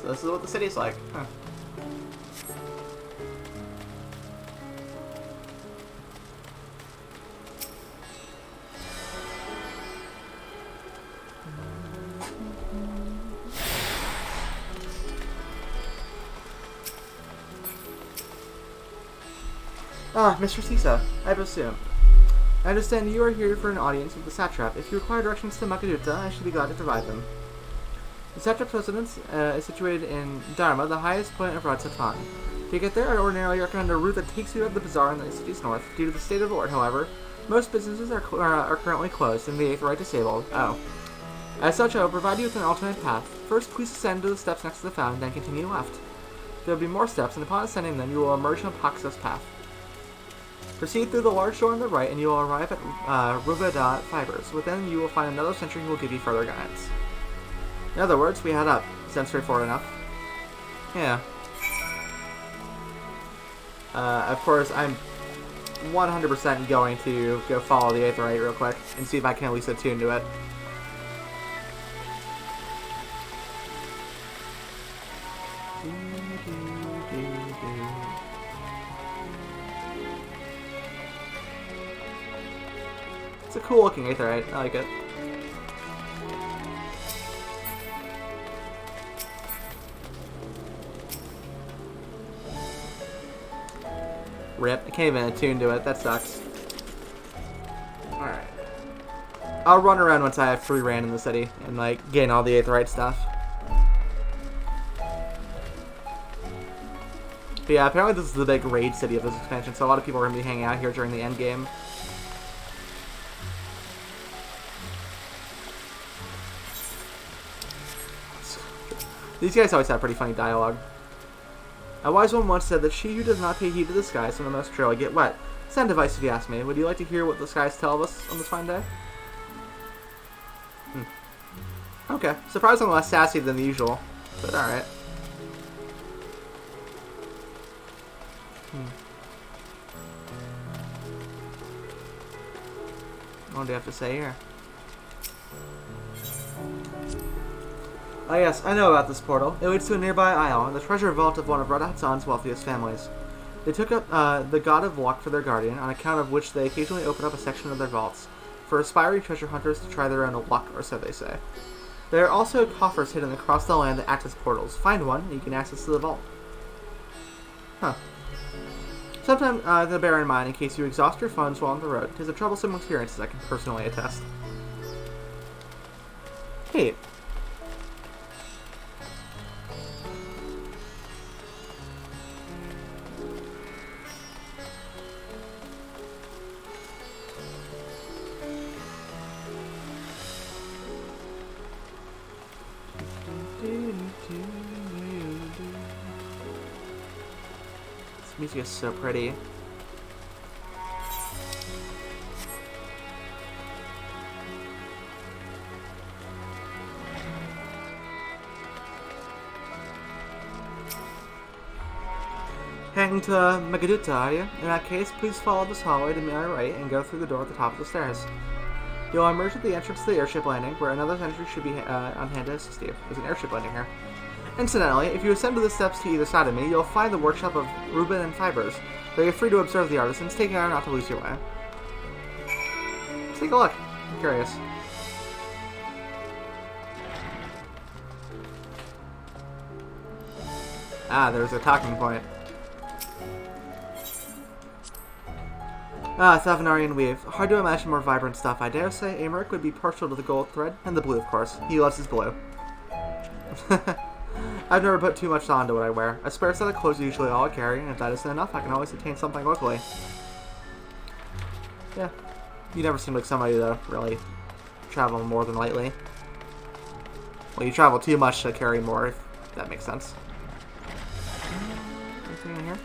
So this is what the city's like. Huh. Ah, Mr. Issa, I presume. I understand you are here for an audience with the satrap. If you require directions to Makaduta, I should be glad to provide them. The satrap's residence is situated in Dharma, the highest point of Radsatan. To get there, I ordinarily recommend a route that takes you out of the bazaar in the city's north. Due to the state of the war, however, most businesses are currently closed and the Aetherite disabled. Oh. As such, I will provide you with an alternate path. First, please ascend to the steps next to the fountain, then continue left. There will be more steps, and upon ascending them, you will emerge on Paxos path. Proceed through the large door on the right, and you will arrive at Ruvada Fibers. Within, you will find another sentry who will give you further guidance. In other words, we head up. Sounds straightforward enough. Yeah. Of course, I'm 100% going to go follow the Aetherite real quick and see if I can at least attune to it. It's a cool looking Aetherite. I like it. Rip. I can't even attune to it. That sucks. Alright. I'll run around once I have free reign in the city and, like, gain all the Aetherite stuff. But yeah, apparently this is the big raid city of this expansion, so a lot of people are going to be hanging out here during the end game. These guys always have pretty funny dialogue. A wise one once said that she who does not pay heed to the skies from the most surely get wet. Sound advice if you ask me. Would you like to hear what the skies tell us on this fine day? Okay. Surprisingly less sassy than the usual, but alright. What do you have to say here? Ah yes, I know about this portal. It leads to a nearby isle, and the treasure vault of one of Radatsan's wealthiest families. They took up the god of luck for their guardian, on account of which they occasionally open up a section of their vaults, for aspiring treasure hunters to try their own luck, or so they say. There are also coffers hidden across the land that act as portals. Find one, and you can access to the vault. Huh. Something to bear in mind in case you exhaust your funds while on the road. It is a troublesome experience, as I can personally attest. Hey. This music is so pretty. Heading to Magaduta, are you? In that case, please follow this hallway to my right and go through the door at the top of the stairs. You'll emerge at the entrance to the Airship Landing, where another sentry should be on hand to assist you. There's an airship landing here. Incidentally, if you ascend to the steps to either side of me, you'll find the workshop of Reuben and Fibers, where you're free to observe the artisans, taking care not to lose your way. Let's take a look. I'm curious. Ah, there's a talking point. Ah, Savinarian weave. Hard to imagine more vibrant stuff. I dare say Amaric would be partial to the gold thread, and the blue, of course. He loves his blue. I've never put too much thought into what I wear. A spare set of clothes is usually all I carry, and if that isn't enough, I can always obtain something locally. Yeah. You never seem like somebody to really travel more than lightly. Well, you travel too much to carry more, if that makes sense. Anything in here?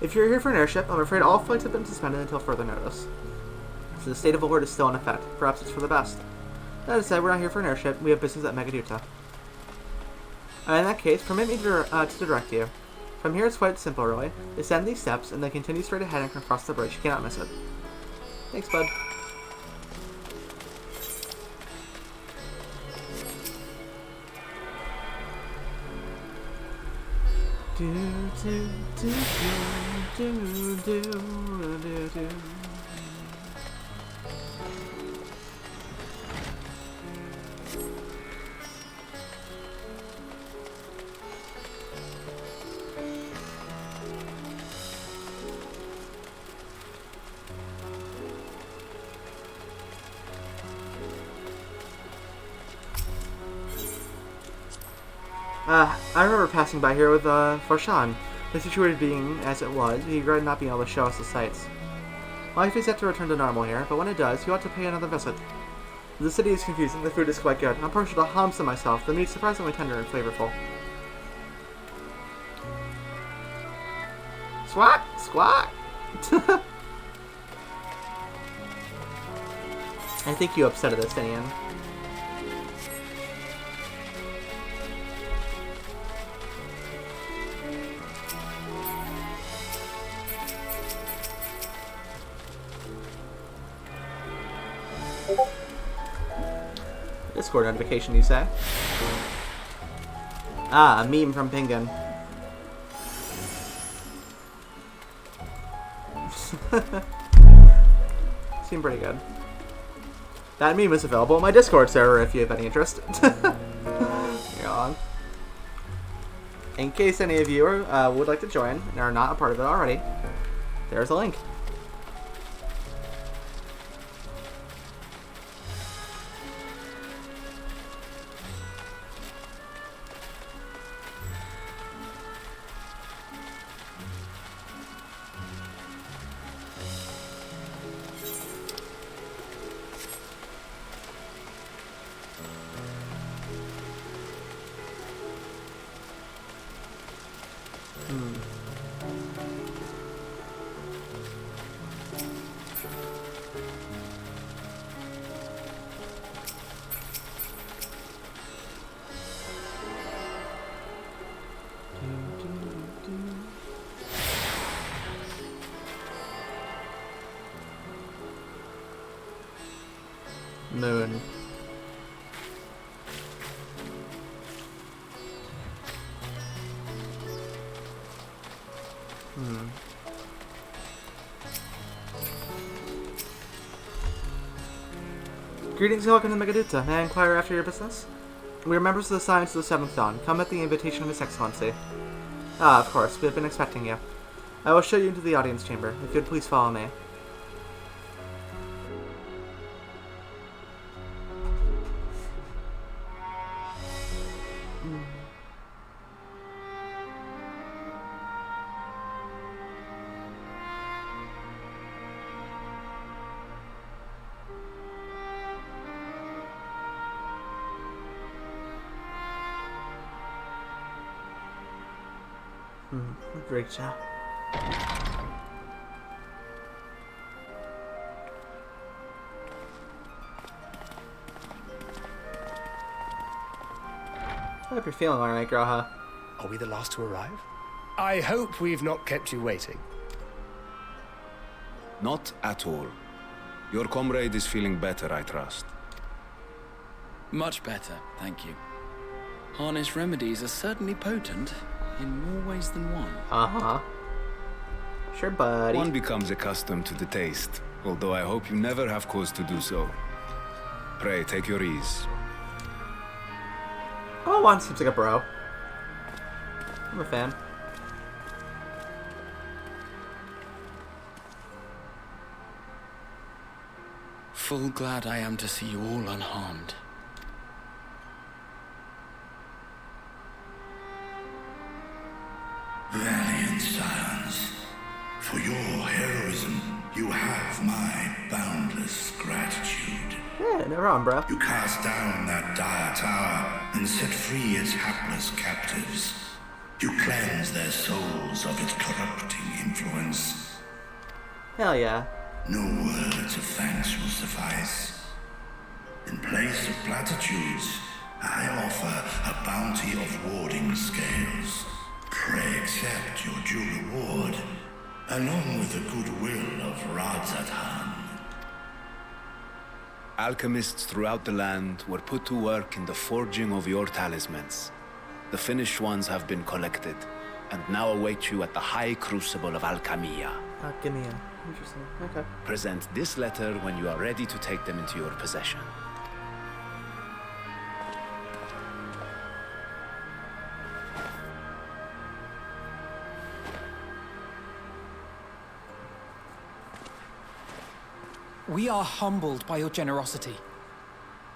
If you're here for an airship, I'm afraid all flights have been suspended until further notice. So the state of alert is still in effect. Perhaps it's for the best. That said, we're not here for an airship. We have business at Megaduta. In that case, permit me to direct you. From here, it's quite simple, really. Descend these steps, and then continue straight ahead and cross the bridge. You cannot miss it. Thanks, bud. I remember passing by here with, Forshan. The situation being as it was, he regretted not being able to show us the sights. Life is yet to return to normal here, but when it does, you ought to pay another visit. The city is confusing, the food is quite good. I'm partial to Hamsa myself, the meat's surprisingly tender and flavorful. Squawk! Squawk! I think you upset this, Ian. Discord notification, you say? Ah, a meme from Pingun. Seemed pretty good. That meme is available on my Discord server if you have any interest. You're on. In case any of you would like to join and are not a part of it already, there's a link. Moon. Greetings and welcome to Megaduta. May I inquire after your business? We are members of the Science of the Seventh Dawn. Come at the invitation of His Excellency. Ah, of course. We have been expecting you. I will show you into the audience chamber. If you would please follow me. Great job. I hope you're feeling alright, Graha. Are we the last to arrive? I hope we've not kept you waiting. Not at all. Your comrade is feeling better, I trust. Much better, thank you. Harness remedies are certainly potent, in more ways than one. Uh-huh. Sure, buddy. One becomes accustomed to the taste, although I hope you never have cause to do so. Pray, take your ease. Oh, one seems like a bro. I'm a fan. Full glad I am to see you all unharmed. Valiant scions, for your heroism, you have my boundless gratitude. Yeah, no wrong, bro. You cast down that dire tower and set free its hapless captives. You cleanse their souls of its corrupting influence. Hell yeah. No words of thanks will suffice. In place of platitudes, I offer a bounty of warding scales. Pray accept your due reward, along with the goodwill of Radzathan. Alchemists throughout the land were put to work in the forging of your talismans. The finished ones have been collected, and now await you at the High Crucible of Alchemia. Alchemia. Interesting. Okay. Present this letter when you are ready to take them into your possession. We are humbled by your generosity.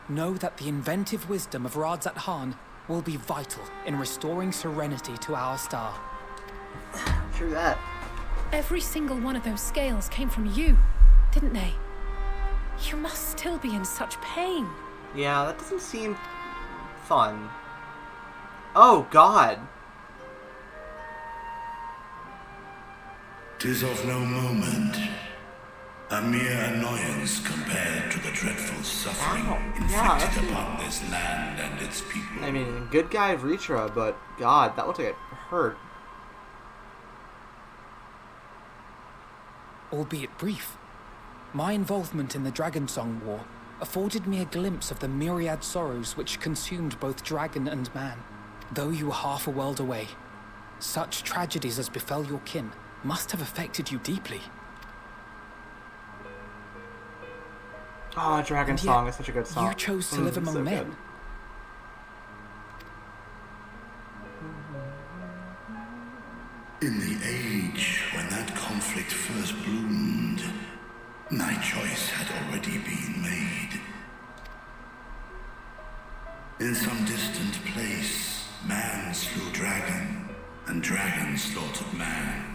Know that the inventive wisdom of Radzathan will be vital in restoring serenity to our star. True that. Every single one of those scales came from you, didn't they? You must still be in such pain. Yeah, that doesn't seem fun. Oh, God. 'Tis of no moment. A mere annoyance compared to the dreadful suffering inflicted upon this land and its people. I mean, good guy Vritra, but God, that looks like it hurt. Albeit brief, my involvement in the Dragonsong War afforded me a glimpse of the myriad sorrows which consumed both dragon and man. Though you were half a world away, such tragedies as befell your kin must have affected you deeply. Oh, Dragon Song is such a good song. You chose to live among men. Good. In the age when that conflict first bloomed, my choice had already been made. In some distant place, man slew dragon, and dragon slaughtered man.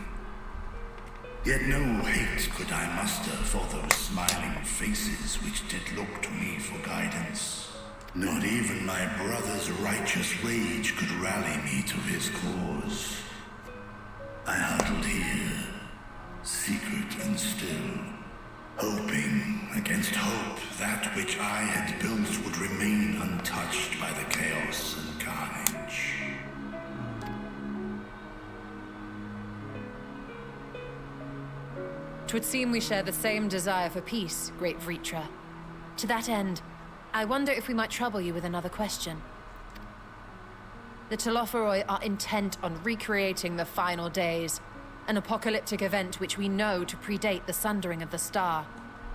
Yet no hate could I muster for those smiling faces which did look to me for guidance. Not even my brother's righteous rage could rally me to his cause. I huddled here, secret and still, hoping against hope that which I had built would remain untouched by the chaos and carnage. 'Twould seem we share the same desire for peace, great Vritra. To that end, I wonder if we might trouble you with another question. The Telophoroi are intent on recreating the final days, an apocalyptic event which we know to predate the sundering of the star.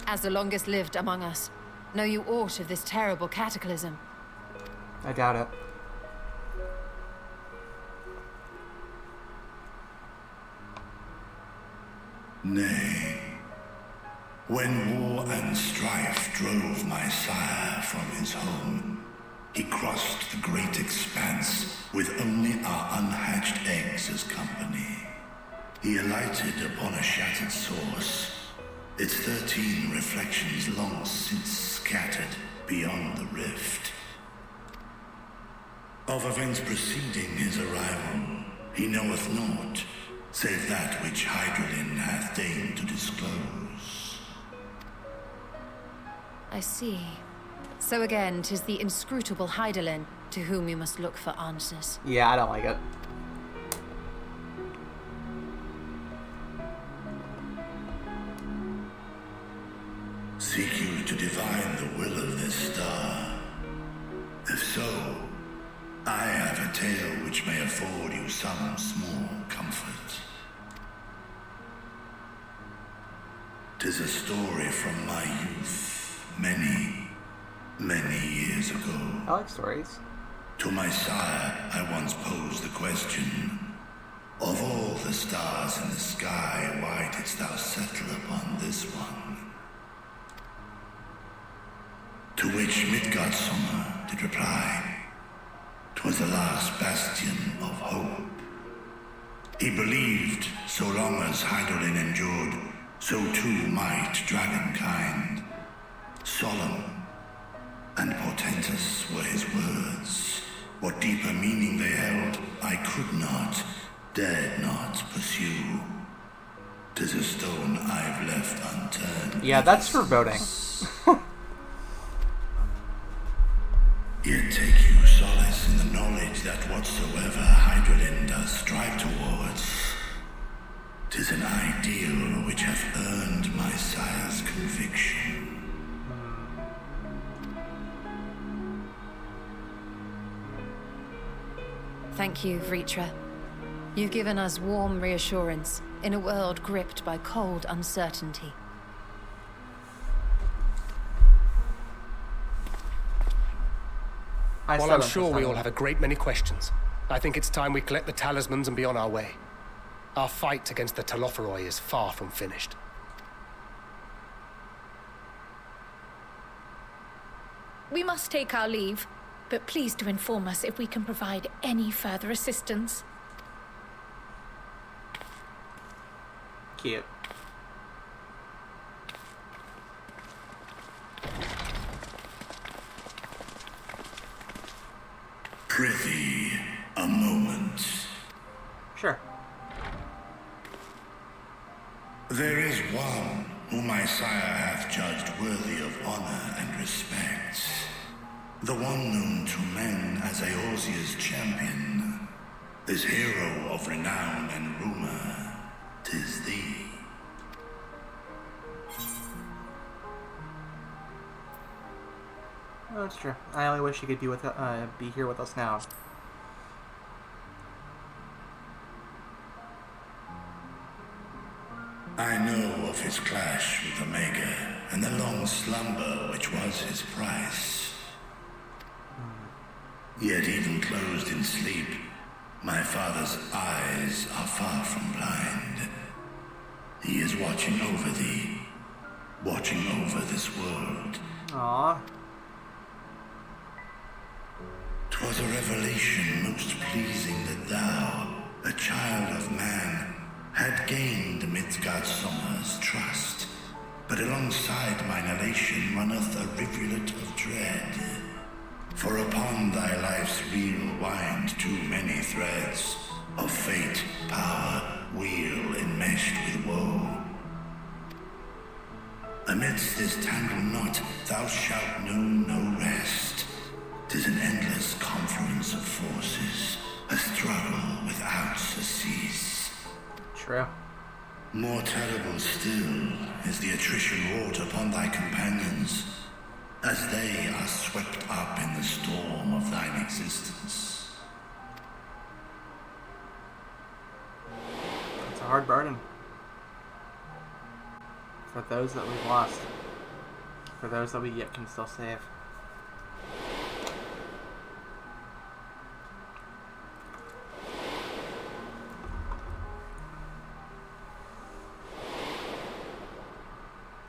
As the longest lived among us, know you aught of this terrible cataclysm? I doubt it. Nay. When war and strife drove my sire from his home, he crossed the great expanse with only our unhatched eggs as company. He alighted upon a shattered source, its 13 reflections long since scattered beyond the rift. Of events preceding his arrival, he knoweth naught, save that which Hydralin hath deigned to disclose. I see. So again, 'tis the inscrutable Hydralin to whom we must look for answers. Yeah, I don't like it. Seek you to divine the will of this star? If so, I have a tale which may afford you some small comfort. 'Tis a story from my youth, many, many years ago. I like stories. To my sire, I once posed the question, of all the stars in the sky, why didst thou settle upon this one? To which Midgardsormr did reply, 'twas the last bastion of hope. He believed so long as Hydralin endured, so too might dragonkind. Solemn and portentous were his words. What deeper meaning they held, I could not, dared not pursue. 'Tis a stone I've left unturned. Yeah, that's foreboding. Yet take you solace in the knowledge that whatsoever Hydralin does strive towards, 'tis an ideal which hath earned my sire's conviction. Thank you, Vritra. You've given us warm reassurance in a world gripped by cold uncertainty. While I'm sure we all have a great many questions, I think it's time we collect the talismans and be on our way. Our fight against the Telophoroi is far from finished. We must take our leave, but please do inform us if we can provide any further assistance. Cute. Prithee, a moment. Sure. There is one whom my sire hath judged worthy of honor and respect. The one known to men as Eorzea's champion. This hero of renown and rumor. 'Tis thee. Oh, that's true. I only wish you could be here with us now. I know of his clash with Omega, and the long slumber which was his price. Yet even closed in sleep, my father's eyes are far from blind. He is watching over thee, watching over this world. Aww. 'Twas a revelation most pleasing that thou, a child of man, had gained Midgardsormr's trust. But alongside mine elation runneth a rivulet of dread. For upon thy life's wheel wind too many threads of fate, power, wheel enmeshed with woe. Amidst this tangled knot thou shalt know no rest. 'Tis an endless confluence of forces, a struggle without surcease. True. More terrible still is the attrition wrought upon thy companions, as they are swept up in the storm of thine existence. It's a hard burden. For those that we've lost. For those that we yet can still save.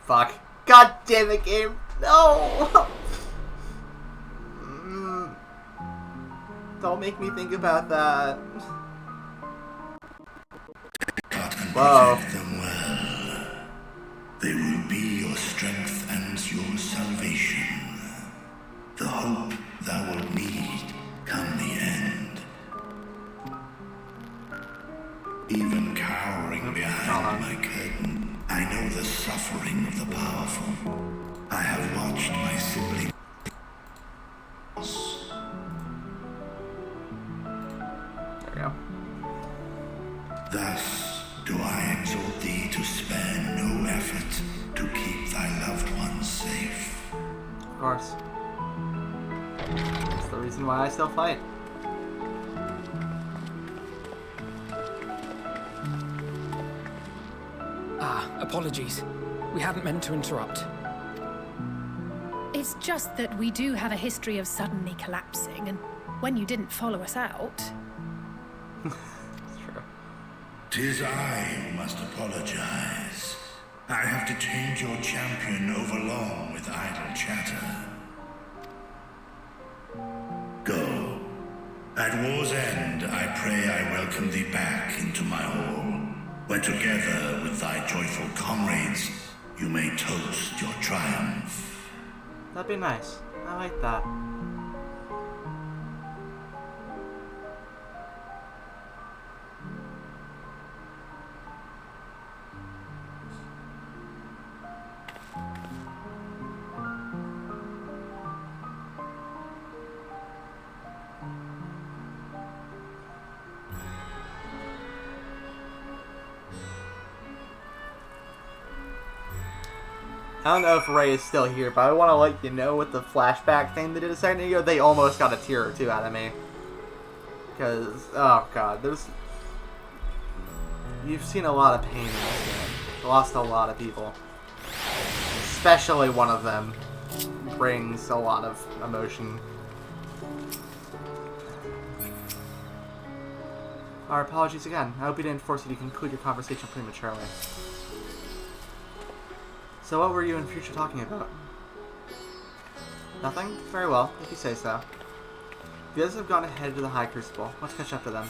Fuck. God damn it, game. No! Don't make me think about that. Whoa. Protect them well. They will be your strength and your salvation. The hope thou wilt need come the end. Even cowering behind my curtain, I know the suffering of the powerful. I have watched my siblings. There we go. Thus do I exhort thee to spare no effort to keep thy loved ones safe. Of course. That's the reason why I still fight. Apologies. We hadn't meant to interrupt. It's just that we do have a history of suddenly collapsing, and when you didn't follow us out... It's true. 'Tis I who must apologize. I have detained your champion overlong with idle chatter. Go. At war's end, I pray I welcome thee back into my hall, where together with thy joyful comrades, you may toast your triumph. That'd be nice. I like that. I don't know if Ray is still here, but I want to let you know with the flashback thing they did a second ago, they almost got a tear or two out of me. Because, oh god, you've seen a lot of pain in this game. Lost a lot of people. Especially one of them brings a lot of emotion. Our apologies again. I hope we didn't force you to conclude your conversation prematurely. So what were you and Future talking about? Nothing? Very well, if you say so. The others have gone ahead to the High Crucible. Let's catch up to them.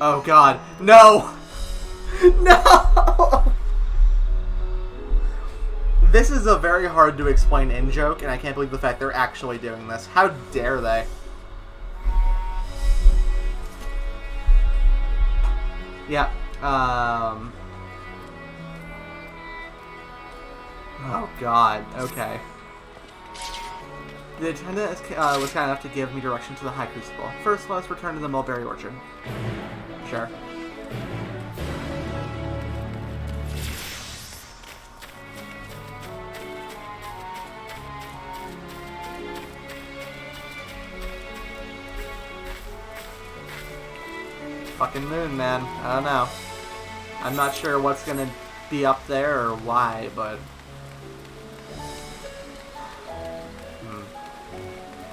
Oh god, no! No! This is a very hard to explain in-joke, and I can't believe the fact they're actually doing this. How dare they? Yeah, oh god, okay. The attendant was kind enough to give me direction to the High Crucible. First, let us return to the mulberry orchard. Sure. Fucking moon, man. I don't know. I'm not sure what's gonna be up there or why, but...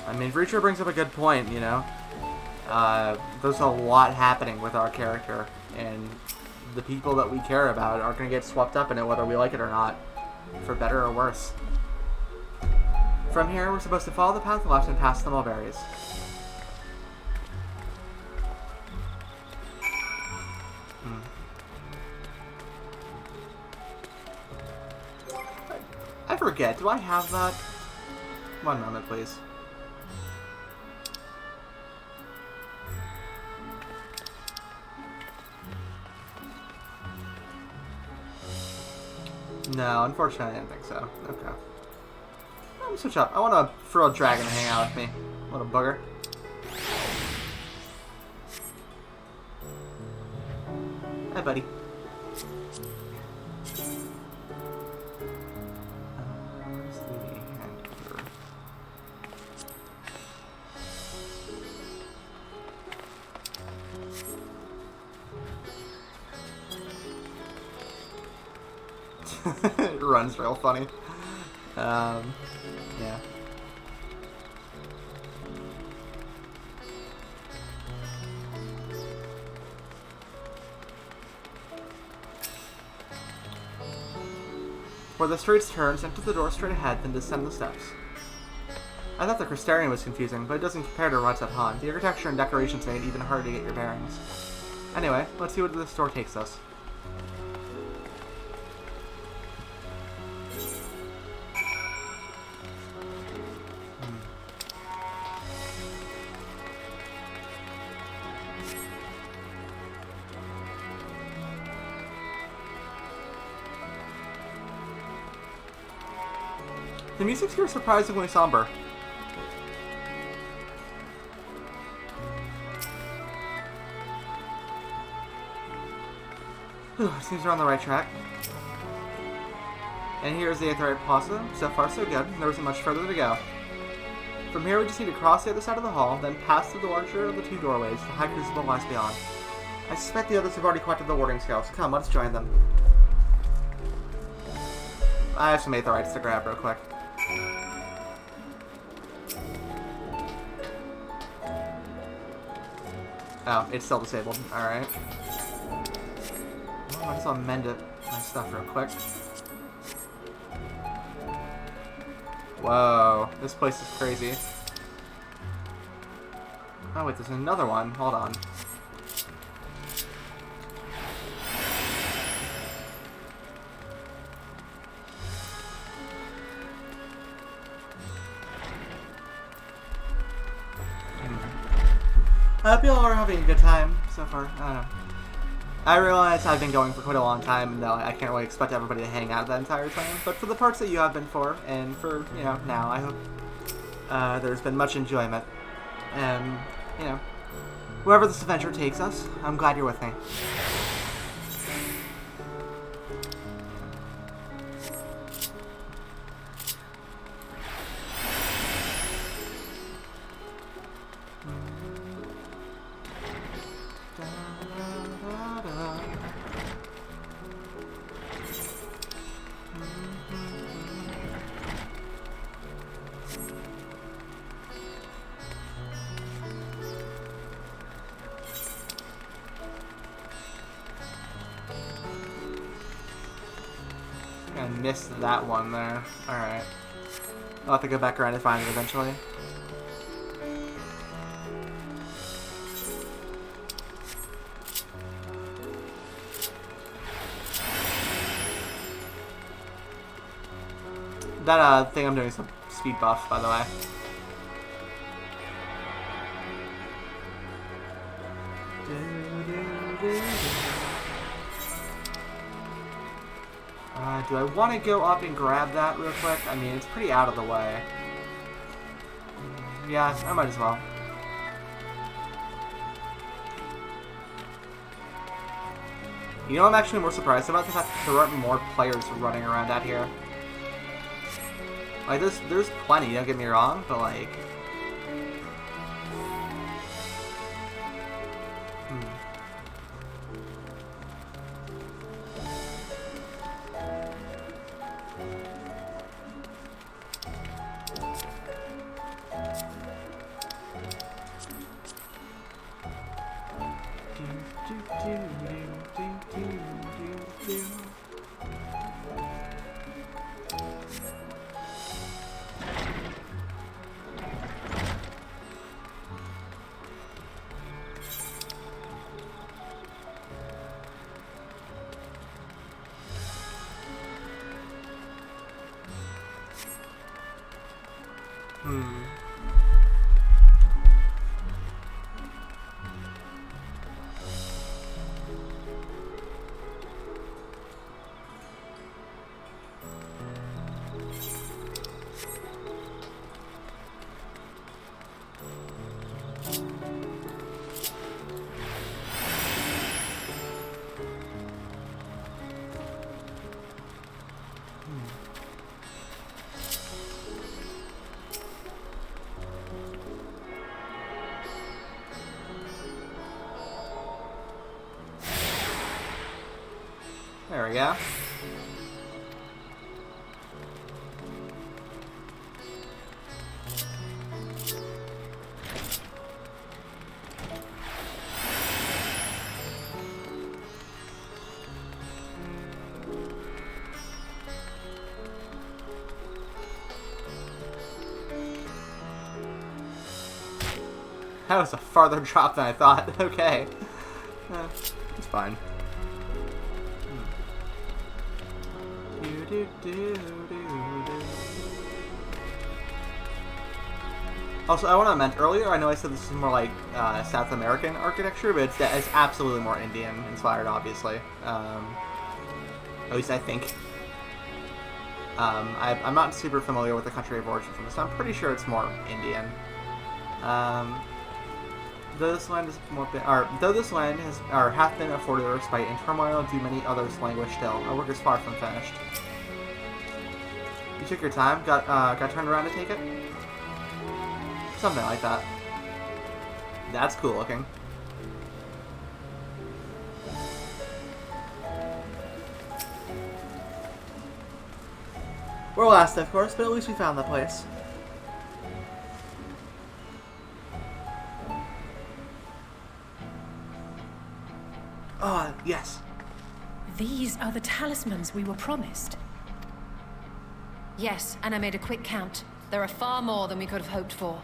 I mean, Reacher brings up a good point, you know? There's a lot happening with our character, and the people that we care about are going to get swept up in it whether we like it or not, for better or worse. From here, we're supposed to follow the path left and past the mulberries. I forget, do I have that? One moment, please. No, unfortunately I didn't think so. Okay. Let me switch up. I want to throw a dragon to hang out with me. What a bugger. Hi, buddy. Where's the handler? It runs real funny. Yeah. Where the streets turns, enter the door straight ahead, then descend the steps. I thought the Crystarian was confusing, but it doesn't compare to Rutsat Han. The architecture and decorations made it even harder to get your bearings. Anyway, let's see where this door takes us. The music's here surprisingly somber. Seems we're on the right track. And here's the Aetherite Plaza. So far so good. There isn't much further to go. From here we just need to cross the other side of the hall, then pass through the larger of the two doorways. The High Crucible lies beyond. I suspect the others have already collected the warding scales. Come, let's join them. I have some Aetherites to grab real quick. Oh, it's still disabled. Alright. I might as well mend it, my stuff real quick. Whoa, this place is crazy. Oh wait, there's another one. Hold on. I hope you all are having a good time so far. I don't know. I realize I've been going for quite a long time, and I can't really expect everybody to hang out that entire time. But for the parts that you have been for, and for, now, I hope there's been much enjoyment. And, wherever this adventure takes us, I'm glad you're with me. I missed that one there. Alright. I'll have to go back around and find it eventually. That thing I'm doing some speed buff, by the way. Do I want to go up and grab that real quick? I mean, it's pretty out of the way. Yeah, I might as well. I'm actually more surprised about the fact that there aren't more players running around out here. Like, there's plenty, don't get me wrong, but like... There we go. That was a farther drop than I thought. Okay. It's fine. Also, I want to mention earlier, I know I said this is more like South American architecture, but it's absolutely more Indian inspired, obviously. At least I think. I'm not super familiar with the country of origin from this, so I'm pretty sure it's more Indian. Though this land hath been afforded a respite in turmoil, do many others languish still. Our work is far from finished. You took your time, got turned around to take it? Something like that. That's cool looking. We're last, of course, but at least we found the place. Ah, yes. These are the talismans we were promised. Yes, and I made a quick count. There are far more than we could have hoped for.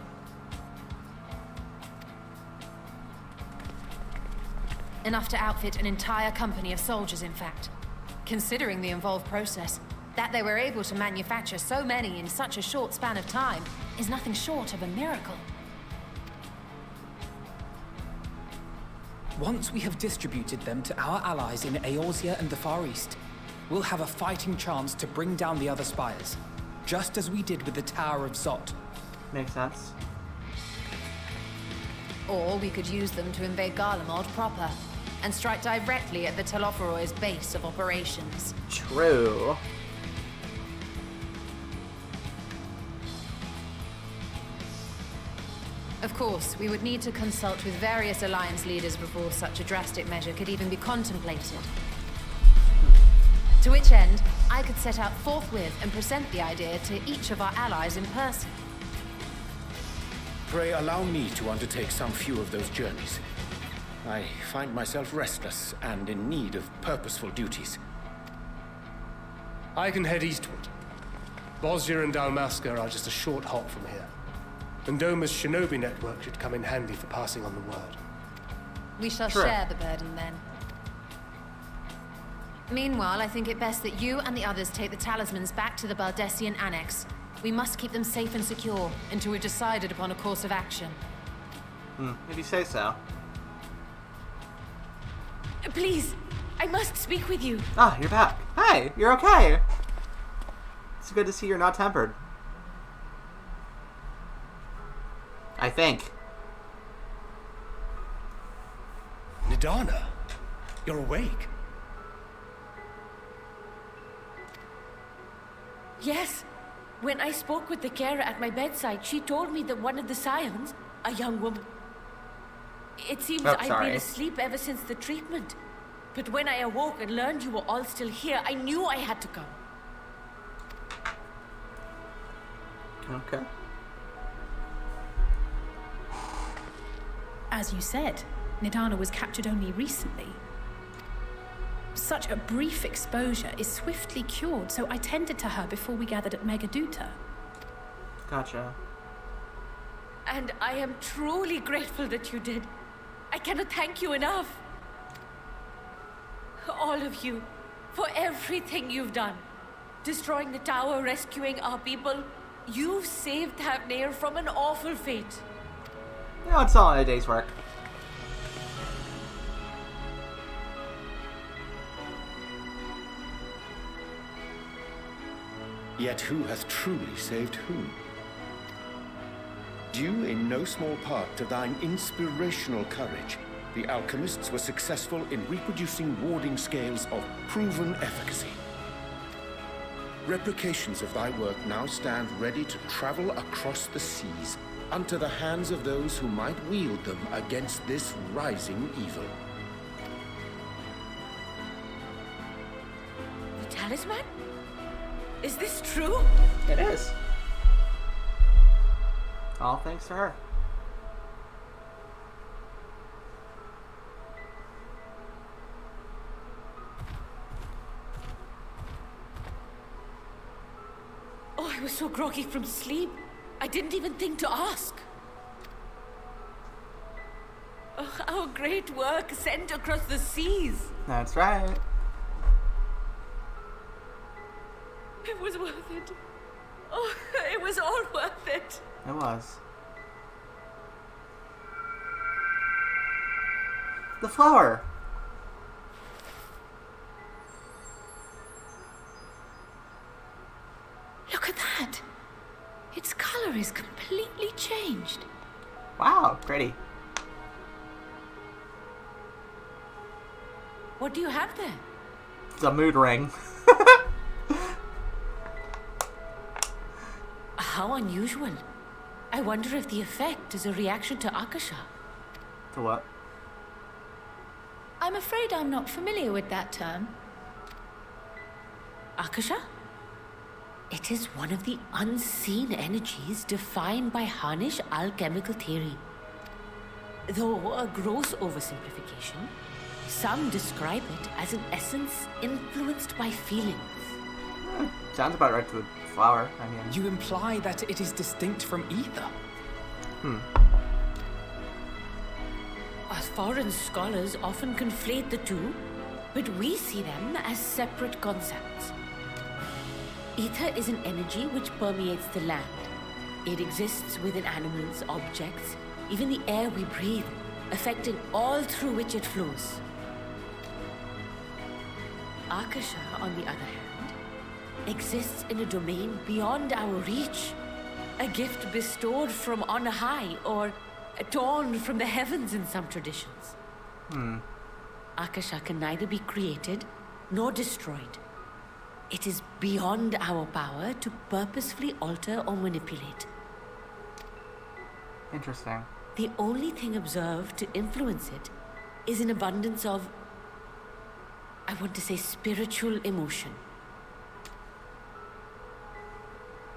Enough to outfit an entire company of soldiers, in fact. Considering the involved process, that they were able to manufacture so many in such a short span of time is nothing short of a miracle. Once we have distributed them to our allies in Eorzea and the Far East, we'll have a fighting chance to bring down the other spires, just as we did with the Tower of Zot. Makes sense. Or we could use them to invade Garlemald proper, and strike directly at the Telophoroid's base of operations. True. Of course, we would need to consult with various Alliance leaders before such a drastic measure could even be contemplated. To which end, I could set out forthwith and present the idea to each of our allies in person. Pray allow me to undertake some few of those journeys. I find myself restless and in need of purposeful duties. I can head eastward. Bosnia and Dalmasca are just a short hop from here. And Doma's shinobi network should come in handy for passing on the word. We shall share the burden then. Meanwhile, I think it best that you and the others take the talismans back to the Baldessian Annex. We must keep them safe and secure until we've decided upon a course of action. If you say so. Please, I must speak with you. Ah, you're back. Hey, you're okay. It's good to see you're not tempered. I think. Nidana, you're awake. Yes. When I spoke with the carer at my bedside, she told me that one of the scions, a young woman... It seems I've been asleep ever since the treatment. But when I awoke and learned you were all still here, I knew I had to come. Okay. As you said, Nidana was captured only recently. Such a brief exposure is swiftly cured, so I tended to her before we gathered at Megaduta. Gotcha. And I am truly grateful that you did. I cannot thank you enough. All of you, for everything you've done. Destroying the tower, rescuing our people. You've saved Thavnair from an awful fate. You know, it's all a day's work. Yet who hath truly saved whom? Due in no small part to thine inspirational courage, the alchemists were successful in reproducing warding scales of proven efficacy. Replications of thy work now stand ready to travel across the seas, unto the hands of those who might wield them against this rising evil. The talisman? Is this true? It is. All thanks to her. Oh, I was so groggy from sleep. I didn't even think to ask. Oh, our great work sent across the seas. That's right. It was worth it. Oh, it was all worth it. It was. The flower. Look at that. Its color is completely changed. Wow, pretty. What do you have there? It's a mood ring. How unusual. I wonder if the effect is a reaction to Akasha. To what? I'm afraid I'm not familiar with that term. Akasha? It is one of the unseen energies defined by Harnish alchemical theory. Though a gross oversimplification, some describe it as an essence influenced by feelings. Sounds about right to the flower, I mean. You imply that it is distinct from ether? Us foreign scholars often conflate the two, but we see them as separate concepts. Ether is an energy which permeates the land. It exists within animals, objects, even the air we breathe. affecting all through which it flows. Akasha, on the other hand, exists in a domain beyond our reach. A gift bestowed from on high, or torn from the heavens in some traditions. Akasha can neither be created nor destroyed. It is beyond our power to purposefully alter or manipulate. Interesting. The only thing observed to influence it is an abundance of, I want to say, spiritual emotion.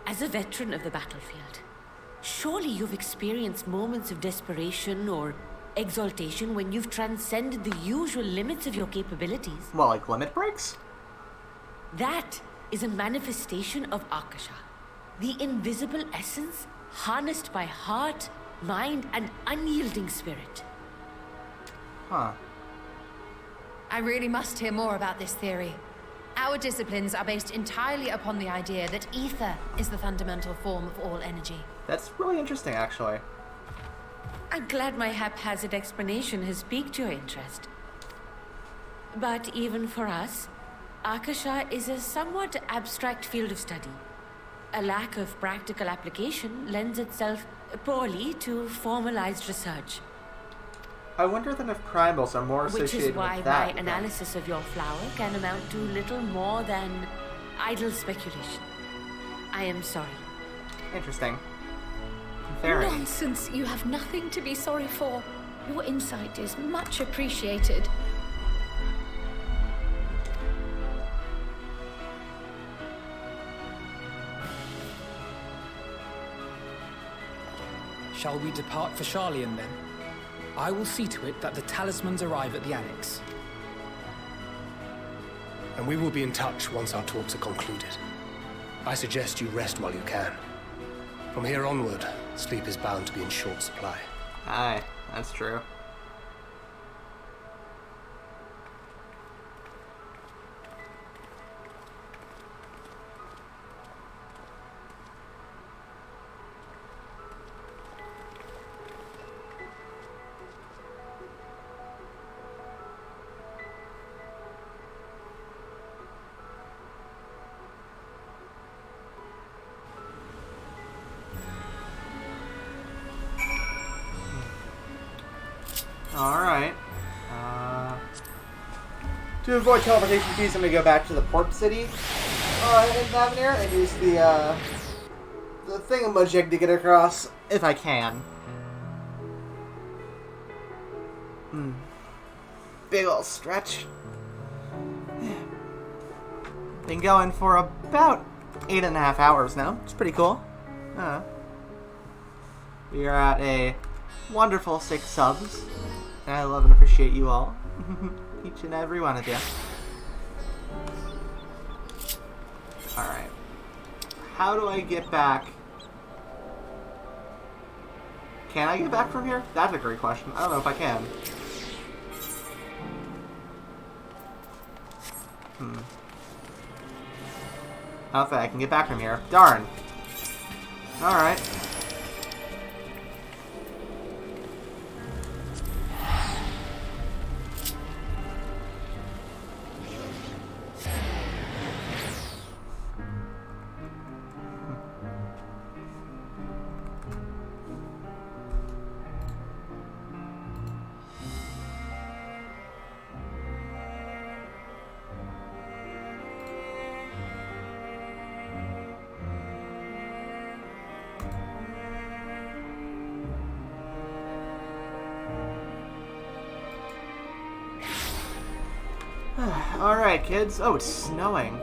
As a veteran of the battlefield, surely you've experienced moments of desperation or exaltation when you've transcended the usual limits of your capabilities. Well, like limit breaks? That is a manifestation of Akasha, the invisible essence harnessed by heart, mind, and unyielding spirit. Huh. I really must hear more about this theory. Our disciplines are based entirely upon the idea that ether is the fundamental form of all energy. That's really interesting, actually. I'm glad my haphazard explanation has piqued your interest. But even for us, Akasha is a somewhat abstract field of study. A lack of practical application lends itself poorly to formalized research. I wonder then if primals are more associated Which is why with that. my analysis of your flower can amount to little more than idle speculation. I am sorry. Interesting. Very. Nonsense. You have nothing to be sorry for. Your insight is much appreciated. Shall we depart for Charlian then? I will see to it that the talismans arrive at the Annex. And we will be in touch once our talks are concluded. I suggest you rest while you can. From here onward, sleep is bound to be in short supply. Aye, that's true. Alright. To avoid teleportation fees, I'm going to go back to the port city in Navanir and use the thingamajig to get across, if I can. Big ol' stretch. Been going for about 8.5 hours now. It's pretty cool. We are at a wonderful 6 subs. And I love and appreciate you all. Each and every one of you. Alright. How do I get back? Can I get back from here? That's a great question. I don't know if I can. I don't think I can get back from here. Darn. Alright. Alright, kids. Oh, it's snowing.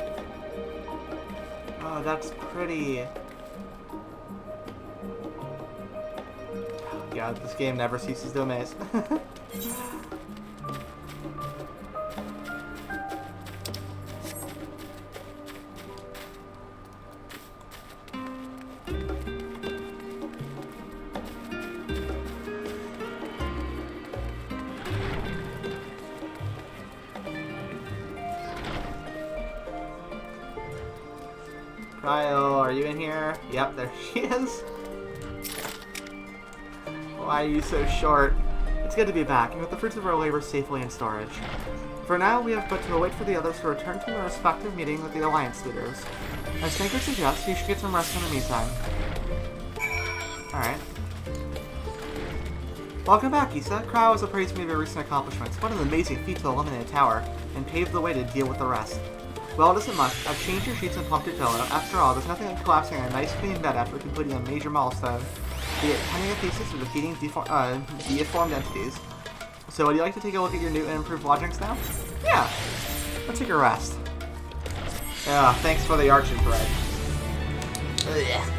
Oh, that's pretty. God, this game never ceases to amaze. Kyle, are you in here? Yep, there she is. Why are you so short? It's good to be back, and with the fruits of our labor safely in storage. For now, we have but to wait for the others to return from their respective meeting with the Alliance leaders. As Tinker suggests, you should get some rest in the meantime. Alright. Welcome back, Issa. Crow has appraised me of your recent accomplishments. What an amazing feat to eliminate a tower, and paved the way to deal with the rest. Well, it isn't much. I've changed your sheets and pumped your pillow. After all, there's nothing like collapsing on a nice clean bed after completing a major milestone. Be it penning a thesis or defeating deformed entities. So would you like to take a look at your new and improved lodgings now? Yeah. Let's take a rest. Yeah, thanks for the arching thread. Ugh.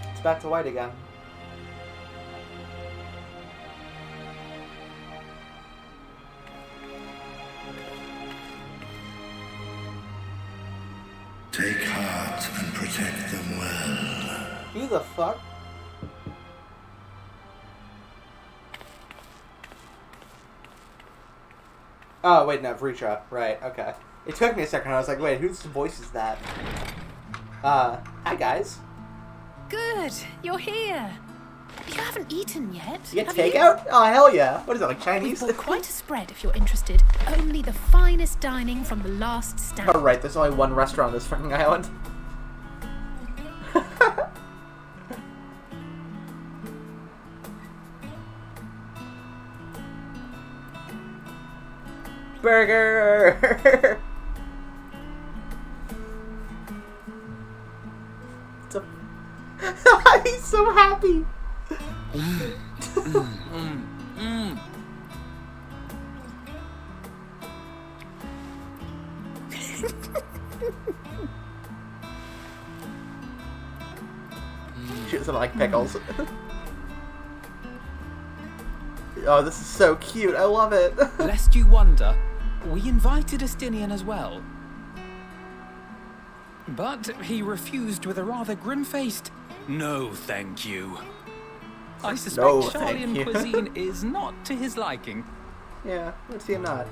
It's back to white again. Take heart and protect them well. Who the fuck? Oh, wait, no, Vritra. Right, okay. It took me a second. I was like, wait, whose voice is that? Hi, guys. Good, you're here. You haven't eaten yet. You get have takeout? Oh, hell yeah. What is it, like We've Chinese? bought quite a spread if you're interested. Only the finest dining from the last stand. Oh, right, there's only one restaurant on this fucking island. Burger! He's so happy! She doesn't like pickles. Oh, this is so cute. I love it. Lest you wonder, we invited Estinian as well. But he refused with a rather grim-faced, "No, thank you." I suspect No, thank Charlian you. cuisine is not to his liking. Yeah, let's see him not.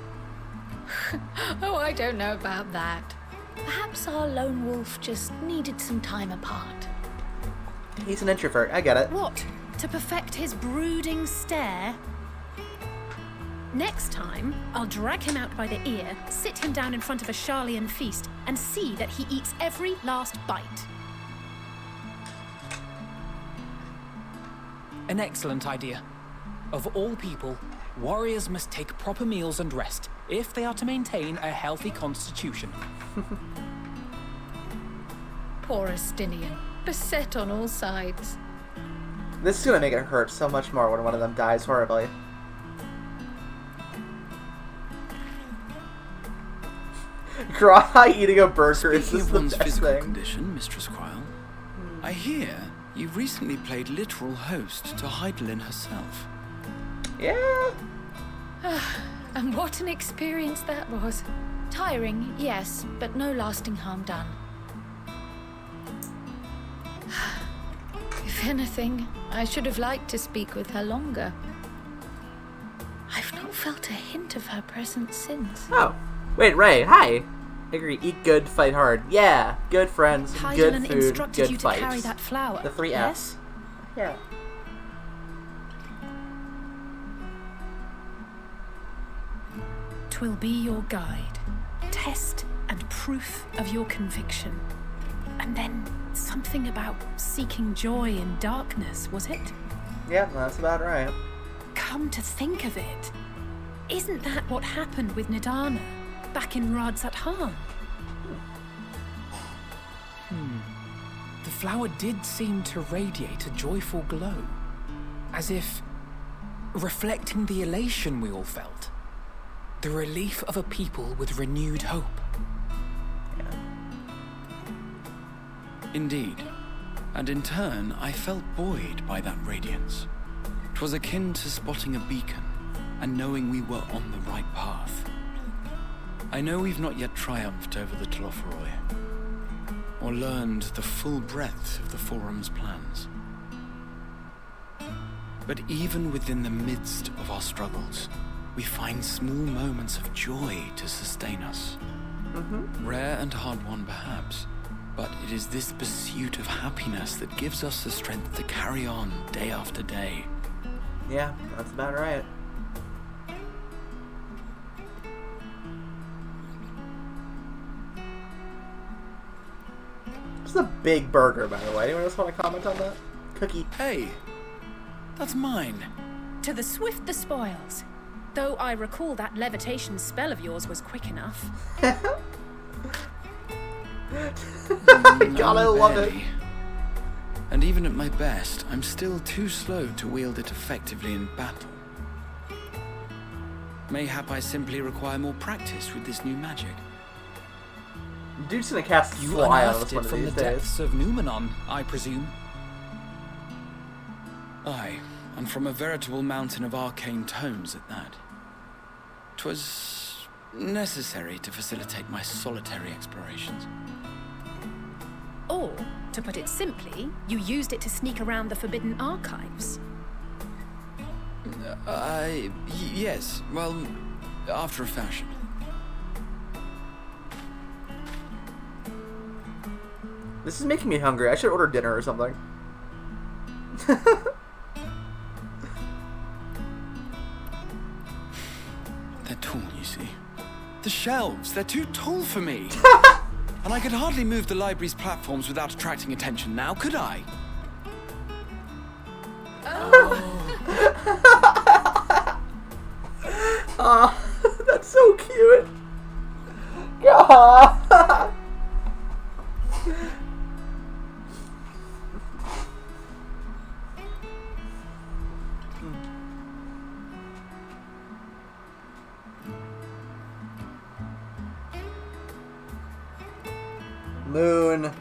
Oh, I don't know about that. Perhaps our lone wolf just needed some time apart. He's an introvert. I get it. What? To perfect his brooding stare? Next time, I'll drag him out by the ear, sit him down in front of a Charlian feast, and see that he eats every last bite. An excellent idea. Of all people, warriors must take proper meals and rest if they are to maintain a healthy constitution. Poor Estinian, beset on all sides. This is gonna make it hurt so much more when one of them dies horribly. Cry eating a burger is Speaking just of the one's best physical thing. condition, Mistress Quile, I hear you recently played literal host to Heidelin herself. Yeah. And what an experience that was. Tiring, yes, but no lasting harm done. If anything, I should have liked to speak with her longer. I've not felt a hint of her presence since. Oh. Wait, Ray, hi. I agree. Eat good, fight hard. Yeah. Good friends, good Heidelin food, instructed good you to fights. carry that flower. The 3 Fs. Yes? Yeah. "'Twill be your guide, test and proof of your conviction." And then something about seeking joy in darkness, was it? Yeah, that's about right. Come to think of it, isn't that what happened with Nidana back in Radzat-Han? The flower did seem to radiate a joyful glow, as if reflecting the elation we all felt, the relief of a people with renewed hope. Indeed, and in turn, I felt buoyed by that radiance. 'Twas akin to spotting a beacon and knowing we were on the right path. I know we've not yet triumphed over the Telophoroi, or learned the full breadth of the Forum's plans. But even within the midst of our struggles, we find small moments of joy to sustain us. Rare and hard-won, perhaps, but it is this pursuit of happiness that gives us the strength to carry on day after day. Yeah, that's about right. This is a big burger, by the way. Anyone else want to comment on that? Cookie. Hey, that's mine. To the swift the spoils. Though I recall that levitation spell of yours was quick enough. God, I love it. And even at my best, I'm still too slow to wield it effectively in battle. Mayhap I simply require more practice with this new magic. Dude's gonna cast You fly out of unearthed this one it of from the these days. depths of Numenon, I presume. Aye, and from a veritable mountain of arcane tomes at that. 'Twas necessary to facilitate my solitary explorations. Or, to put it simply, you used it to sneak around the Forbidden Archives. Yes, well, after a fashion. This is making me hungry. I should order dinner or something. They're tall, you see. The shelves, they're too tall for me. And I could hardly move the library's platforms without attracting attention now, could I? Oh, that's so cute. God. Moon.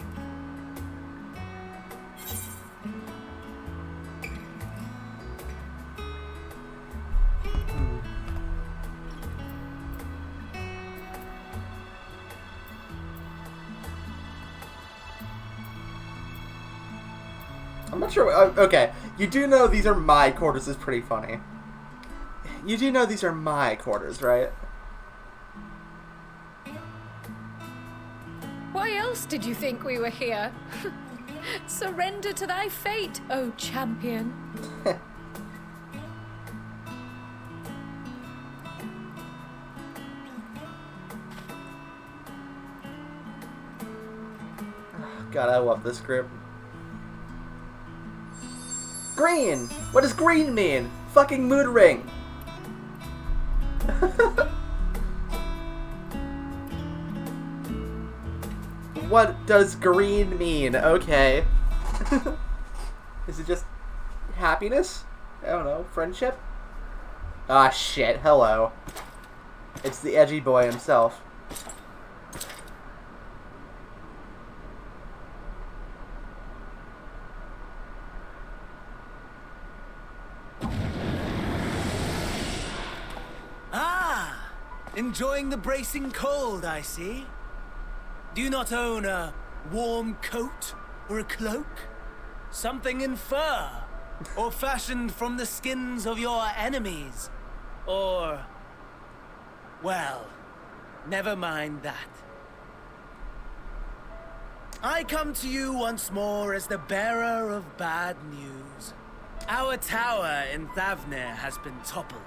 I'm not sure. Okay, you do know these are my quarters is pretty funny. You do know these are my quarters, right? Why else did you think we were here? Surrender to thy fate, O champion. God, I love this group. Green! What does green mean? Fucking mood ring! What does green mean? Okay. Is it just happiness? I don't know. Friendship? Ah, shit. Hello. It's the edgy boy himself. Enjoying the bracing cold, I see. Do you not own a warm coat or a cloak? Something in fur? Or fashioned from the skins of your enemies? Or... well, never mind that. I come to you once more as the bearer of bad news. Our tower in Thavnir has been toppled,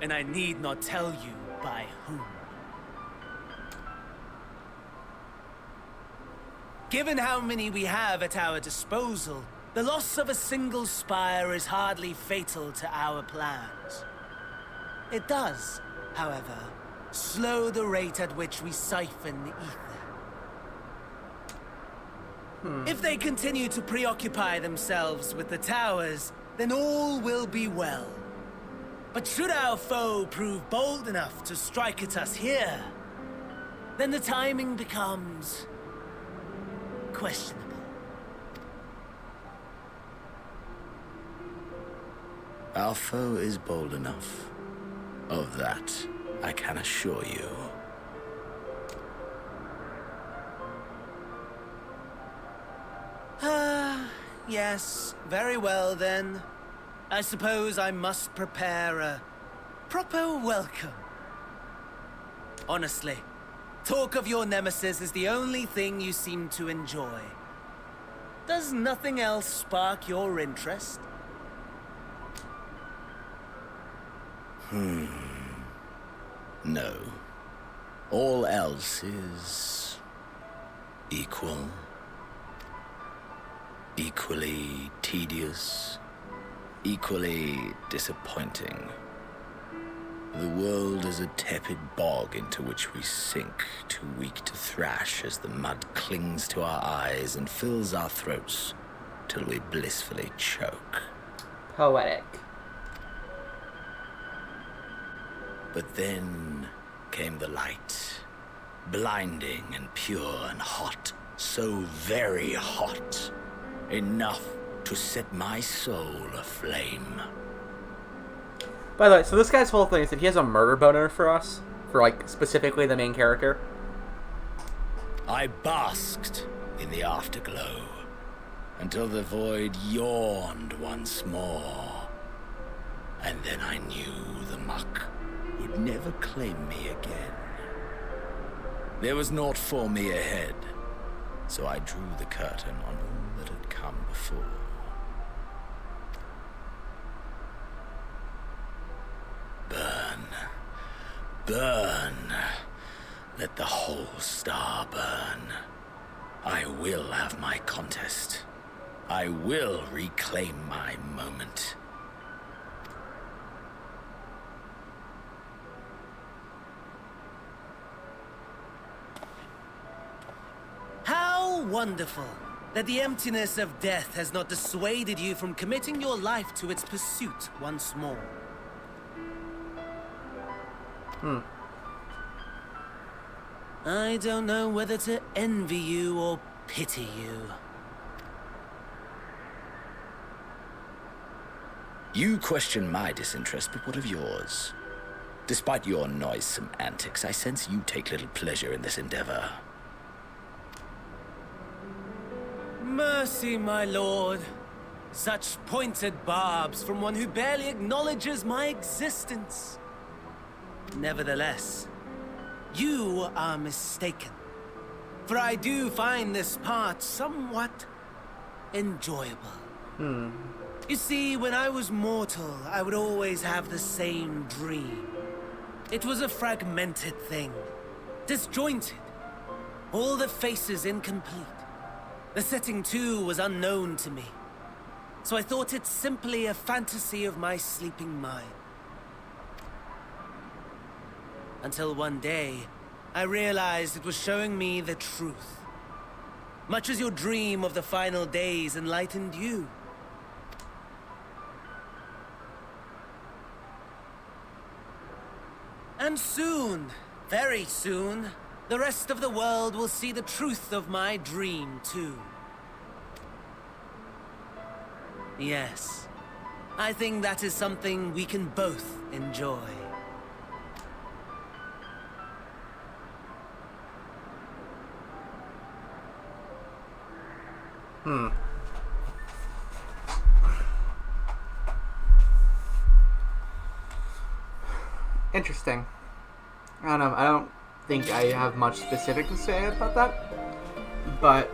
and I need not tell you by whom. Given how many we have at our disposal, the loss of a single spire is hardly fatal to our plans. It does, however, slow the rate at which we siphon the ether. If they continue to preoccupy themselves with the towers, then all will be well. But should our foe prove bold enough to strike at us here, then the timing becomes questionable. Our foe is bold enough. Of that, I can assure you. Yes, very well then. I suppose I must prepare a proper welcome. Honestly, talk of your nemesis is the only thing you seem to enjoy. Does nothing else spark your interest? No. All else is equal. Equally tedious. Equally disappointing. The world is a tepid bog into which we sink, too weak to thrash as the mud clings to our eyes and fills our throats till we blissfully choke. Poetic. But then came the light, blinding and pure and hot, so very hot, enough to set my soul aflame. By the way, so this guy's whole thing is that he has a murder boner for us, for like specifically the main character. I basked in the afterglow until the void yawned once more, and then I knew the muck would never claim me again. There was naught for me ahead, so I drew the curtain on all that had come before. Burn, burn, let the whole star burn. I will have my contest. I will reclaim my moment. How wonderful that the emptiness of death has not dissuaded you from committing your life to its pursuit once more. I don't know whether to envy you or pity you. You question my disinterest, but what of yours? Despite your noisome antics, I sense you take little pleasure in this endeavor. Mercy, my lord. Such pointed barbs from one who barely acknowledges my existence. Nevertheless, you are mistaken. For I do find this part somewhat enjoyable. You see, when I was mortal, I would always have the same dream. It was a fragmented thing, disjointed, all the faces incomplete. The setting, too, was unknown to me. So I thought it simply a fantasy of my sleeping mind. Until one day, I realized it was showing me the truth. Much as your dream of the final days enlightened you. And soon, very soon, the rest of the world will see the truth of my dream, too. Yes, I think that is something we can both enjoy. Interesting. I don't know. I don't think I have much specific to say about that, but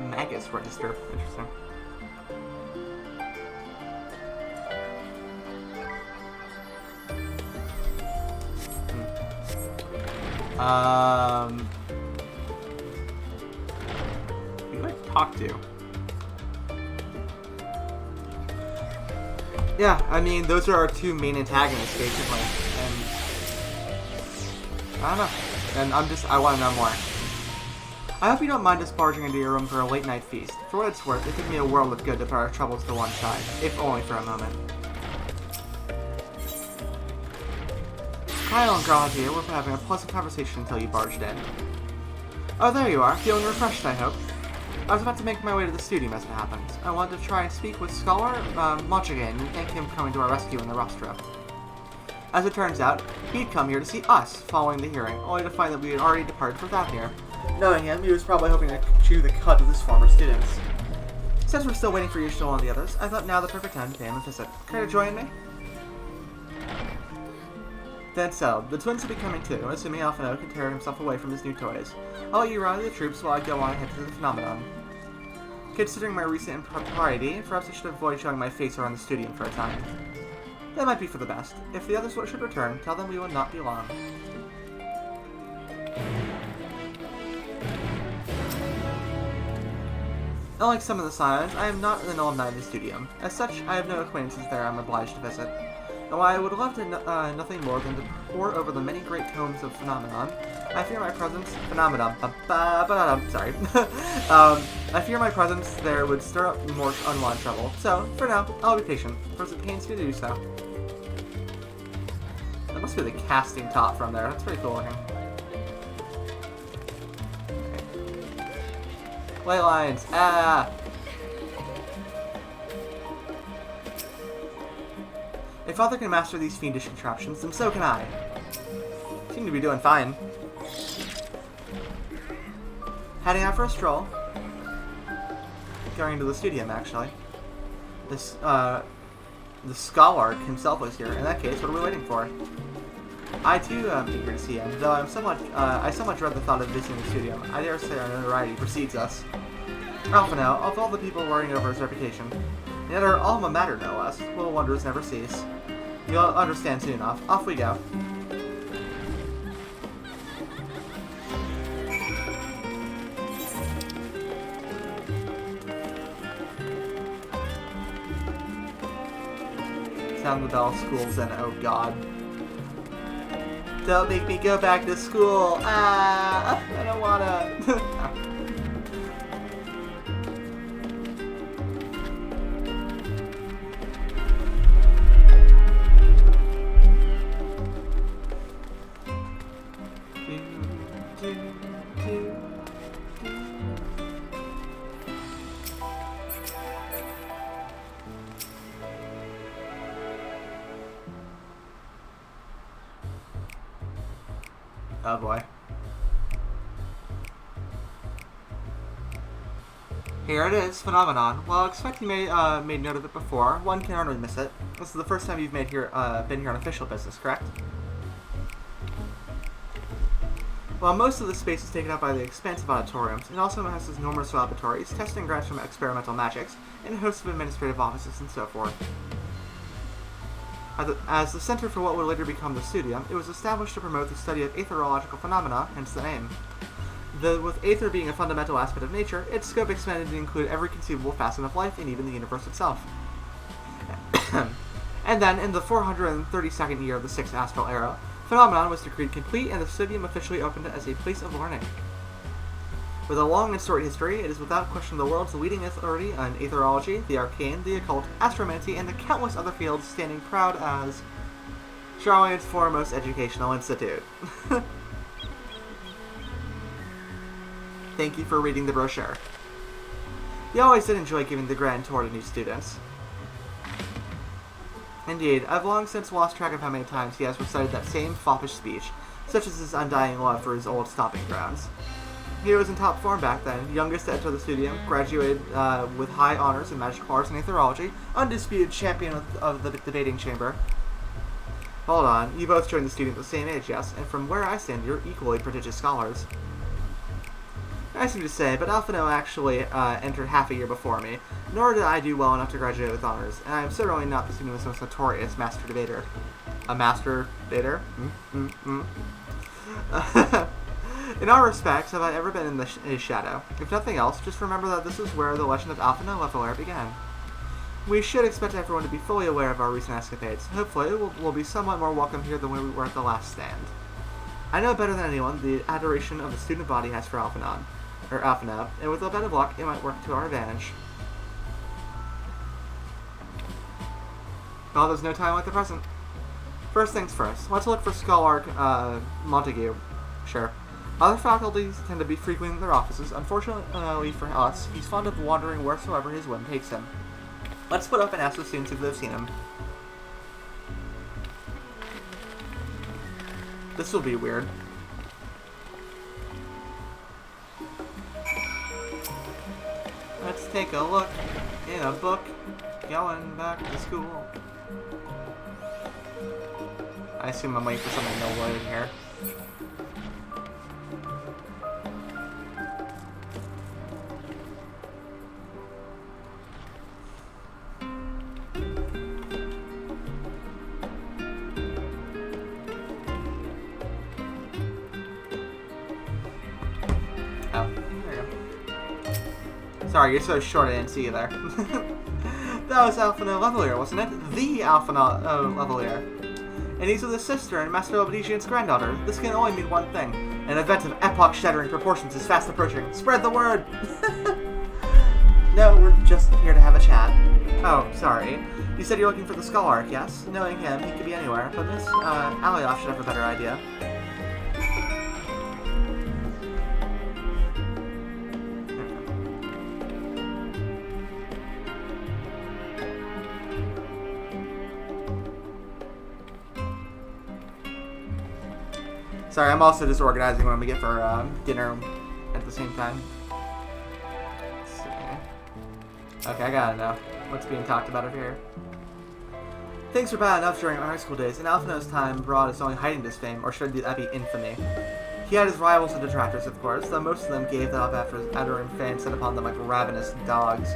Magus register. Interesting. Who do I talk to? Yeah, I mean, those are our two main antagonists, basically, and I don't know, and I want to know more. I hope you don't mind us barging into your room for a late-night feast. For what it's worth, it did me a world of good to put our troubles to one side, if only for a moment. Kyle and Garland here were having a pleasant conversation until you barged in. Oh, there you are, feeling refreshed, I hope. I was about to make my way to the studio as it happened. I wanted to try and speak with Scholar Mochigan and thank him for coming to our rescue in the rostro. As it turns out, he'd come here to see us following the hearing, only to find that we had already departed for Fafnir. Knowing him, he was probably hoping to chew the cud of his former students. Since we're still waiting for you to show on the others, I thought now the perfect time to pay him a visit. Care to join me? Then settled. The twins will be coming too, assuming Alphino can tear himself away from his new toys. I'll let you rally the troops while I go on ahead to the phenomenon. Considering my recent impropriety, perhaps I should avoid showing my face around the studio for a time. That might be for the best. If the others should return, tell them we will not be long. Unlike some of the Scions, I am not an alumni of the studium. As such, I have no acquaintances there I'm obliged to visit. And while I would love to nothing more than to pore over the many great tomes of Phenomenon, I fear my presence... sorry. I fear my presence there would stir up more unwanted trouble. So, for now, I'll be patient, for it pains me to do so. That must be the casting top from there. That's pretty cool looking. Ley lines. Ah! If Father can master these fiendish contraptions, then so can I. Seem to be doing fine. Heading out for a stroll. Going to the studium, actually. This, the Scholar himself was here. In that case, what are we waiting for? I too am eager to see him, though I somewhat dread the thought of visiting the studium. I dare say our notoriety precedes us. Alphino, of all the people worrying over his reputation, and yet our alma mater no less, little wonders never cease. You'll understand soon enough. Off we go. Sound the bell, school's in. Oh god. Don't make me go back to school. Ah, I don't wanna. Oh boy. Here it is, Phenomenon. Well, I expect you made note of it before. One can hardly miss it. This is the first time you've been here on official business, correct? While most of the space is taken up by the expansive auditoriums, it also houses numerous laboratories, testing grounds from experimental magics, and a host of administrative offices and so forth. As the center for what would later become the studium, it was established to promote the study of aetherological phenomena, hence the name. With aether being a fundamental aspect of nature, its scope expanded to include every conceivable facet of life and even the universe itself. And then, in the 432nd year of the 6th Astral Era, Phenomenon was decreed complete and the studium officially opened as a place of learning. With a long and storied history, it is without question the world's leading authority on aetherology, the arcane, the occult, astromancy, and the countless other fields, standing proud as Charlotte's foremost educational institute. Thank you for reading the brochure. You always did enjoy giving the grand tour to new students. Indeed, I've long since lost track of how many times he has recited that same foppish speech, such as his undying love for his old stomping grounds. He was in top form back then, youngest to enter the studium, graduated with high honors in magical arts and aetherology, undisputed champion of the debating chamber. Hold on, you both joined the studium at the same age, yes, and from where I stand, you're equally prodigious scholars. Nice of you to say, but Alphino actually entered half a year before me, nor did I do well enough to graduate with honors, and I am certainly not the studium's most notorious master debater. A master debater? In all respects, have I ever been in his shadow? If nothing else, just remember that this is where the legend of Alphino Leveler began. We should expect everyone to be fully aware of our recent escapades. Hopefully, we'll be somewhat more welcome here than when we were at the last stand. I know better than anyone the adoration of the student body has for Alphino, and with a bit of luck, it might work to our advantage. Well, there's no time like the present. First things first, let's look for Scholar Montague. Sure. Other faculties tend to be frequent in their offices. Unfortunately for us, he's fond of wandering wheresoever his whim takes him. Let's split up and ask the students if they've seen him. This will be weird. Let's take a look in a book. Going back to school. I assume I'm waiting for something to load in here. Oh, there you go. Sorry, you're so short I didn't see you there. That was Alphina Levelier, wasn't it? The Alphina Levelier. And he's with his sister and Master Obedient's granddaughter. This can only mean one thing. An event of epoch-shattering proportions is fast approaching. Spread the word! No, we're just here to have a chat. Oh, sorry. You said you're looking for the Skull Arc, yes? Knowing him, he could be anywhere, but Miss Alioth should have a better idea. Sorry, I'm also just organizing what I'm gonna get for dinner at the same time. Let's see. Okay, I gotta know what's being talked about over here. Things were bad enough during our high school days, and Alphina's time abroad is only hiding his fame, or should that be infamy. He had his rivals and detractors, of course, though most of them gave that up after his adoring fans set upon them like ravenous dogs.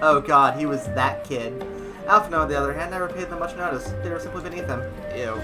Oh god, he was that kid. Alphina, on the other hand, never paid them much notice. They were simply beneath him. Ew.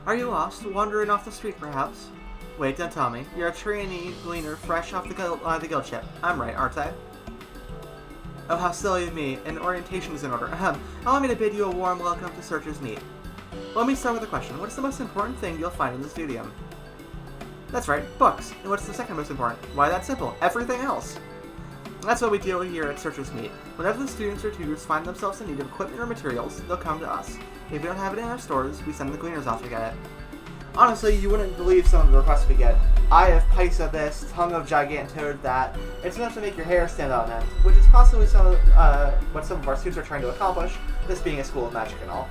Are you lost? Wandering off the street, perhaps? Wait, don't tell me. You're a trainee gleaner fresh off the guild ship. I'm right, aren't I? Oh, how silly of me. An orientation is in order. Allow me to bid you a warm welcome to Searcher's Meet. Let me start with a question. What is the most important thing you'll find in the studium? That's right, books. And what's the second most important? Why, that's simple. Everything else. That's what we deal with here at Searcher's Meet. Whenever the students or tutors find themselves in need of equipment or materials, they'll come to us. If we don't have it in our stores, we send the gleaners off to get it. Honestly, you wouldn't believe some of the requests we get. Eye of Paisa this, tongue of Gigantode that. It's enough to make your hair stand on end, which is possibly what some of our students are trying to accomplish, this being a school of magic and all.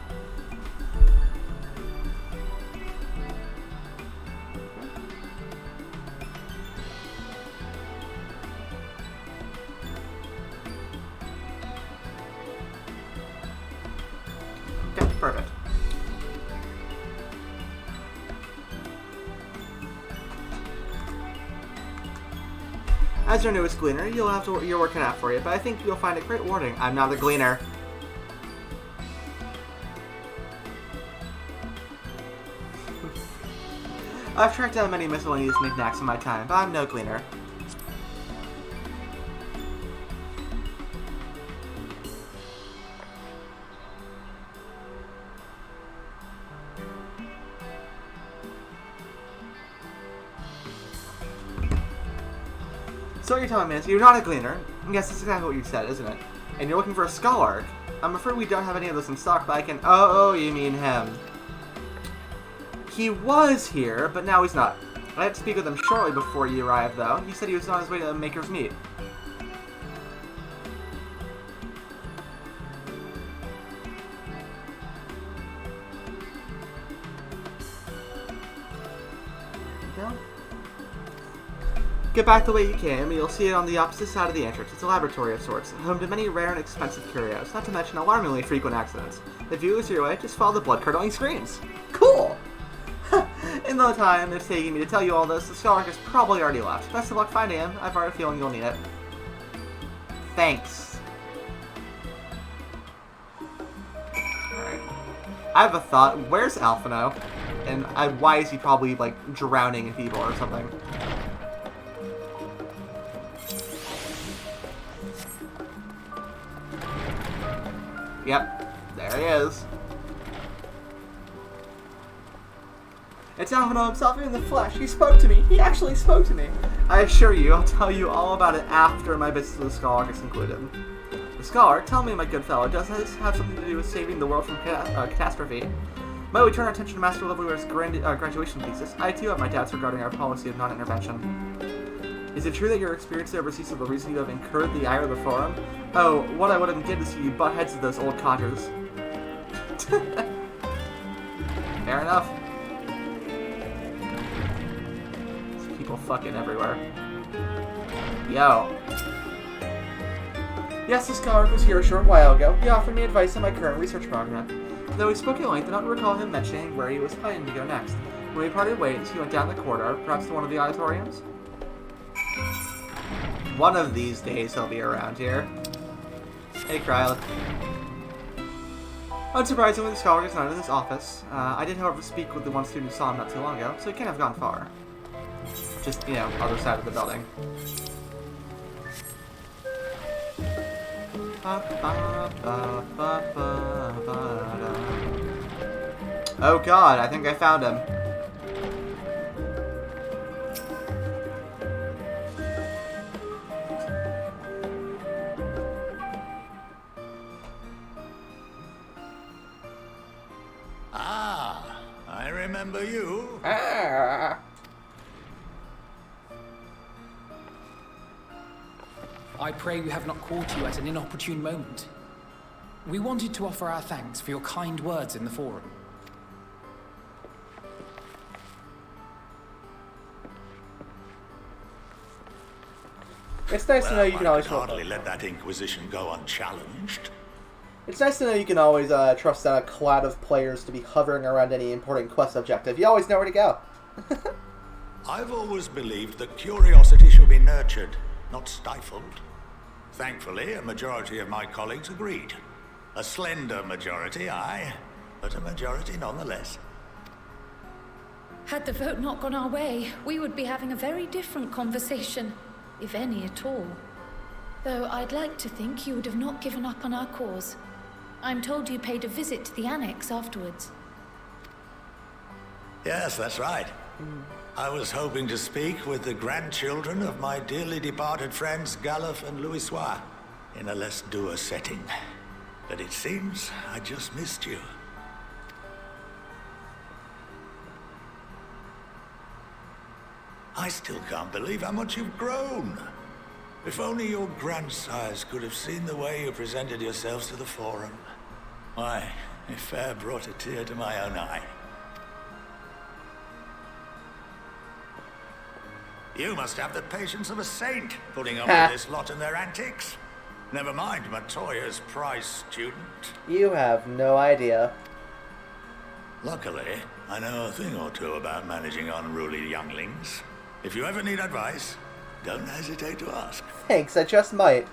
Okay, perfect. As your newest gleaner, you'll have to your work cut out for you, but I think you'll find it quite rewarding. I'm not a gleaner. I've tracked down many miscellaneous knickknacks in my time, but I'm no gleaner. So what you're telling me is you're not a gleaner. Yes, that's exactly what you said, isn't it? And you're looking for a Skull Arc. I'm afraid we don't have any of those in stock, but I can... Oh, you mean him. He was here, but now he's not. I had to speak with him shortly before you arrived, though. He said he was on his way to Maker's Meet. Get back the way you came, and you'll see it on the opposite side of the entrance. It's a laboratory of sorts, home to many rare and expensive curios, not to mention alarmingly frequent accidents. If you lose your way, just follow the blood-curdling screams. Cool! In the time it's taking me to tell you all this, the Skull Arc is probably already left. Best of luck finding him. I've already a feeling you'll need it. Thanks. Alright. I have a thought. Where's Alphino? And why is he probably, like, drowning in people or something? Yep. There he is. It's Alvino himself in the flesh. He spoke to me. He actually spoke to me. I assure you, I'll tell you all about it after my visit to the Scholar is concluded. The Scholar, tell me, my good fellow, does this have something to do with saving the world from catastrophe? Might we turn our attention to Master Leveler's graduation thesis? I too have my doubts regarding our policy of non-intervention. Is it true that your experience overseas is the reason you have incurred the ire of the Forum? Oh, what I would have given to see you butt heads of those old cotters. Fair enough. There's people fucking everywhere. Yo. Yes, the Scholar was here a short while ago. He offered me advice on my current research program. Though he spoke at length, I don't recall him mentioning where he was planning to go next. When we parted ways, he went down the corridor, perhaps to one of the auditoriums. One of these days he'll be around here. Hey, Garland. Unsurprisingly, the Scholar is not in his office. I did, however, speak with the one student who saw him not too long ago, so he can't have gone far. Just, you know, other side of the building. Oh god, I think I found him. Ah, I remember you. Ah. I pray we have not caught you at an inopportune moment. We wanted to offer our thanks for your kind words in the forum. It's nice to know you can always hardly let that Inquisition go unchallenged. It's nice to know you can always trust a cloud of players to be hovering around any important quest objective. You always know where to go. I've always believed that curiosity should be nurtured, not stifled. Thankfully, a majority of my colleagues agreed. A slender majority, aye, but a majority nonetheless. Had the vote not gone our way, we would be having a very different conversation, if any at all. Though I'd like to think you would have not given up on our cause. I'm told you paid a visit to the Annex afterwards. Yes, that's right. I was hoping to speak with the grandchildren of my dearly departed friends Galuf and Louisois in a less dour setting. But it seems I just missed you. I still can't believe how much you've grown. If only your grandsires could have seen the way you presented yourselves to the Forum. Why, it fair brought a tear to my own eye. You must have the patience of a saint, putting up with this lot and their antics. Never mind Matoya's prize student. You have no idea. Luckily, I know a thing or two about managing unruly younglings. If you ever need advice, don't hesitate to ask. Thanks, I just might.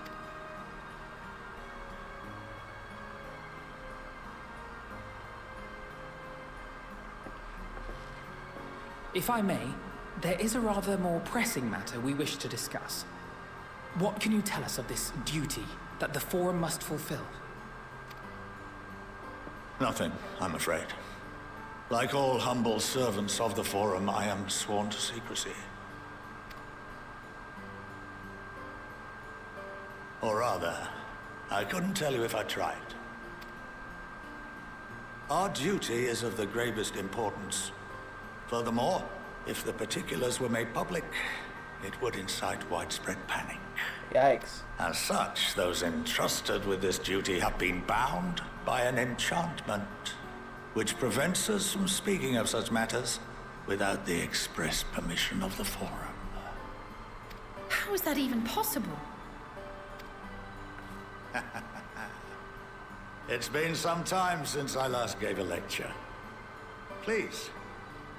If I may, there is a rather more pressing matter we wish to discuss. What can you tell us of this duty that the Forum must fulfill? Nothing, I'm afraid. Like all humble servants of the Forum, I am sworn to secrecy. Or rather, I couldn't tell you if I tried. Our duty is of the gravest importance. Furthermore, if the particulars were made public, it would incite widespread panic. Yikes. As such, those entrusted with this duty have been bound by an enchantment, which prevents us from speaking of such matters without the express permission of the Forum. How is that even possible? It's been some time since I last gave a lecture. Please,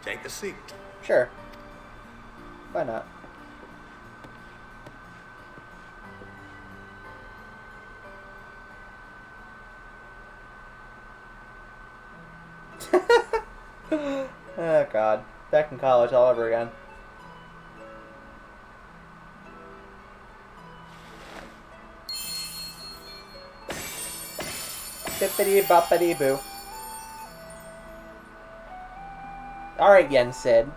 take a seat. Sure. Why not? Oh god. Back in college all over again. Bippity boppity boo. Alright, Yen Sid.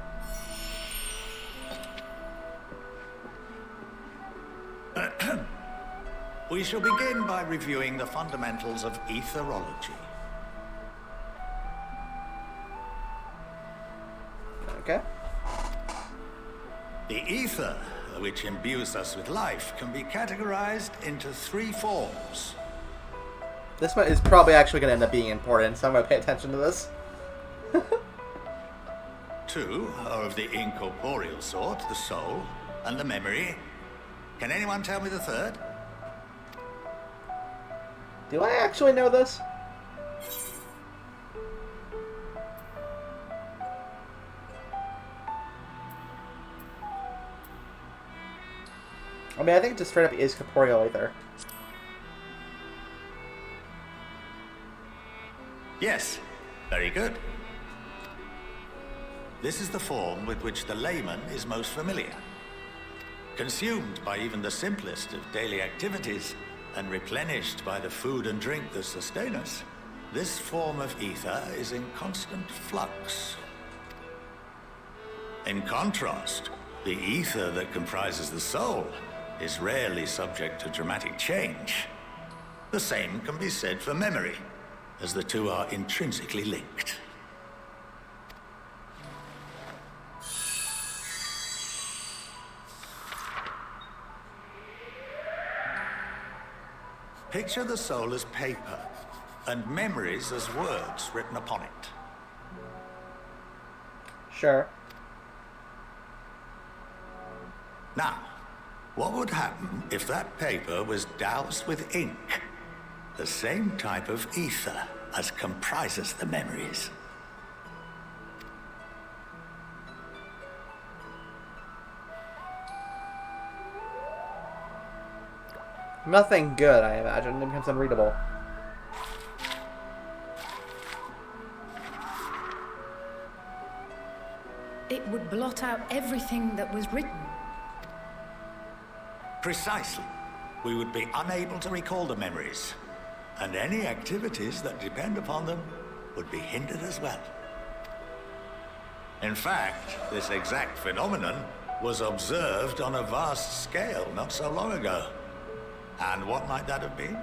We shall begin by reviewing the fundamentals of etherology. Okay. The ether, which imbues us with life, can be categorized into 3 forms. This one is probably actually going to end up being important, so I'm going to pay attention to this. 2 are of the incorporeal sort, the soul and the memory. Can anyone tell me the third? Do I actually know this? I mean, I think it just straight up is corporeal ether. Yes, very good. This is the form with which the layman is most familiar. Consumed by even the simplest of daily activities, and replenished by the food and drink that sustain us, this form of ether is in constant flux. In contrast, the ether that comprises the soul is rarely subject to dramatic change. The same can be said for memory, as the two are intrinsically linked. Picture the soul as paper, and memories as words written upon it. Sure. Now, what would happen if that paper was doused with ink? The same type of ether as comprises the memories. Nothing good, I imagine. It becomes unreadable. It would blot out everything that was written. Precisely. We would be unable to recall the memories, and any activities that depend upon them would be hindered as well. In fact, this exact phenomenon was observed on a vast scale not so long ago. And what might that have been?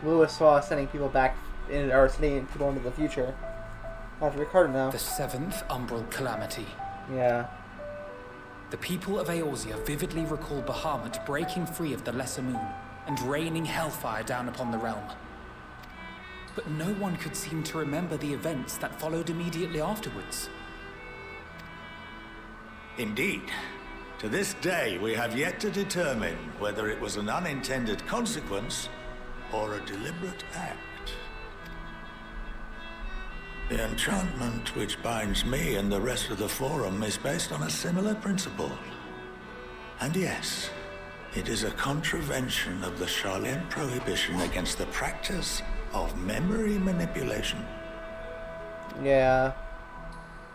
Lewis saw sending people back in, or sending people into the future. I have to record it now. The 7th Umbral Calamity. Yeah. The people of Eorzea vividly recall Bahamut breaking free of the Lesser Moon and raining hellfire down upon the realm. But no one could seem to remember the events that followed immediately afterwards. Indeed. To this day, we have yet to determine whether it was an unintended consequence or a deliberate act. The enchantment which binds me and the rest of the Forum is based on a similar principle. And yes, it is a contravention of the Sharlayan prohibition against the practice of memory manipulation. Yeah.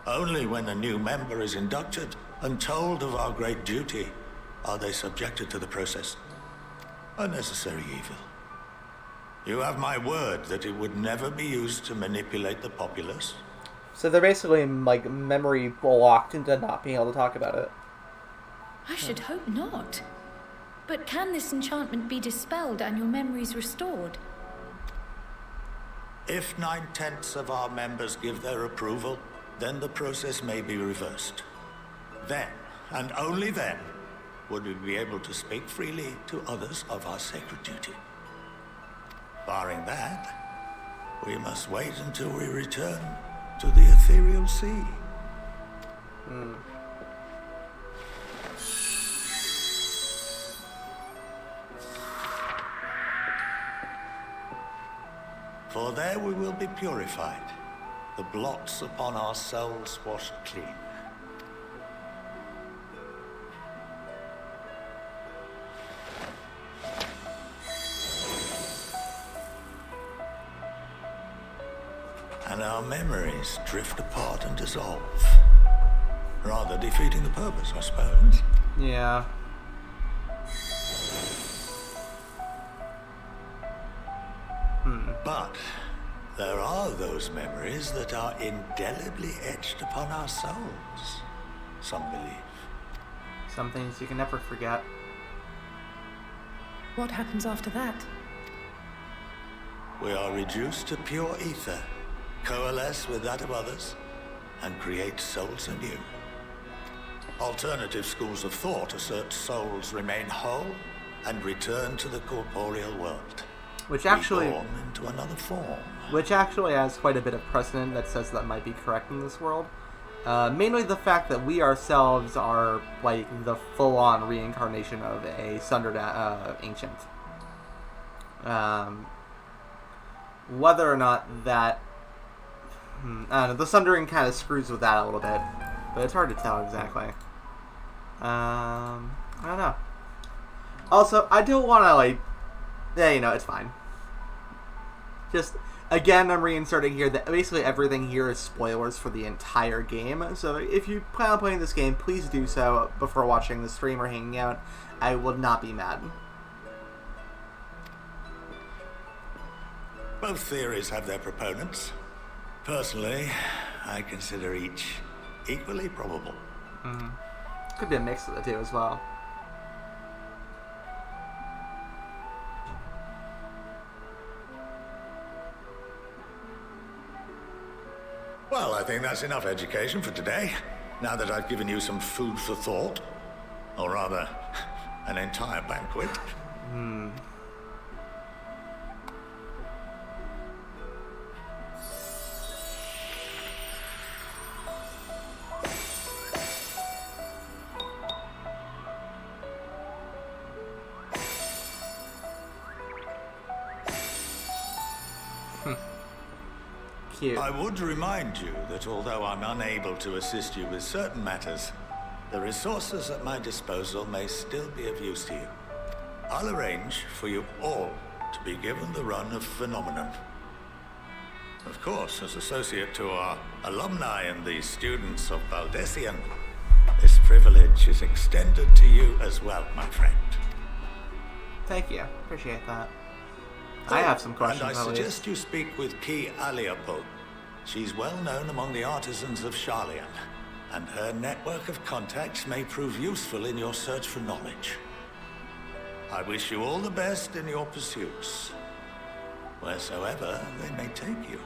Only when a new member is inducted and told of our great duty are they subjected to the process. A necessary evil. You have my word that it would never be used to manipulate the populace. So they're basically, like, memory blocked into not being able to talk about it. I should hope not. But can this enchantment be dispelled and your memories restored? If 9/10 of our members give their approval, then the process may be reversed. Then, and only then, would we be able to speak freely to others of our sacred duty. Barring that, we must wait until we return to the ethereal sea. For there we will be purified, the blots upon our souls washed clean. And our memories drift apart and dissolve. Rather defeating the purpose, I suppose. Yeah. But there are those memories that are indelibly etched upon our souls, some believe. Some things you can never forget. What happens after that? We are reduced to pure ether, coalesce with that of others, and create souls anew. Alternative schools of thought assert souls remain whole and return to the corporeal world. Which actually... reborn into another form. Which actually has quite a bit of precedent that says that might be correct in this world. Mainly the fact that we ourselves are, like, the full-on reincarnation of a sundered ancient. Whether or not that... I don't know, the sundering kind of screws with that a little bit. But it's hard to tell exactly. I don't know. Also, I don't want to, like... Yeah, you know, it's fine. Just... Again, I'm reinserting here that basically everything here is spoilers for the entire game. So if you plan on playing this game, please do so before watching the stream or hanging out. I will not be mad. Both theories have their proponents. Personally, I consider each equally probable. Could be a mix of the two as well. Well, I think that's enough education for today. Now that I've given you some food for thought. Or rather, an entire banquet. Cute. I would remind you that although I'm unable to assist you with certain matters, the resources at my disposal may still be of use to you. I'll arrange for you all to be given the run of Phenomenon. Of course, as associate to our alumni and the students of Valdesian, this privilege is extended to you as well, my friend. Thank you. Appreciate that. I have some questions. And I suggest you speak with Ki Aliapo. She's well known among the artisans of Sharlayan, and her network of contacts may prove useful in your search for knowledge. I wish you all the best in your pursuits, wheresoever they may take you.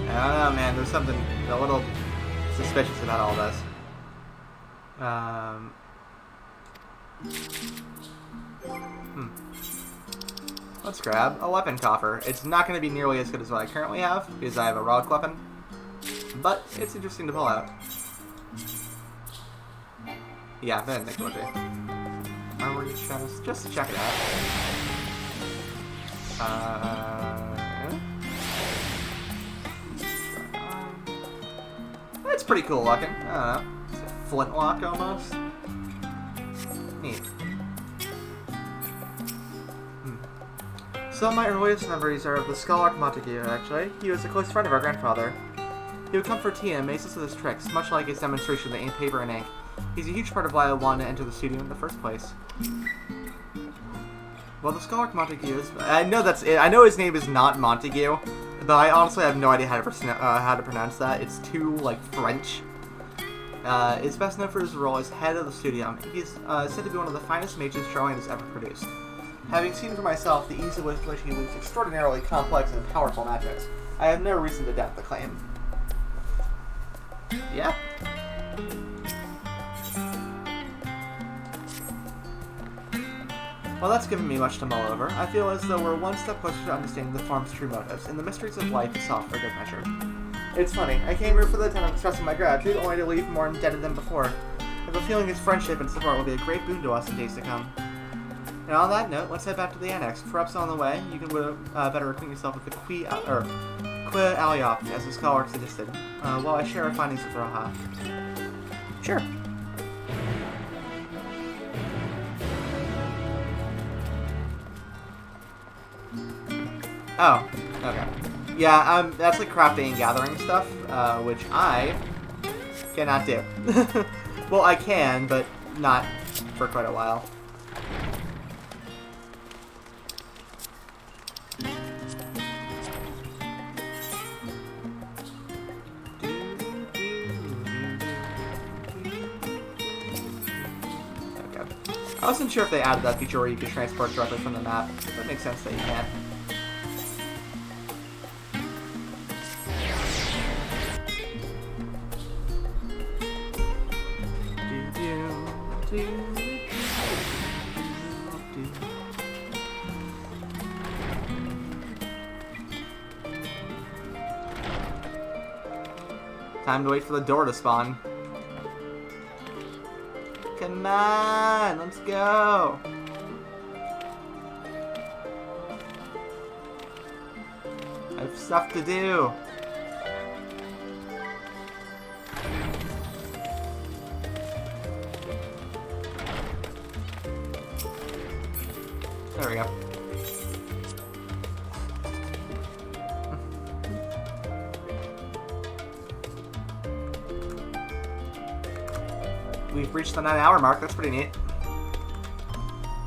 I don't know, man. There's something a little suspicious about all this. Let's grab a weapon coffer. It's not going to be nearly as good as what I currently have, because I have a relic weapon. But it's interesting to pull out. Yeah, then Technology. Armory chest. Just to check it out. It's pretty cool looking. I don't know. It's a flintlock almost. Neat. Some of my earliest memories are of the scholar Montague, actually. He was a close friend of our grandfather. He would come for tea and amaze us with his tricks, much like his demonstration of the paper and ink. He's a huge part of why I wanted to enter the studio in the first place. Well, the scholar Montague is... I know that's it. I know his name is not Montague, but I honestly have no idea how to pronounce that. It's too, like, French. Is best known for his role as head of the studio. He's said to be one of the finest mages Sharlayan has ever produced. Having seen for myself the ease with which he weaves extraordinarily complex and powerful magics, I have no reason to doubt the claim. Yeah? While that's given me much to mull over, I feel as though we're one step closer to understanding the farm's true motives, and the mysteries of life is solved for good measure. It's funny, I came here for the time of expressing my gratitude, only to leave more indebted than before. I have a feeling his friendship and support will be a great boon to us in days to come. And on that note, let's head back to the annex. Perhaps on the way, you can better acquaint yourself with the Qui Aliop, as the scholar suggested, while I share our findings with Raha. Sure. Oh, okay. Yeah, that's like crafting and gathering stuff, which I cannot do. Well, I can, but not for quite a while. I wasn't sure if they added that feature where you could transport directly from the map. That makes sense that you can't. Time to wait for the door to spawn. Come on, let's go. I have stuff to do. There we go. We've reached the 9-hour mark. That's pretty neat.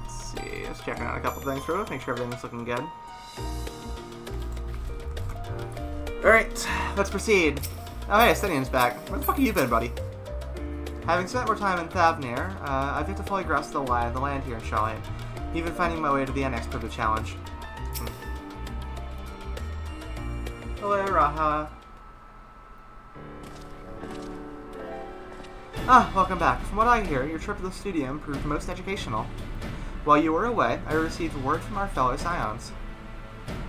Let's see. Just checking out a couple things real quick. Make sure everything's looking good. Alright, let's proceed. Oh, hey, Stenian's back. Where the fuck have you been, buddy? Having spent more time in Thavnir, I've yet to fully grasp the lie of the land here in Shalay. Even finding my way to the Annex proved a challenge. Hello, Raha. Ah, welcome back. From what I hear, your trip to the studio proved most educational. While you were away, I received word from our fellow Scions.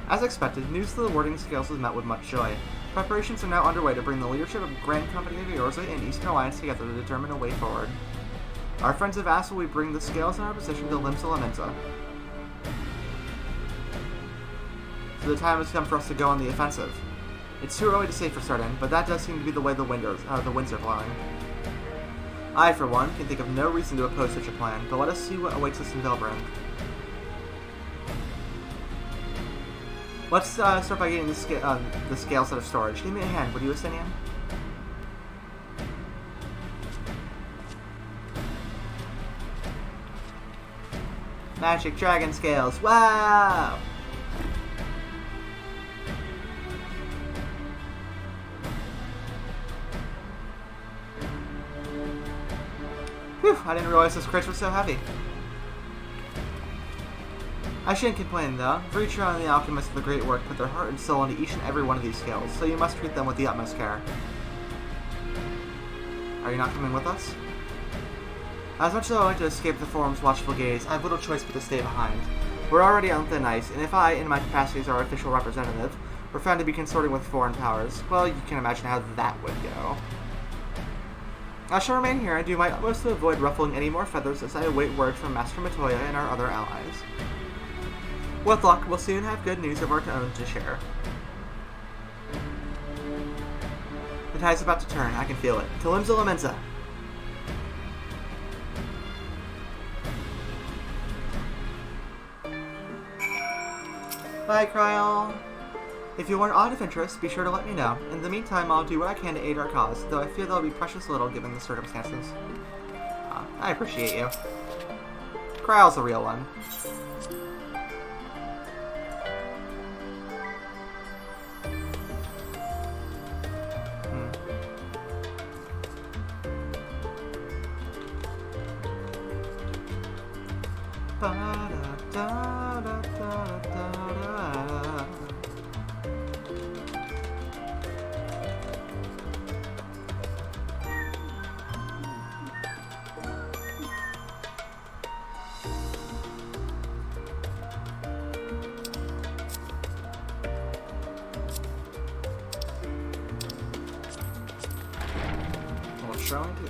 As expected, news of the warding scales was met with much joy. Preparations are now underway to bring the leadership of Grand Company of Eorza and Eastern Alliance together to determine a way forward. Our friends have asked will we bring the scales in our position to Limsa Lamenta. So the time has come for us to go on the offensive. It's too early to say for certain, but that does seem to be the way the winds are blowing. I, for one, can think of no reason to oppose such a plan, but let us see what awaits us in Velbrand. Let's start by getting the scales out of storage. Give me a hand, would you, Estinian? Magic dragon scales, wow! Whew, I didn't realize those crates were so heavy. I shouldn't complain, though. Vritra and the alchemists of the Great Work put their heart and soul into each and every one of these scales, so you must treat them with the utmost care. Are you not coming with us? As much as I like to escape the Forum's watchful gaze, I have little choice but to stay behind. We're already on thin ice, and if I, in my capacity as our official representative, were found to be consorting with foreign powers, well, you can imagine how that would go. I shall remain here and do my utmost to avoid ruffling any more feathers as I await word from Master Matoya and our other allies. With luck, we'll soon have good news of our own to share. The tide's about to turn, I can feel it. To Limsa Lamenta! Bye, Kryal! If you want aught of interest, be sure to let me know. In the meantime, I'll do what I can to aid our cause, though I fear there'll be precious little given the circumstances. I appreciate you. Kryal's a real one.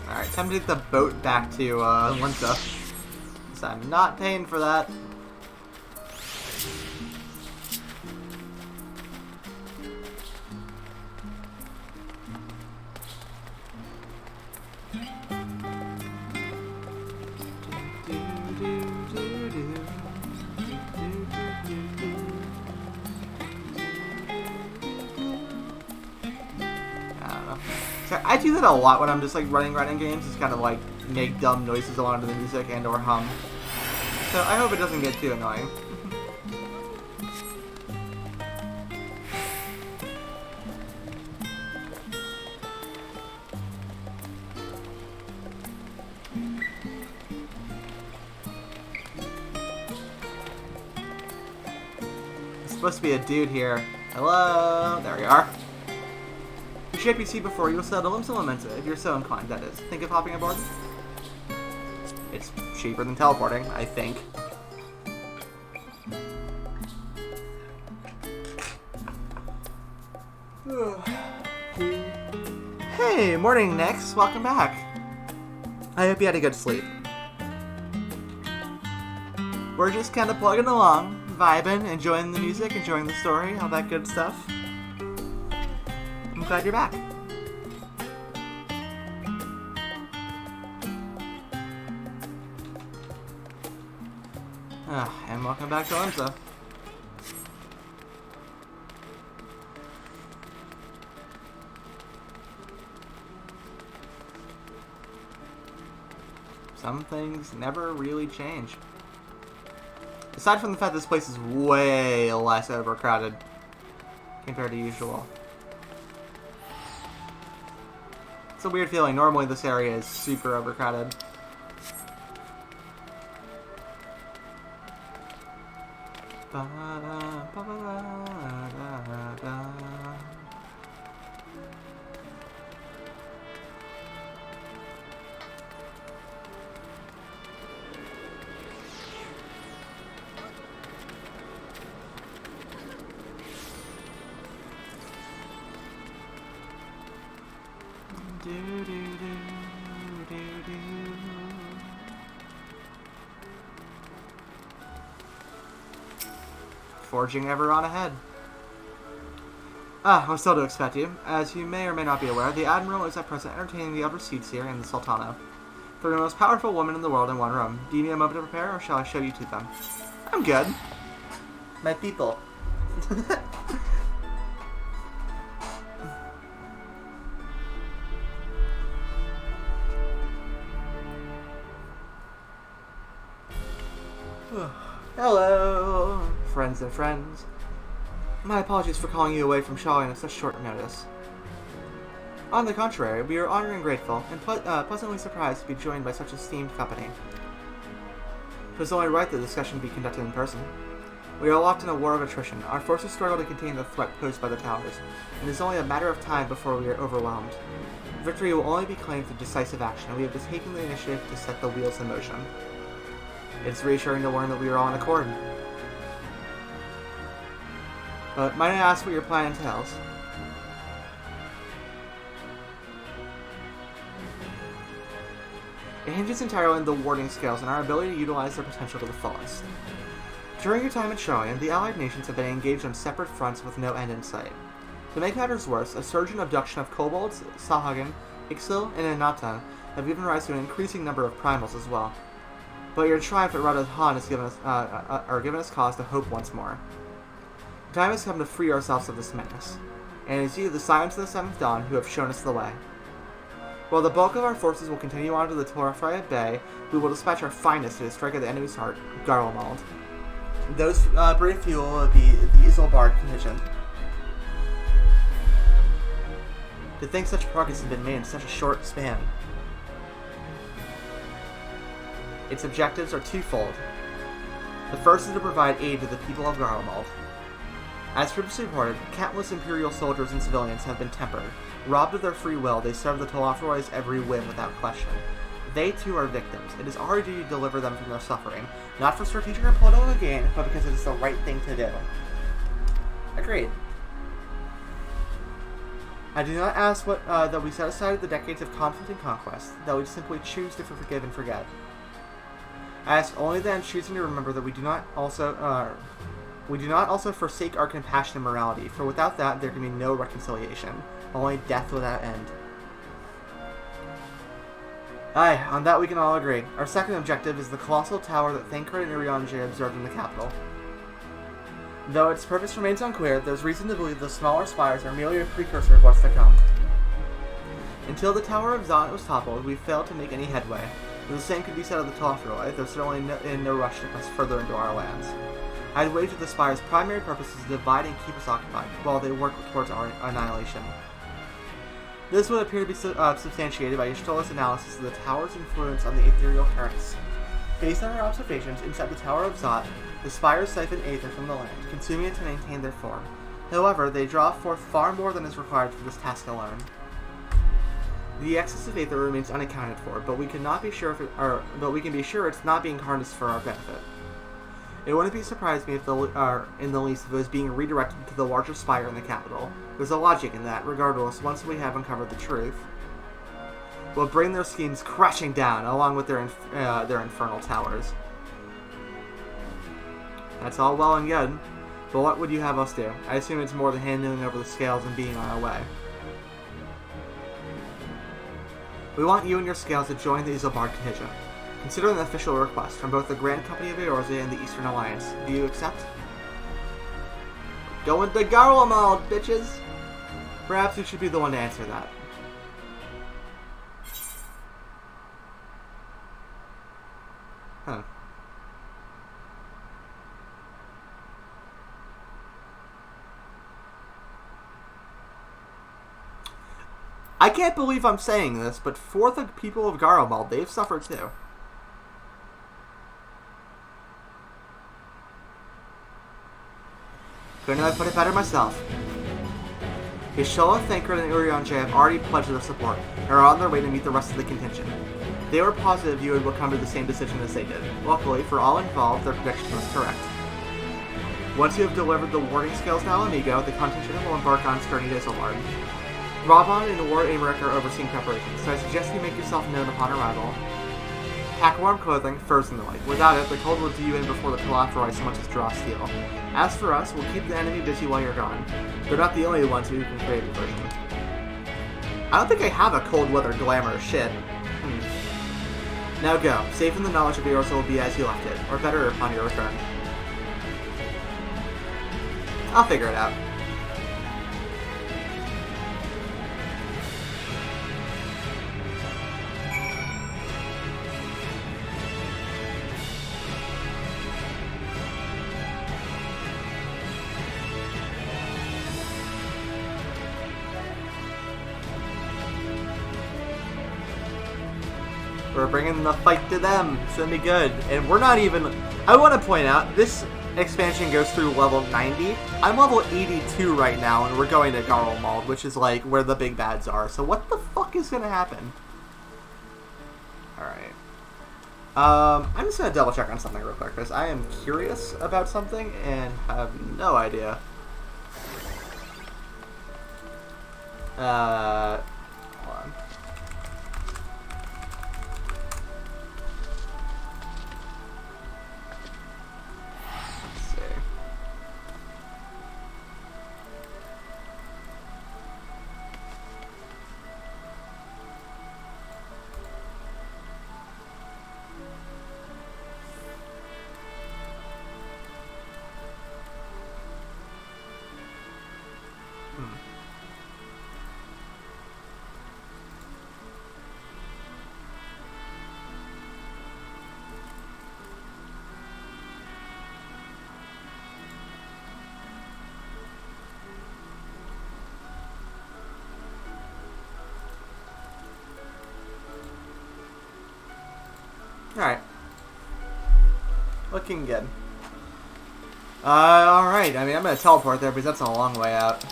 Alright, time to take the boat back to Limsa. Because I'm not paying for that. I do that a lot when I'm just like running games, just kind of like make dumb noises along to the music and or hum. So I hope it doesn't get too annoying. There's supposed to be a dude here. Hello? There we are. You should be seen before you will settle Limsa Lamenta, if you're so inclined, that is. Think of hopping aboard? It's cheaper than teleporting, I think. Hey, morning, Nix. Welcome back. I hope you had a good sleep. We're just kind of plugging along, vibing, enjoying the music, enjoying the story, all that good stuff. I'm glad you're back. And welcome back to Limsa. Some things never really change. Aside from the fact this place is way less overcrowded compared to usual. It's a weird feeling. Normally this area is super overcrowded. Forging ever on ahead. I was still to expect you. As you may or may not be aware, the Admiral is at present entertaining the upper seats here in the Sultana. They're the most powerful women in the world in one room. Do you need a moment to prepare, or shall I show you to them? I'm good. My people. Hello, friends and friends. My apologies for calling you away from shawing at such short notice. On the contrary, we are honored and grateful, and pleasantly surprised to be joined by such esteemed company. It was only right that the discussion be conducted in person. We are locked in a war of attrition. Our forces struggle to contain the threat posed by the towers, and it is only a matter of time before we are overwhelmed. Victory will only be claimed through decisive action. We have just taken the initiative to set the wheels in motion. It's reassuring to learn that we are all in accord. But might I ask what your plan entails? It hinges entirely on the warding scales and our ability to utilize their potential to the fullest. During your time at Shoyan, the Allied nations have been engaged on separate fronts with no end in sight. To make matters worse, a surge in abduction of kobolds, Sahagin, Ixil, and Inata have given rise to an increasing number of primals as well. But your triumph at Radha-Han has given us cause to hope once more. The time has come to free ourselves of this menace, and it is you, the Scions of the Seventh Dawn, who have shown us the way. While the bulk of our forces will continue on to the Torafraya Bay, we will dispatch our finest to strike at the enemy's heart, Garland. Those brave few will be the Isilbard contingent. To think such progress has been made in such a short span. Its objectives are twofold. The first is to provide aid to the people of Garland. As previously reported, countless Imperial soldiers and civilians have been tempered. Robbed of their free will, they serve the Telophoroi's every whim without question. They too are victims. It is our duty to deliver them from their suffering, not for strategic or political gain, but because it is the right thing to do. Agreed. I do not ask that we set aside the decades of conflict and conquest, that we simply choose to forgive and forget. I ask only that in choosing to remember that we do not also forsake our compassion and morality, for without that there can be no reconciliation, only death without end. Aye, on that we can all agree. Our second objective is the colossal tower that Thancred and Iriange observed in the capital. Though its purpose remains unclear, there's reason to believe the smaller spires are merely a precursor of what's to come. Until the Tower of Zot was toppled, we failed to make any headway. The same could be said of the Talafroi, though certainly in no rush to press further into our lands. I'd wager the Spire's primary purpose is to divide and keep us occupied, while they work towards our annihilation. This would appear to be substantiated by Astralis' analysis of the Tower's influence on the ethereal currents. Based on our observations inside the Tower of Zot, the Spires siphon aether from the land, consuming it to maintain their form. However, they draw forth far more than is required for this task alone. The excess of aether remains unaccounted for, but we cannot be sure but we can be sure it's not being harnessed for our benefit. It wouldn't be surprised me if in the least if it was being redirected to the larger spire in the capital. There's a logic in that. Regardless, once we have uncovered the truth, we'll bring their schemes crashing down, along with their infernal towers. That's all well and good, but what would you have us do? I assume it's more than handing over the scales and being on our way. We want you and your scales to join the Isobard contingent. Consider an official request from both the Grand Company of Eorzea and the Eastern Alliance. Do you accept? Going to Garland, bitches! Perhaps you should be the one to answer that. Huh. I can't believe I'm saying this, but for the people of Garland, they've suffered too. Couldn't have put it better myself. Ishola, Thancred, and Urianger have already pledged their support and are on their way to meet the rest of the contingent. They were positive you would come to the same decision as they did. Luckily, for all involved, their prediction was correct. Once you have delivered the warning scales to Alamigo, the contingent will embark on its journey to Isobard. Rabon and War Amaric are overseeing preparations, so I suggest you make yourself known upon arrival. Pack warm clothing, furs and the like. Without it, the cold will do you in before the Talafroi so much as draw steel. As for us, we'll keep the enemy busy while you're gone. They're not the only ones who can create a version. I don't think I have a cold weather glamour shit. Now go. Safe in the knowledge of Eorzea will be as you left it, or better upon your return. I'll figure it out. We're bringing the fight to them. It's gonna be good. And we're not even... I want to point out, this expansion goes through level 90. I'm level 82 right now, and we're going to Garland, which is like where the big bads are. So what the fuck is gonna happen? Alright. I'm just gonna double check on something real quick, because I am curious about something and have no idea. Hold on. Alright. Looking good. Alright. I mean, I'm gonna teleport there because that's a long way out.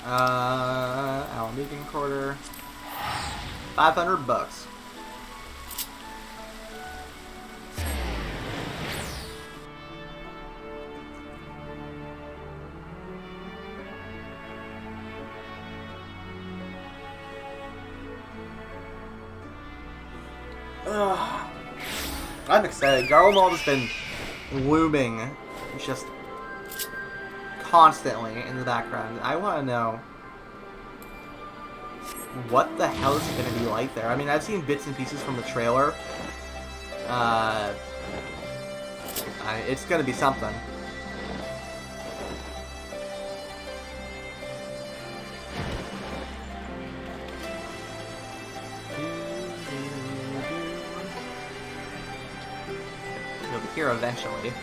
Alamigan Quarter. $500. I'm excited. Garland has been looming just constantly in the background. I want to know what the hell is it going to be like there. I mean, I've seen bits and pieces from the trailer. It's going to be something. here eventually.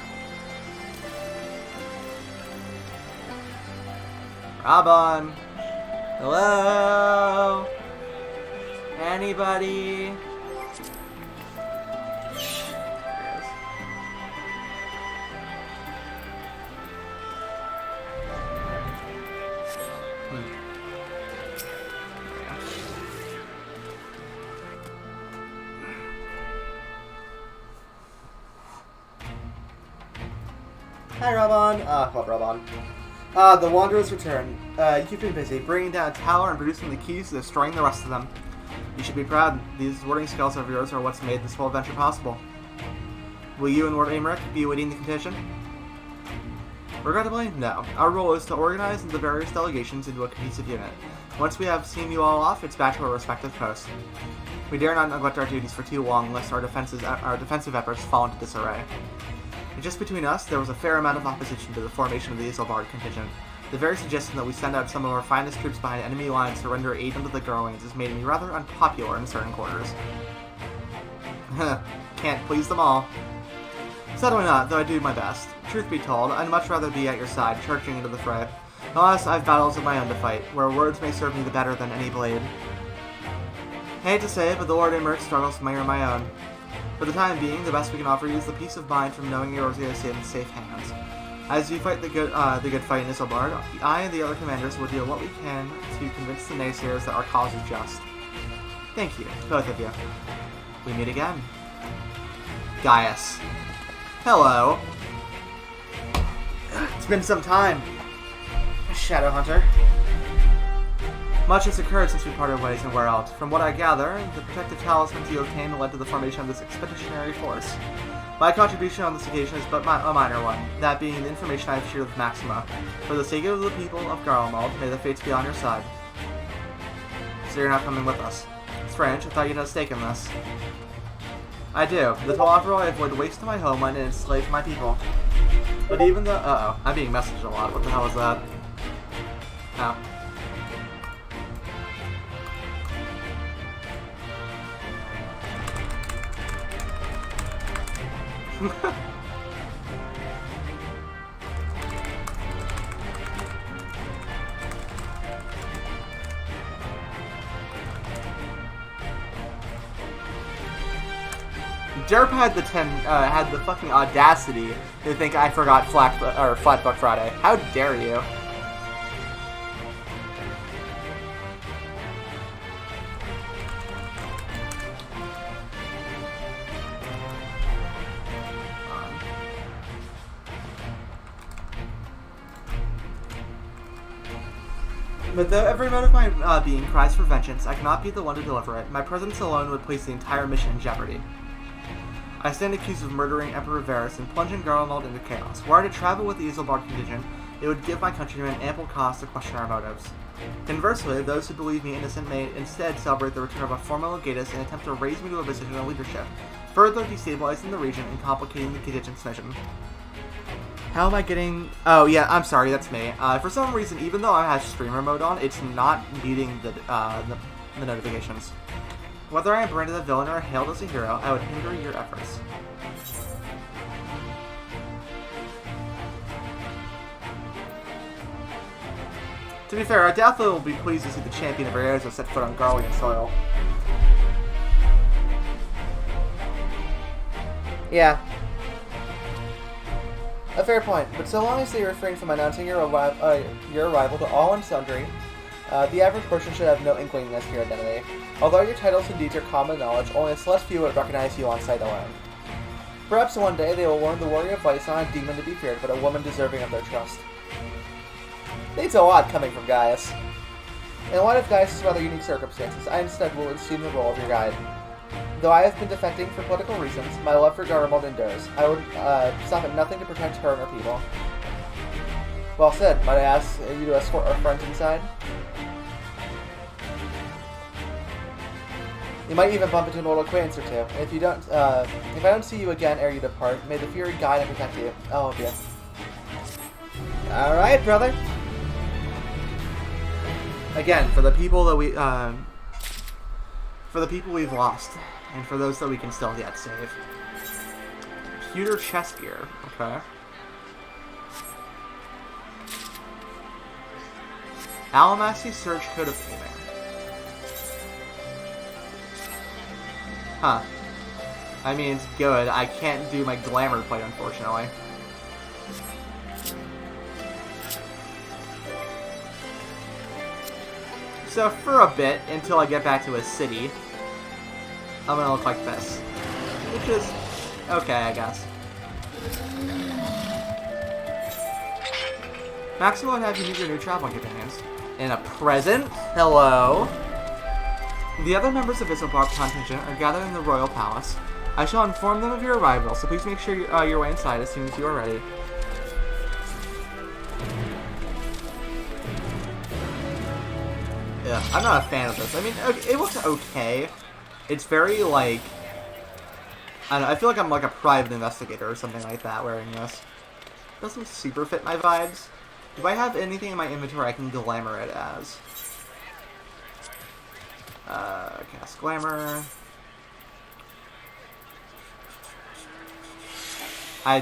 Rabon! Hello? Anybody? Hi, Rabon. Rabon. The Wanderers return. You've been busy bringing down a tower and producing the keys to destroying the rest of them. You should be proud. These wording skills of yours are what's made this whole adventure possible. Will you and Lord Aymeric be awaiting the competition? Regrettably, no. Our role is to organize the various delegations into a cohesive unit. Once we have seen you all off, it's back to our respective posts. We dare not neglect our duties for too long, lest our defensive efforts fall into disarray. And just between us, there was a fair amount of opposition to the formation of the Isilbard contingent. The very suggestion that we send out some of our finest troops behind enemy lines to render aid unto the Garlands has made me rather unpopular in certain quarters. Can't please them all. Sadly not, though I do my best. Truth be told, I'd much rather be at your side, charging into the fray. Alas, I've battles of my own to fight, where words may serve me the better than any blade. I hate to say it, but the Lord Aymeric struggles to mirror my own. For the time being, the best we can offer you is the peace of mind from knowing Eorzea is in safe hands. As you fight the good fight in Isilbard, I and the other commanders will do what we can to convince the naysayers that our cause is just. Thank you, both of you. We meet again. Gaius. Hello. It's been some time, Shadowhunter. Much has occurred since we parted ways in Wereld. From what I gather, the protective talismans you obtained led to the formation of this expeditionary force. My contribution on this occasion is but a minor one, that being the information I have shared with Maxima. For the sake of the people of Garland, may the fates be on your side. So you're not coming with us. Strange, I thought you had a stake in this. I do. The Talafroi avoid the waste of my homeland and enslave my people. But even though... Uh-oh. I'm being messaged a lot. What the hell is that? Oh. Derp had the fucking audacity to think I forgot Flatbook Friday. How dare you? But though every mote of my being cries for vengeance, I cannot be the one to deliver it. My presence alone would place the entire mission in jeopardy. I stand accused of murdering Emperor Varus and plunging Garland into chaos. Were I to travel with the Isilbard contingent, it would give my countrymen ample cause to question our motives. Conversely, those who believe me innocent may instead celebrate the return of a former legatus and attempt to raise me to a position of leadership, further destabilizing the region and complicating the contingent's mission. How am I getting... Oh, yeah, I'm sorry, that's me. For some reason, even though I have streamer mode on, it's not muting the notifications. Whether I am branded a villain or hailed as a hero, I would hinder your efforts. To be fair, I doubt they will be pleased to see the champion of Airship set foot on Garland soil. Yeah. A fair point, but so long as they refrain from announcing your arrival to all and sundry, the average person should have no inkling as to your identity. Although your titles and deeds are common knowledge, only a select few would recognize you on sight alone. Perhaps one day they will learn the warrior of Vice not a demon to be feared, but a woman deserving of their trust. It's a lot coming from Gaius. In light of Gaius' rather unique circumstances, I instead will assume the role of your guide. Though I have been defecting for political reasons, my love for Garland endures. I would stop at nothing to protect her and her people. Well said. Might I ask you to escort our friends inside? You might even bump into an old acquaintance or two. If you don't, if I don't see you again ere you depart, may the Fury guide and protect you. I'll help you. All right, brother. Again, for the people that we've lost, and for those that we can still yet save. Pewter chest gear. Okay. Alamacy Surge Coat of Aiming. Huh. I mean, it's good. I can't do my glamour plate, unfortunately. So for a bit, until I get back to a city, I'm gonna look like this. Which is okay, I guess. Maximo would have you meet your new traveling companions. In a present? Hello? The other members of Isobarb's contingent are gathered in the Royal Palace. I shall inform them of your arrival, so please make sure your way inside as soon as you are ready. Yeah, I'm not a fan of this. I mean, it looks okay. It's very, like... I don't know, I feel like I'm like a private investigator or something like that wearing this. Doesn't super fit my vibes. Do I have anything in my inventory I can glamour it as? Cast glamour. Oh.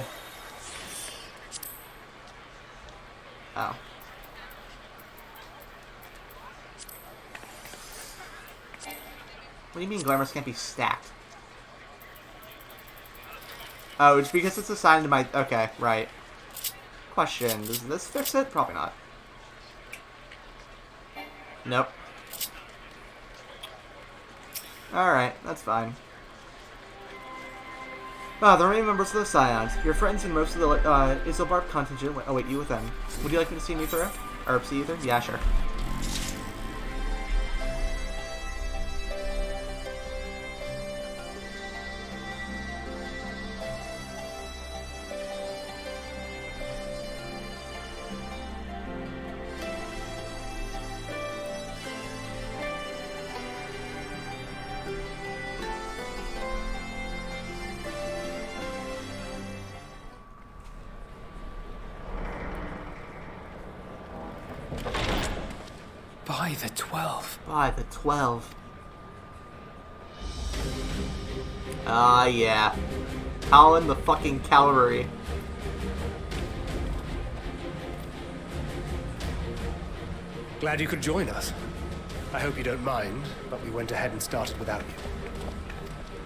What do you mean glamours can't be stacked? Oh, it's because it's assigned to my... Okay, right. Question, does this fix it? Probably not. Nope. Alright, that's fine. The remaining members of the Scions. Your friends and most of the Isobarb contingent await you within. Would you like me to see me through? Or see you through? Yeah, sure. By the 12. By the 12. Ah, yeah. Colin the fucking cavalry. Glad you could join us. I hope you don't mind, but we went ahead and started without you.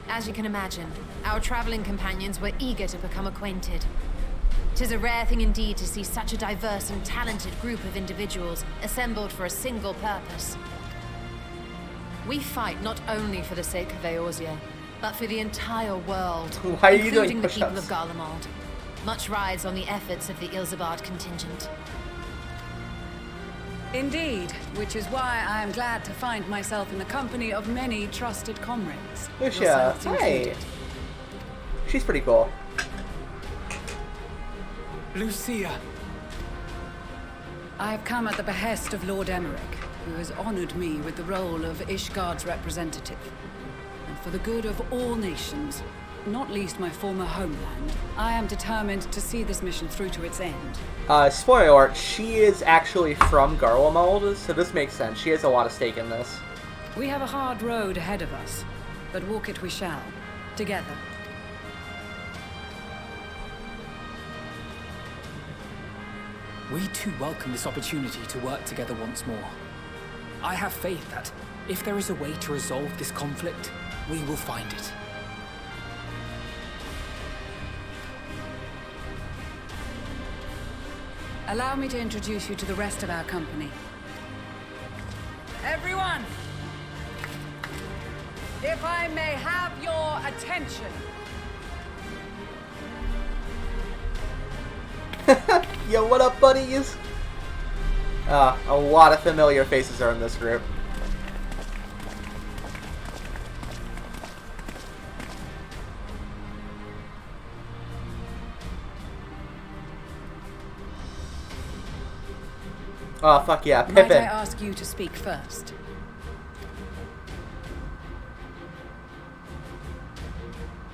As you can imagine, our traveling companions were eager to become acquainted. 'Tis a rare thing indeed to see such a diverse and talented group of individuals assembled for a single purpose. We fight not only for the sake of Eorzea, but for the entire world, Why are you doing including the people push-ups? of Garlemald. Much rides on the efforts of the Ilsabard contingent. Indeed, which is why I am glad to find myself in the company of many trusted comrades. Lucia, yourselves hey. included. She's pretty cool. Lucia. I have come at the behest of Lord Emmerich, who has honored me with the role of Ishgard's representative. And for the good of all nations, not least my former homeland, I am determined to see this mission through to its end. Spoiler alert, she is actually from Garlemald, so this makes sense. She has a lot of stake in this. We have a hard road ahead of us, but walk it we shall, together. We too welcome this opportunity to work together once more. I have faith that, if there is a way to resolve this conflict, we will find it. Allow me to introduce you to the rest of our company. Everyone! If I may have your attention. Yo, what up, buddies? A lot of familiar faces are in this group. Oh, fuck yeah, Might I Pippin. ask you to speak first?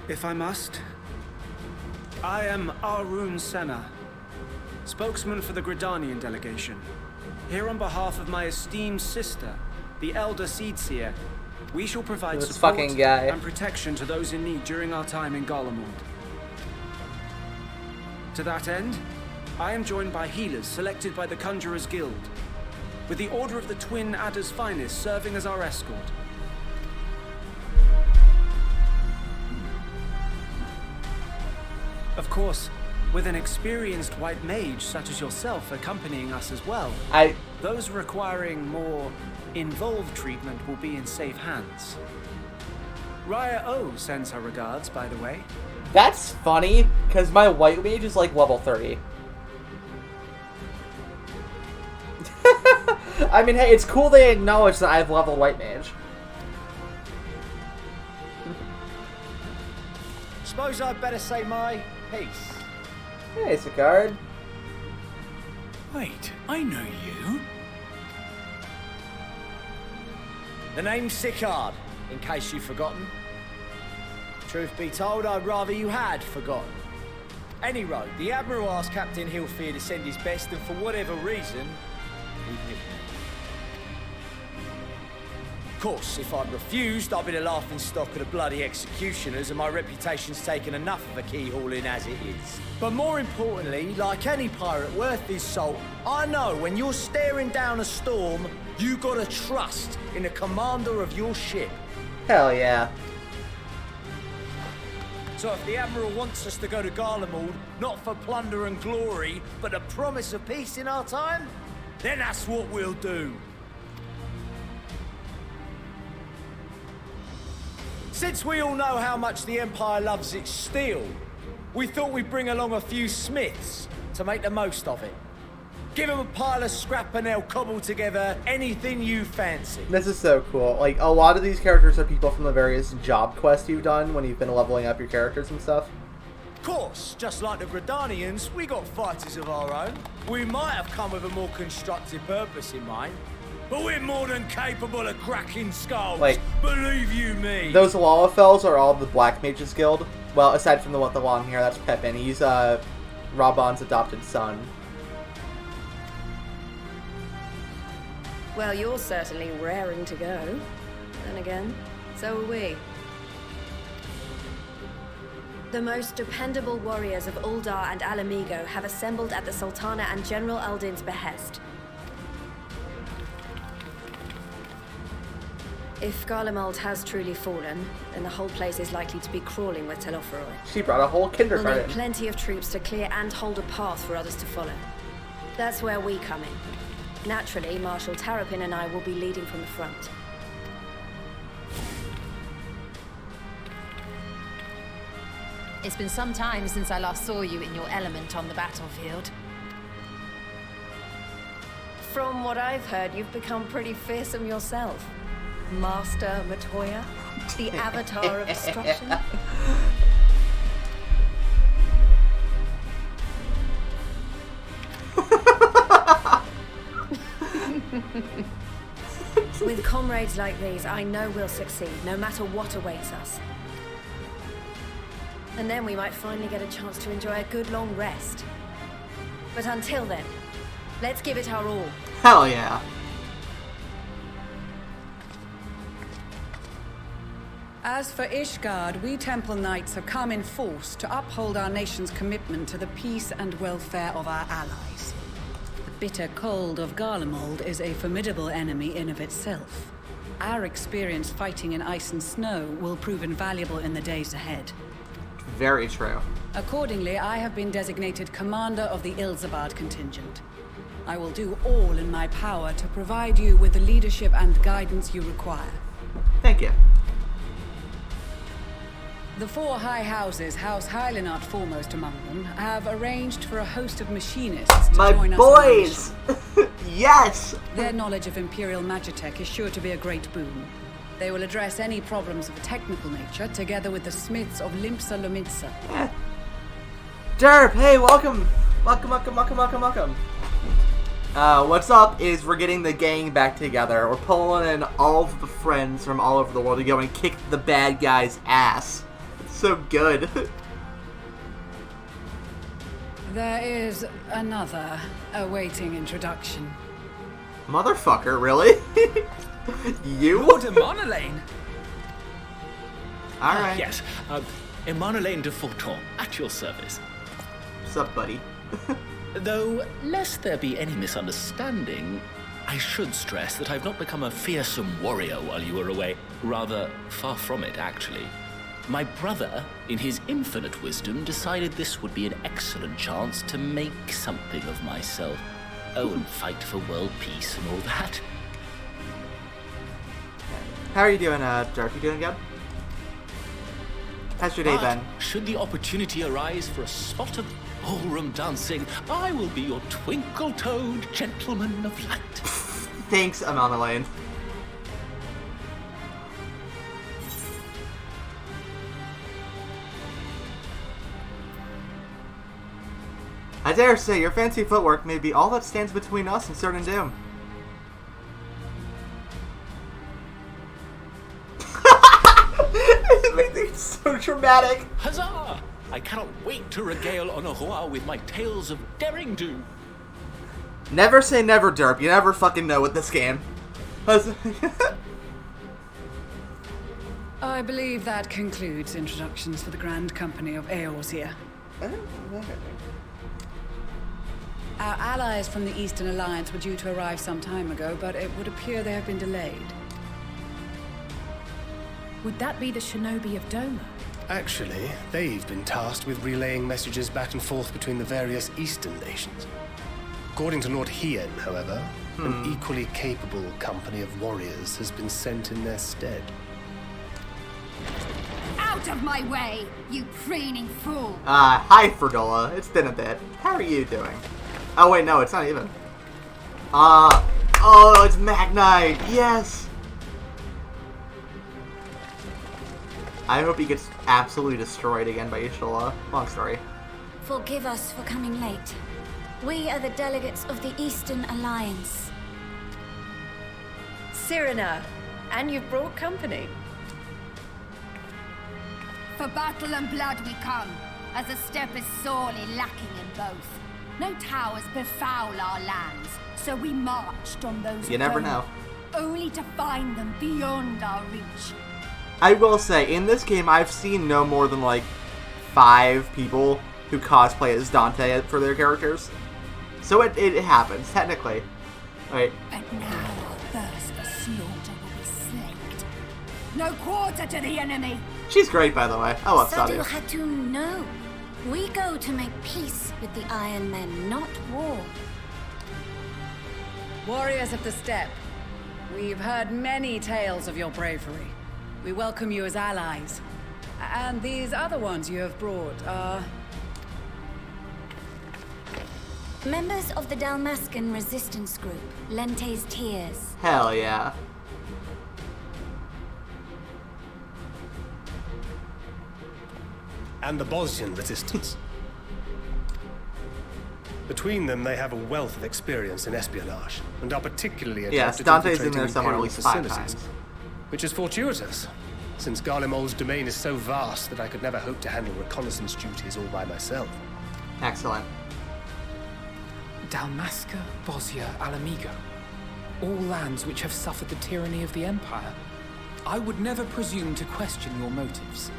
If I must. I am Arun Senna, spokesman for the Gridanian delegation. Here on behalf of my esteemed sister, the Elder Seedseer, we shall provide This support fucking guy. and protection to those in need during our time in Garlemald. To that end, I am joined by healers selected by the Conjurer's Guild, with the Order of the Twin Adder's Finest serving as our escort. Of course, with an experienced white mage such as yourself accompanying us as well, those requiring more involved treatment will be in safe hands. Raya O sends her regards, by the way. That's funny, because my white mage is like level 30. I mean, hey, it's cool they acknowledge that I have level white mage. Suppose I'd better say my piece. Hey, it's a card. Wait, I know you. The name's Sicard, in case you've forgotten. Truth be told, I'd rather you had forgotten. Any road, the Admiral asked Captain Hillfear to send his best, and for whatever reason, he nicked me. Of course, if I'd refused, I'd be the laughing stock of the bloody executioners, and my reputation's taken enough of a keyhauling as it is. But more importantly, like any pirate worth his salt, I know when you're staring down a storm, you gotta trust in the commander of your ship. Hell yeah. So if the Admiral wants us to go to Garland, not for plunder and glory, but the promise of peace in our time, then that's what we'll do. Since we all know how much the Empire loves its steel, we thought we'd bring along a few smiths to make the most of it. Give them a pile of scrap and they'll cobble together anything you fancy. This is so cool. Like, a lot of these characters are people from the various job quests you've done when you've been leveling up your characters and stuff. Of course, just like the Gridanians, we got fighters of our own. We might have come with a more constructive purpose in mind, but we're more than capable of cracking skulls. Like, believe you me. Those Lalafels are all the Black Mages Guild. Well, aside from the long hair, that's Pepin. He's Raban's adopted son. Well, you're certainly raring to go. Then again, so are we. The most dependable warriors of Uldar and Alamigo have assembled at the Sultana and General Aldin's behest. If Garlemald has truly fallen, then the whole place is likely to be crawling with Telophoroi. She brought a whole kindergarten. We'll need plenty of troops to clear and hold a path for others to follow. That's where we come in. Naturally, Marshal Tarapin and I will be leading from the front. It's been some time since I last saw you in your element on the battlefield. From what I've heard, you've become pretty fearsome yourself. Master Matoya, the avatar of destruction. With comrades like these, I know we'll succeed, no matter what awaits us. And then we might finally get a chance to enjoy a good long rest. But until then, let's give it our all. Hell yeah. As for Ishgard, we Temple Knights have come in force to uphold our nation's commitment to the peace and welfare of our allies. The bitter cold of Garlemald is a formidable enemy in of itself. Our experience fighting in ice and snow will prove invaluable in the days ahead. Very true. Accordingly, I have been designated commander of the Ilzabad contingent. I will do all in my power to provide you with the leadership and guidance you require. Thank you. The four high houses, House Hylinart foremost among them, have arranged for a host of machinists to join us. My boys! Yes! Their knowledge of Imperial Magitech is sure to be a great boon. They will address any problems of a technical nature, together with the smiths of Limpsa Lomitsa. Derp, hey, welcome! Welcome. What's up is we're getting the gang back together. We're pulling in all of the friends from all over the world to go and kick the bad guy's ass. It's so good. There is another awaiting introduction. Motherfucker, really? You? Lord Emonolaine. Alright. Yes, Emonolaine de Forton, at your service. What's up, buddy? Though, lest there be any misunderstanding, I should stress that I've not become a fearsome warrior while you were away. Rather, far from it, actually. My brother, in his infinite wisdom, decided this would be an excellent chance to make something of myself. Oh, and fight for world peace and all that. How are you doing, Dirk? You doing good? How's your day been? Should the opportunity arise for a spot of ballroom dancing, I will be your twinkle-toed gentleman of light. Thanks, I'm on the lane. I dare say your fancy footwork may be all that stands between us and certain doom. It makes it so dramatic. Huzzah! I cannot wait to regale Honoroi with my tales of daring do. Never say never, Derp. You never fucking know with this game. I believe that concludes introductions for the Grand Company of Eorzea. Our allies from the Eastern Alliance were due to arrive some time ago, but it would appear they have been delayed. Would that be the shinobi of Doma? Actually, they've been tasked with relaying messages back and forth between the various Eastern nations. According to Lord Hien, however, an equally capable company of warriors has been sent in their stead. Out of my way, you preening fool! Hi, Ferdola. It's been a bit. How are you doing? Oh, wait, no, it's not even. Oh, it's Magnite! Yes! I hope he gets absolutely destroyed again by Ishola. Long story. Forgive us for coming late. We are the delegates of the Eastern Alliance. Cyrena, and you've brought company. For battle and blood we come, as a step is sorely lacking in both. No towers befoul our lands, so we marched on those. You never know. Only to find them beyond our reach. I will say, in this game, I've seen no more than, like, 5 people who cosplay as Dante for their characters. So it happens, technically. Right. But now our thirst for slaughter will be slaked. No quarter to the enemy! She's great, by the way. I love Sadu Sadia. Hatun, no. We go to make peace with the Iron Men, not war. Warriors of the Steppe, we've heard many tales of your bravery. We welcome you as allies. And these other ones you have brought are... Members of the Dalmascan resistance group, Lente's Tears. Hell yeah. And the Bosnian resistance. Between them, they have a wealth of experience in espionage, and are particularly adept Yes, at Dante's in infiltrating there somewhere at Imperial least 5 facilities. times. Which is fortuitous, since Garlemald's domain is so vast that I could never hope to handle reconnaissance duties all by myself. Excellent. Dalmasca, Bosnia, Alamigo. All lands which have suffered the tyranny of the Empire. I would never presume to question your motives.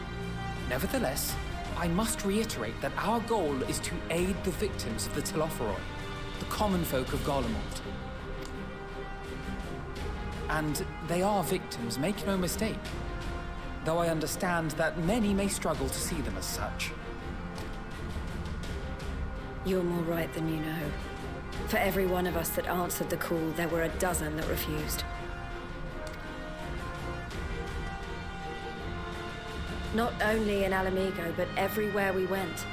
Nevertheless, I must reiterate that our goal is to aid the victims of the Telophoroi, the common folk of Garlemald. And they are victims, make no mistake. Though I understand that many may struggle to see them as such. You're more right than you know. For every one of us that answered the call, there were a dozen that refused. Not only in Alamigo, but everywhere we went.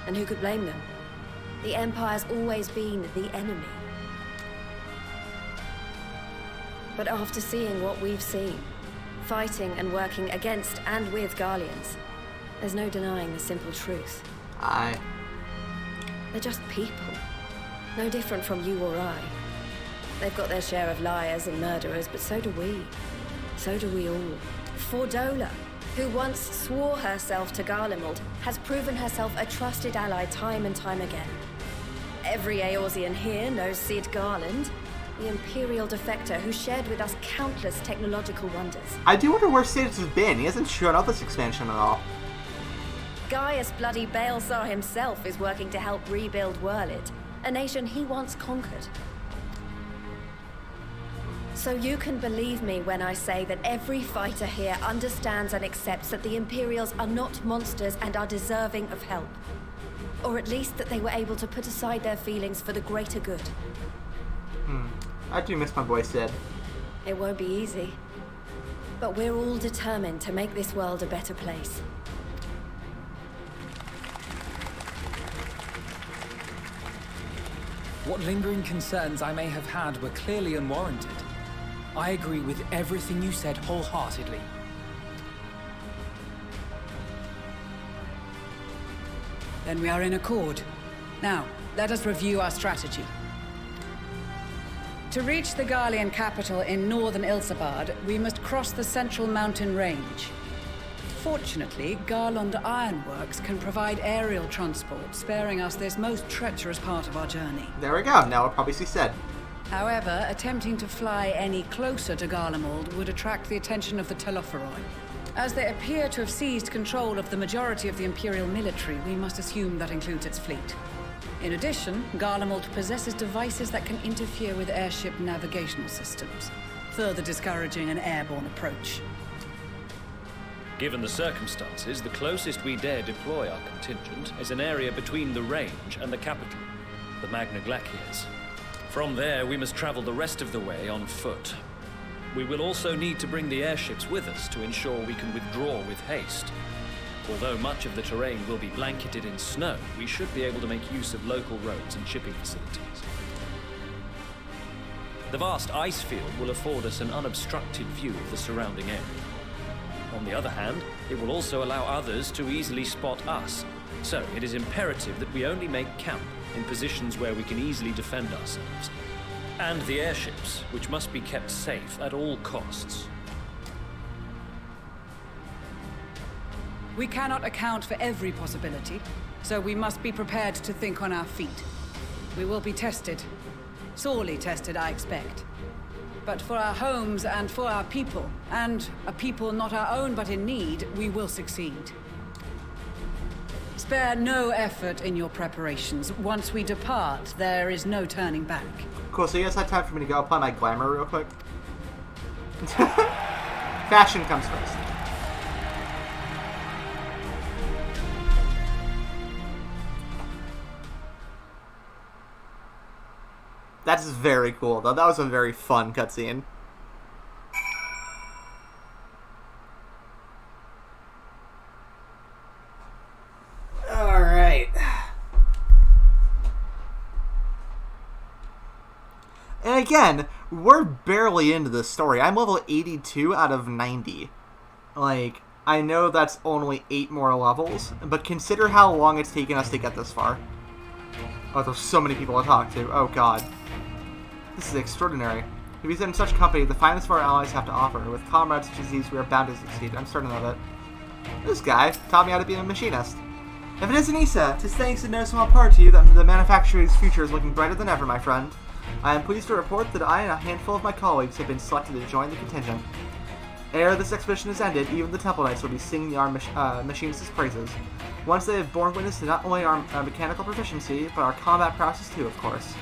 And who could blame them? The Empire's always been the enemy. But after seeing what we've seen, fighting and working against and with Garleans, there's no denying the simple truth. Aye. They're just people. No different from you or I. They've got their share of liars and murderers, but so do we. So do we all. Fordola, who once swore herself to Garlemald, has proven herself a trusted ally time and time again. Every Eorzean here knows Cid Garland, the Imperial defector who shared with us countless technological wonders. I do wonder where Cid has been. He hasn't shown up this expansion at all. Gaius bloody Baelsar himself is working to help rebuild Wurlid, a nation he once conquered. So you can believe me when I say that every fighter here understands and accepts that the Imperials are not monsters and are deserving of help. Or at least that they were able to put aside their feelings for the greater good. I do miss my boy Sid. It won't be easy. But we're all determined to make this world a better place. What lingering concerns I may have had were clearly unwarranted. I agree with everything you said wholeheartedly. Then we are in accord. Now, let us review our strategy. To reach the Garlean capital in northern Ilsabard, we must cross the central mountain range. Fortunately, Garland Ironworks can provide aerial transport, sparing us this most treacherous part of our journey. There we go. Now we'll probably see Sid. However, attempting to fly any closer to Garlemald would attract the attention of the Telophoroi. As they appear to have seized control of the majority of the Imperial military, we must assume that includes its fleet. In addition, Garlemald possesses devices that can interfere with airship navigational systems, further discouraging an airborne approach. Given the circumstances, the closest we dare deploy our contingent is an area between the range and the capital, the Magna Glaciers. From there, we must travel the rest of the way on foot. We will also need to bring the airships with us to ensure we can withdraw with haste. Although much of the terrain will be blanketed in snow, we should be able to make use of local roads and shipping facilities. The vast ice field will afford us an unobstructed view of the surrounding area. On the other hand, it will also allow others to easily spot us, so it is imperative that we only make camp in positions where we can easily defend ourselves. And the airships, which must be kept safe at all costs. We cannot account for every possibility, so we must be prepared to think on our feet. We will be tested. Sorely tested, I expect. But for our homes and for our people, and a people not our own but in need, we will succeed. Spare no effort in your preparations. Once we depart, there is no turning back. Cool, so you guys have time for me to go apply my glamour real quick? Fashion comes first. That's very cool, though. That was a very fun cutscene. Alright. And again, we're barely into this story. I'm level 82 out of 90. Like, I know that's only 8 more levels, but consider how long it's taken us to get this far. Oh, there's so many people to talk to. Oh, God. This is extraordinary. To be in such company, the finest of our allies have to offer. With comrades such as these, we are bound to succeed. I'm certain of it. This guy taught me how to be a machinist. If it isn't Issa, 'tis thanks in no small part to you that the manufacturer's future is looking brighter than ever, my friend. I am pleased to report that I and a handful of my colleagues have been selected to join the contingent. Ere this expedition is ended, even the Temple Knights will be singing our machinist's praises. Once they have borne witness to not only our mechanical proficiency, but our combat prowess too, of course.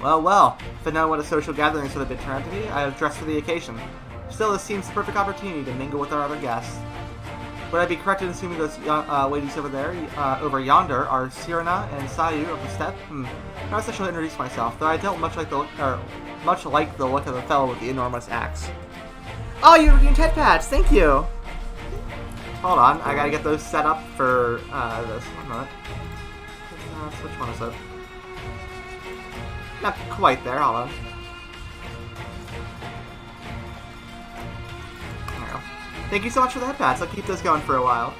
Well, well, if I know what a social gathering would have been turned to be, I have dressed for the occasion. Still, this seems the perfect opportunity to mingle with our other guests. Would I be correct in assuming those ladies over there, over yonder, are Sirena and Sayu of the Steppe? Perhaps I shall introduce myself, though I don't much like the look of the fellow with the enormous axe. Oh, you're getting head pads, thank you! Hold on, I gotta get those set up for this. One minute. Which one is it? Not quite there, hold on. There we go. Thank you so much for the head pads. I'll keep those going for a while.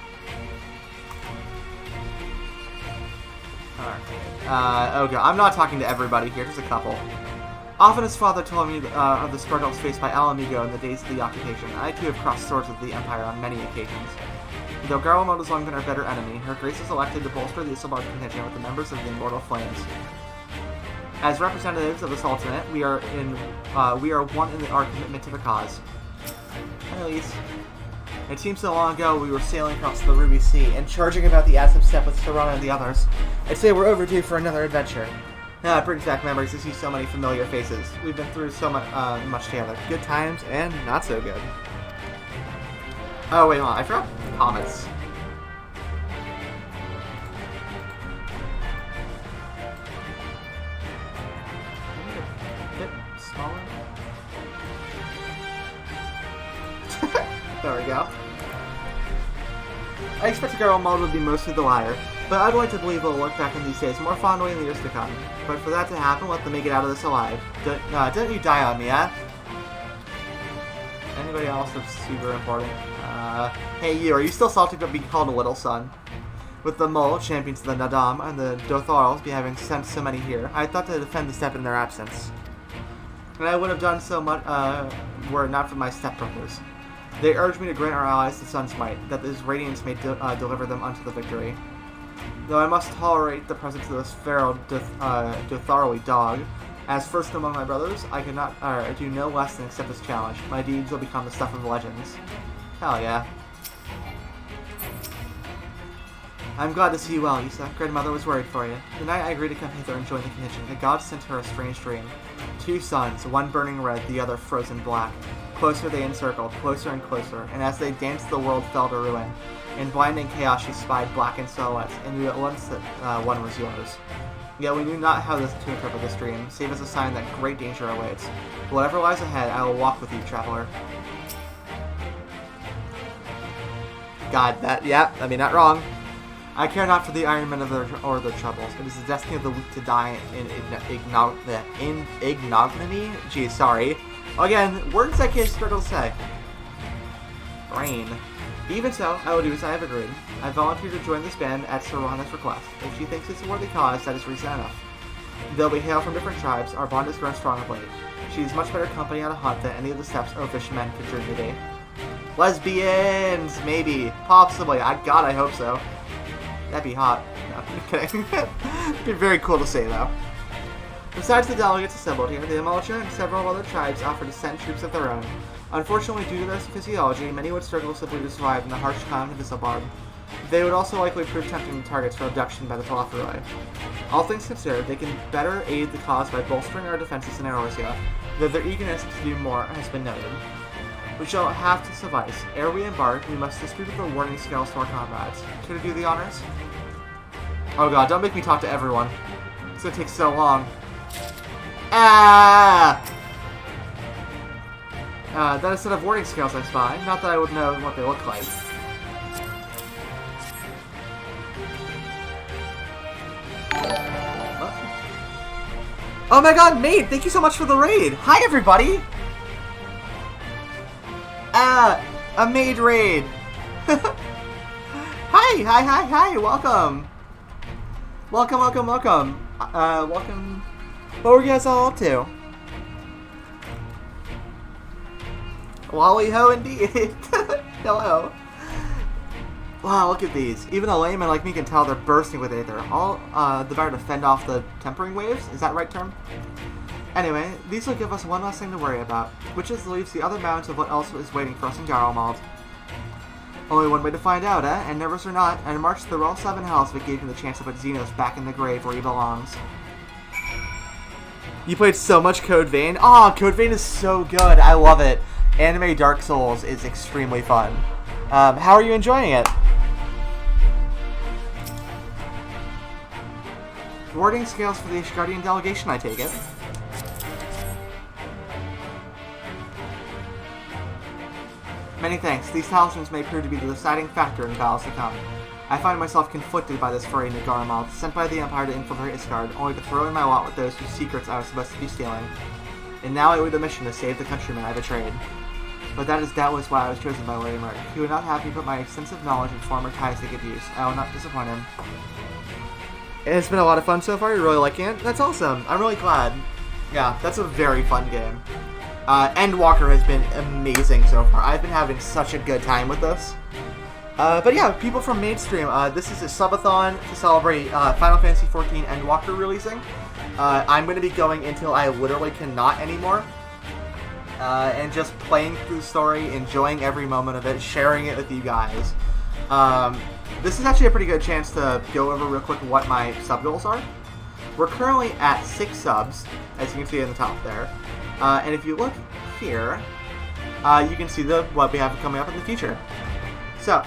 Alright. Oh god, I'm not talking to everybody here, just a couple. Often his father told me of the struggles faced by Alamigo in the days of the occupation. I too have crossed swords with the Empire on many occasions. Though Garland has long been our better enemy, her grace is elected to bolster the Isambard contingent with the members of the Immortal Flames. As representatives of the Sultanate, we are one in our commitment to the cause. Hi, Elise. It seems so long ago we were sailing across the Ruby Sea and charging about the Aztec Steppe with Serrano and the others. I'd say we're overdue for another adventure. It brings back memories to see so many familiar faces. We've been through so much together. Good times and not so good. Oh, wait, hold on. I forgot comments. A bit smaller. There we go. I expect Garland would be mostly the liar, but I'd like to believe they'll look back on these days more fondly in the years to come. But for that to happen, let them make it out of this alive. Don't you die on me, eh? Anybody else that's super important? Hey you, are you still salty about being called a little son? With the Mole, champions of the Nadam, and the Dotharls be having sent so many here, I thought to defend the steppe in their absence. And I would have done so much, were it not for my stepbrothers. They urged me to grant our allies the sun's might, that his radiance may deliver them unto the victory. Though I must tolerate the presence of this feral Dotharli dog, as first among my brothers, I could not do no less than accept this challenge. My deeds will become the stuff of legends. Hell yeah. I'm glad to see you well, Issa. Grandmother was worried for you. The night I agreed to come hither and join the contingent, the gods sent her a strange dream. 2 suns, one burning red, the other frozen black. Closer they encircled, closer and closer, and as they danced the world fell to ruin. In blinding chaos she spied blackened silhouettes, and knew at once that one was yours. Yet we knew not how to interpret this dream, save as a sign that great danger awaits. Whatever lies ahead, I will walk with you, traveler. God, not wrong. I care not for the Iron Men or their troubles. It is the destiny of the weak to die in ignominy. Geez, sorry. Again, words I can't struggle to say. Brain. Even so, I will do as I have agreed. I volunteer to join this band at Serrano's request. If she thinks it's a worthy cause, that is reason enough. Though we hail from different tribes, our bond has grown strong of late. She is much better company on a hunt than any of the steppes or fishermen could dream to be. Lesbians! Maybe. Possibly. God, I hope so. That'd be hot. No, I'm kidding. It'd be very cool to say, though. Besides the delegates assembled here, the Emulcher and several other tribes offered to send troops of their own. Unfortunately, due to their physiology, many would struggle simply to survive in the harsh climate of Isselbarg. They would also likely prove tempting targets for abduction by the Tolafuroi. All things considered, they can better aid the cause by bolstering our defenses in Eorzea, though their eagerness to do more has been noted. We shall have to suffice. Ere we embark, we must distribute the warning scales to our comrades. Care to do the honors? Oh god, don't make me talk to everyone. It's gonna take so long. That is a set of warning scales I spy. Not that I would know what they look like. Oh my god, Maid! Thank you so much for the raid! Hi, everybody! A Maid raid! Hi! Welcome! Welcome. Welcome. What were you guys all up to? Wally ho indeed! Hello! Wow, look at these. Even a layman like me can tell they're bursting with aether. All the better to fend off the tempering waves? Is that right term? Anyway, these will give us one less thing to worry about, which is leaves the other bounds of what else is waiting for us in Garland. Only one way to find out, eh? And nervous or not, and march through all 7 hells if it gave me the chance to put Xenos back in the grave where he belongs. You played so much Code Vein? Aw, Code Vein is so good. I love it. Anime Dark Souls is extremely fun. How are you enjoying it? Warding scales for the Ishgardian delegation, I take it. Many thanks. These talismans may prove to be the deciding factor in battles to come. I find myself conflicted by this foray into Garland, sent by the Empire to infiltrate Isgard, only to throw in my lot with those whose secrets I was supposed to be stealing. And now I lead a mission to save the countrymen I betrayed. But that is doubtless why I was chosen by Lord Emmerich. He would not have me put my extensive knowledge and former ties to good use. I will not disappoint him. It's been a lot of fun so far. You're really liking it? That's awesome. I'm really glad. Yeah, that's a very fun game. Endwalker has been amazing so far. I've been having such a good time with this. But yeah, people from mainstream, this is a subathon to celebrate Final Fantasy XIV Endwalker releasing. I'm going to be going until I literally cannot anymore. and just playing through the story, enjoying every moment of it, sharing it with you guys. This is actually a pretty good chance to go over real quick what my sub goals are. We're currently at 6 subs, as you can see in the top there. And if you look here, you can see what we have coming up in the future. So,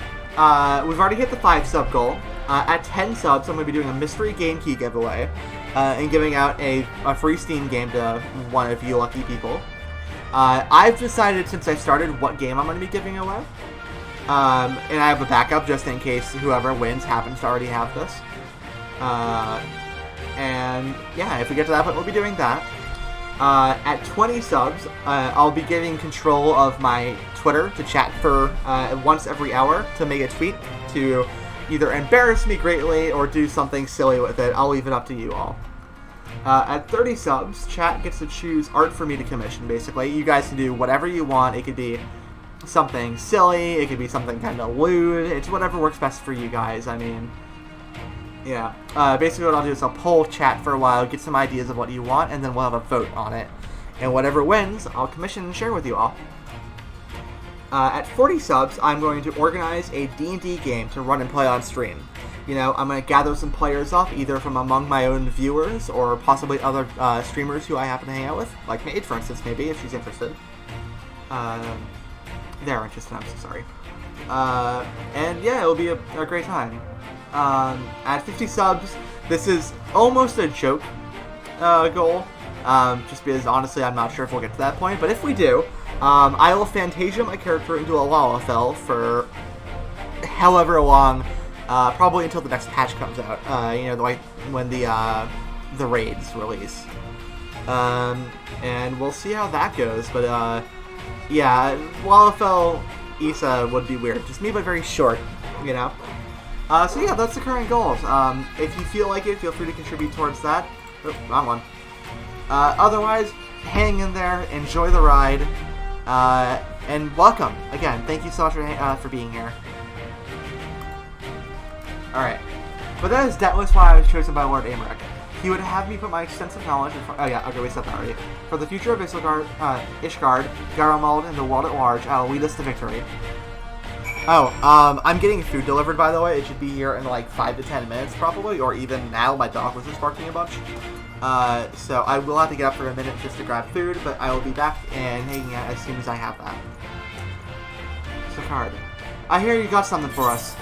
we've already hit the 5 sub goal. At 10 subs, I'm going to be doing a mystery game key giveaway and giving out a free Steam game to one of you lucky people. I've decided since I started what game I'm going to be giving away. And I have a backup just in case whoever wins happens to already have this. And yeah, if we get to that point, we'll be doing that. At 20 subs, I'll be giving control of my Twitter to chat for once every hour to make a tweet to either embarrass me greatly or do something silly with it. I'll leave it up to you all. At 30 subs, chat gets to choose art for me to commission, basically. You guys can do whatever you want. It could be something silly, it could be something kind of lewd, it's whatever works best for you guys. I mean, yeah. Basically what I'll do is I'll poll chat for a while, get some ideas of what you want, and then we'll have a vote on it. And whatever wins, I'll commission and share with you all. At 40 subs, I'm going to organize a D&D game to run and play on stream. You know, I'm going to gather some players up, either from among my own viewers, or possibly other streamers who I happen to hang out with. Like Maid, for instance, maybe, if she's interested. They're interested, I'm so sorry. And yeah, it'll be a great time. At 50 subs, this is almost a joke goal, just because honestly I'm not sure if we'll get to that point, but if we do, I will Fantasia my character into a Lalafell for however long, probably until the next patch comes out, you know, when the raids release. And we'll see how that goes, but yeah, Lalafell Issa would be weird. Just me, but very short, you know? So yeah, that's the current goals. If you feel like it, feel free to contribute towards that. Oh, wrong one. Otherwise, hang in there, enjoy the ride, and welcome. Again, thank you so much for being here. Alright. But that is doubtless why I was chosen by Lord Aymeric. He would have me put my extensive knowledge oh yeah, okay, we said that already. For the future of Ishgard, Garamald, and the world at large, I'll lead us to victory. Oh, I'm getting food delivered, by the way. It should be here in like 5 to 10 minutes, probably, or even now. My dog was just barking a bunch. So I will have to get up for a minute just to grab food, but I will be back and hanging out as soon as I have that. Sicard, I hear you got something for us.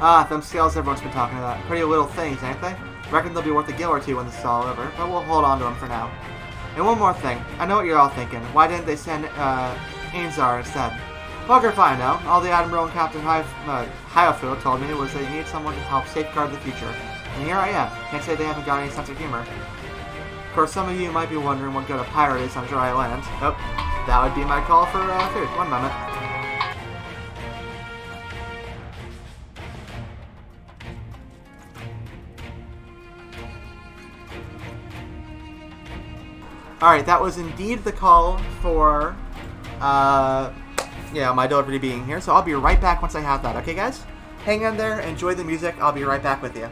Ah, them scales everyone's been talking about. Pretty little things, ain't they? Reckon they'll be worth a gill or two when this is all over, but we'll hold on to them for now. And one more thing. I know what you're all thinking. Why didn't they send Ainzar instead? Bugger if I know. All the Admiral and Captain Hyofield told me was they need someone to help safeguard the future. And here I am. Can't say they haven't got any sense of humor. Of course, some of you might be wondering what good a pirate is on dry land. Oh, that would be my call for food. One moment. Alright, that was indeed the call for, yeah, my delivery being here, so I'll be right back once I have that, okay guys? Hang in there, enjoy the music, I'll be right back with you.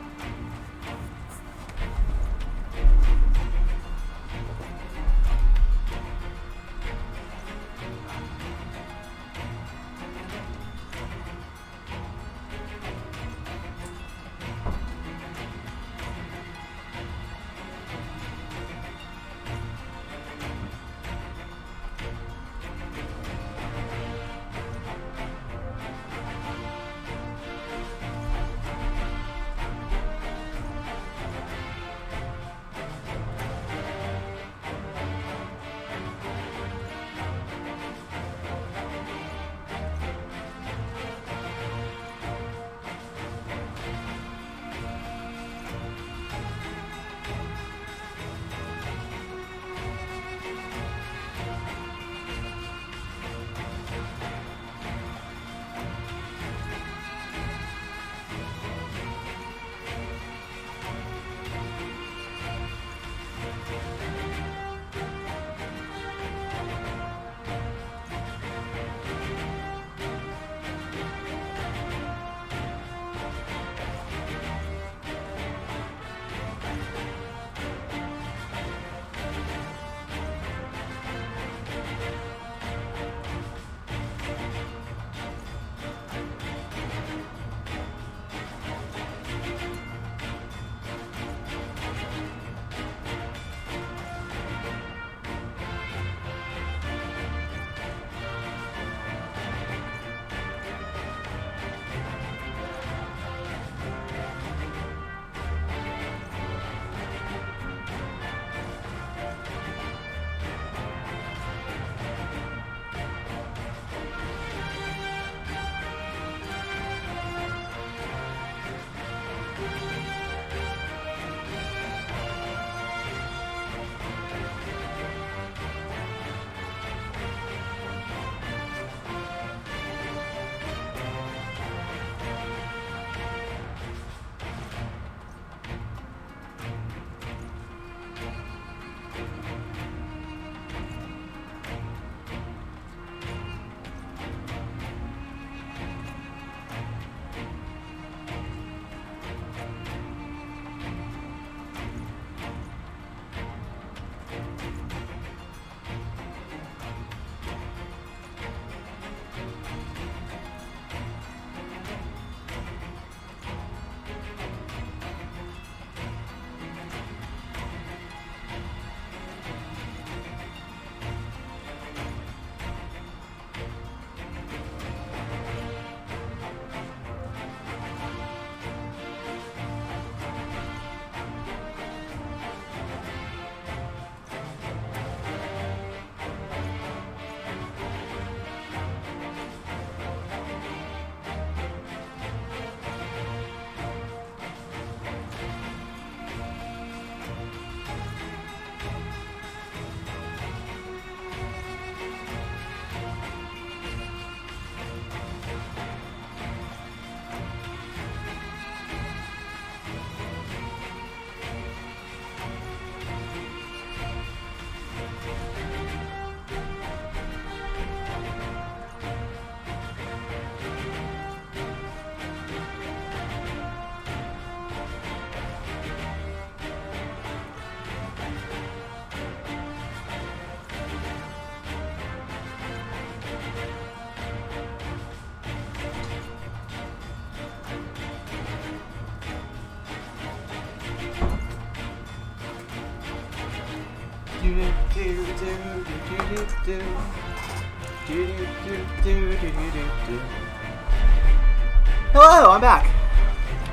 Hello, I'm back.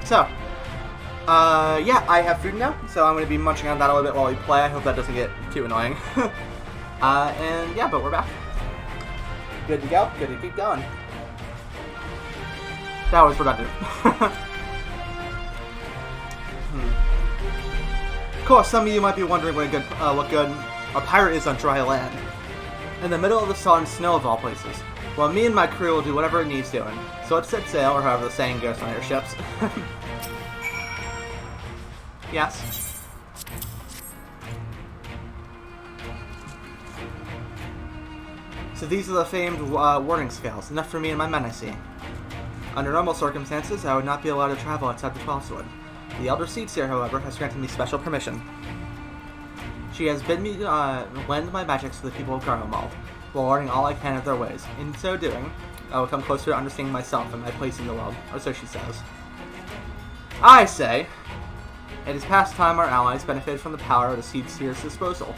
So, yeah, I have food now, so I'm going to be munching on that a little bit while we play. I hope that doesn't get too annoying. And yeah, but we're back. Good to go. Good to keep going. That was productive. Of course, some of you might be wondering what good a pirate is on dry land. In the middle of the salt and snow of all places. Well, me and my crew will do whatever it needs doing. So let's set sail, or however the saying goes on airships. Yes. So these are the famed warding scales, enough for me and my men, I see. Under normal circumstances, I would not be allowed to travel outside the 12th Wood. The Elder Seedseer, however, has granted me special permission. She has bid me lend my magics to the people of Garland, while learning all I can of their ways. In so doing, I will come closer to understanding myself and my place in the world, or so she says. I say, it is past time our allies benefited from the power of the Seedseer's disposal.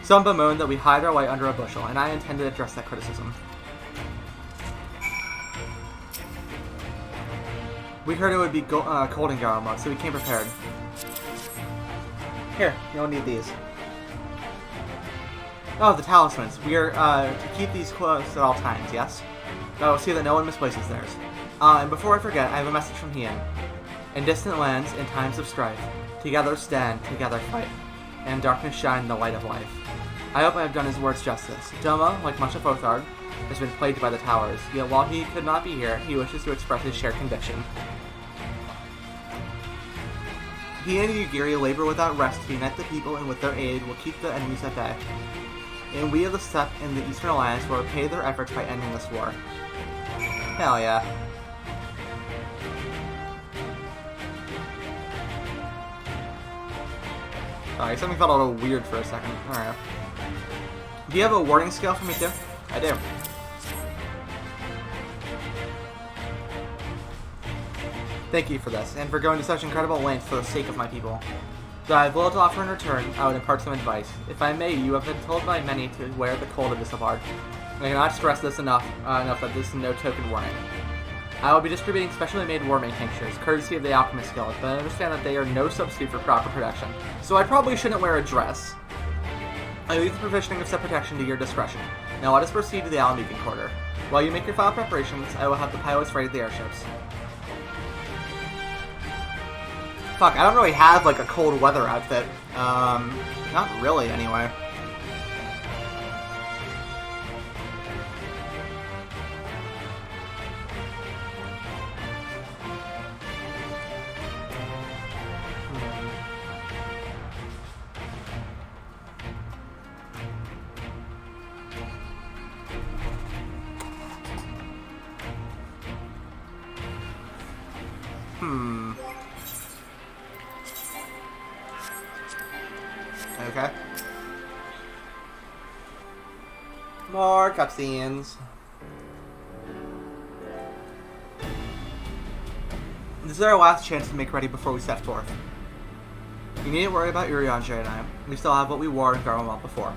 Some bemoan that we hide our way under a bushel, and I intend to address that criticism. We heard it would be cold in Garland, so we came prepared. Here, you'll need these. Oh, the talismans. We are to keep these close at all times, yes? I will see that no one misplaces theirs. And before I forget, I have a message from Hien. In distant lands, in times of strife, together stand, together fight, and in darkness shine the light of life. I hope I have done his words justice. Doma, like much of Othard, has been plagued by the towers, yet while he could not be here, he wishes to express his shared conviction. He and Ugiri labor without rest to unite the people, and with their aid will keep the enemies at bay. And we of the Steppe in the Eastern Alliance will repay their efforts by ending this war. Hell yeah. Sorry, something felt a little weird for a second. Alright. Do you have a warding scale for me too? I do. Thank you for this, and for going to such incredible lengths for the sake of my people. Though I have little to offer in return, I would impart some advice. If I may, you have been told by many to wear the cold of this abard. I cannot stress this enough that this is no token warning. I will be distributing specially made warming tinctures, courtesy of the Alchemist Guild, but I understand that they are no substitute for proper protection, so I probably shouldn't wear a dress. I leave the provisioning of said protection to your discretion. Now let us proceed to the Almegan Quarter. While you make your final preparations, I will have the pilots ready the airships. Fuck, I don't really have, like, a cold weather outfit. Not really, anyway. Okay. More cutscenes. This is our last chance to make ready before we set forth. You needn't worry about Urianger and I. We still have what we wore in Garland before.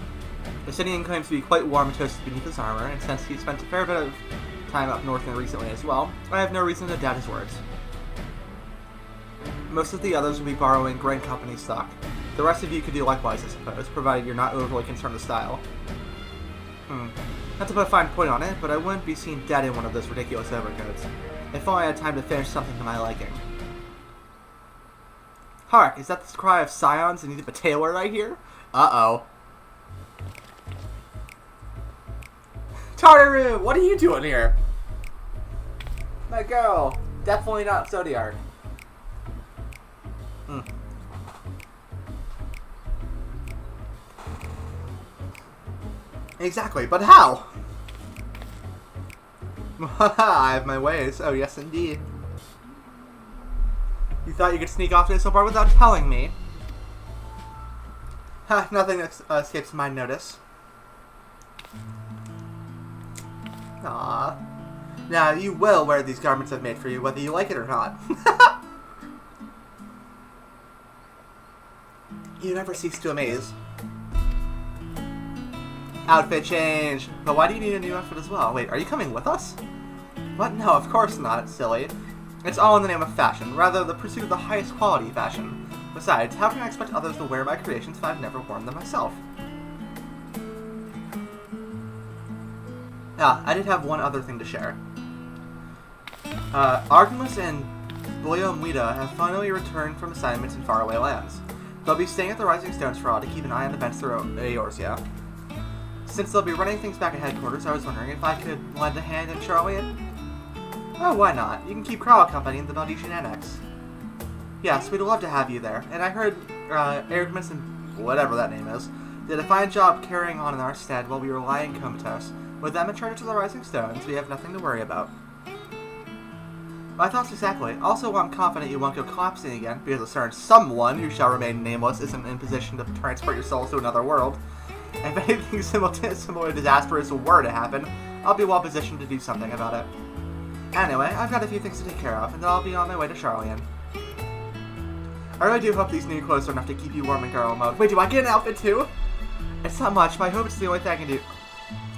The Scythian claims to be quite warm and toasted beneath his armor, and since he spent a fair bit of time up north and recently as well, I have no reason to doubt his words. Most of the others will be borrowing Grand Company stock. The rest of you could do likewise, I suppose, provided you're not overly concerned with style. Not to put a fine point on it, but I wouldn't be seen dead in one of those ridiculous overcoats. If only I had time to finish something to my liking. Hark, is that the cry of scions in need of a tailor I hear? Uh-oh. Tartaru, what are you doing here? My girl, definitely not Zodiark. Exactly, but how? I have my ways. Oh, yes, indeed. You thought you could sneak off to this bar without telling me? Ha, nothing escapes my notice. Aww. Now, you will wear these garments I've made for you, whether you like it or not. You never cease to amaze. Outfit change! But why do you need a new outfit as well? Wait, are you coming with us? What? No, of course not, silly. It's all in the name of fashion, rather the pursuit of the highest quality fashion. Besides, how can I expect others to wear my creations if I've never worn them myself? Ah, I did have one other thing to share. Artemis and Boyomwida have finally returned from assignments in faraway lands. They'll be staying at the Rising Stones for a while to keep an eye on events throughout Eorzea. Since they'll be running things back at headquarters, I was wondering if I could lend a hand in Charlian? Oh, why not? You can keep Kral company in the Naldician Annex. Yes, we'd love to have you there, and I heard Artemis and whatever that name is did a fine job carrying on in our stead while we were lying comatose. With them in charge of the Rising Stones, we have nothing to worry about. My thoughts exactly. Also, I'm confident you won't go collapsing again, because a certain someone who shall remain nameless isn't in position to transport your souls to another world. If anything similar disastrous were to happen, I'll be well positioned to do something about it. Anyway, I've got a few things to take care of, and then I'll be on my way to Charlian. I really do hope these new clothes are enough to keep you warm in girl mode. Wait, do I get an outfit too? It's not much, but I hope it's the only thing I can do.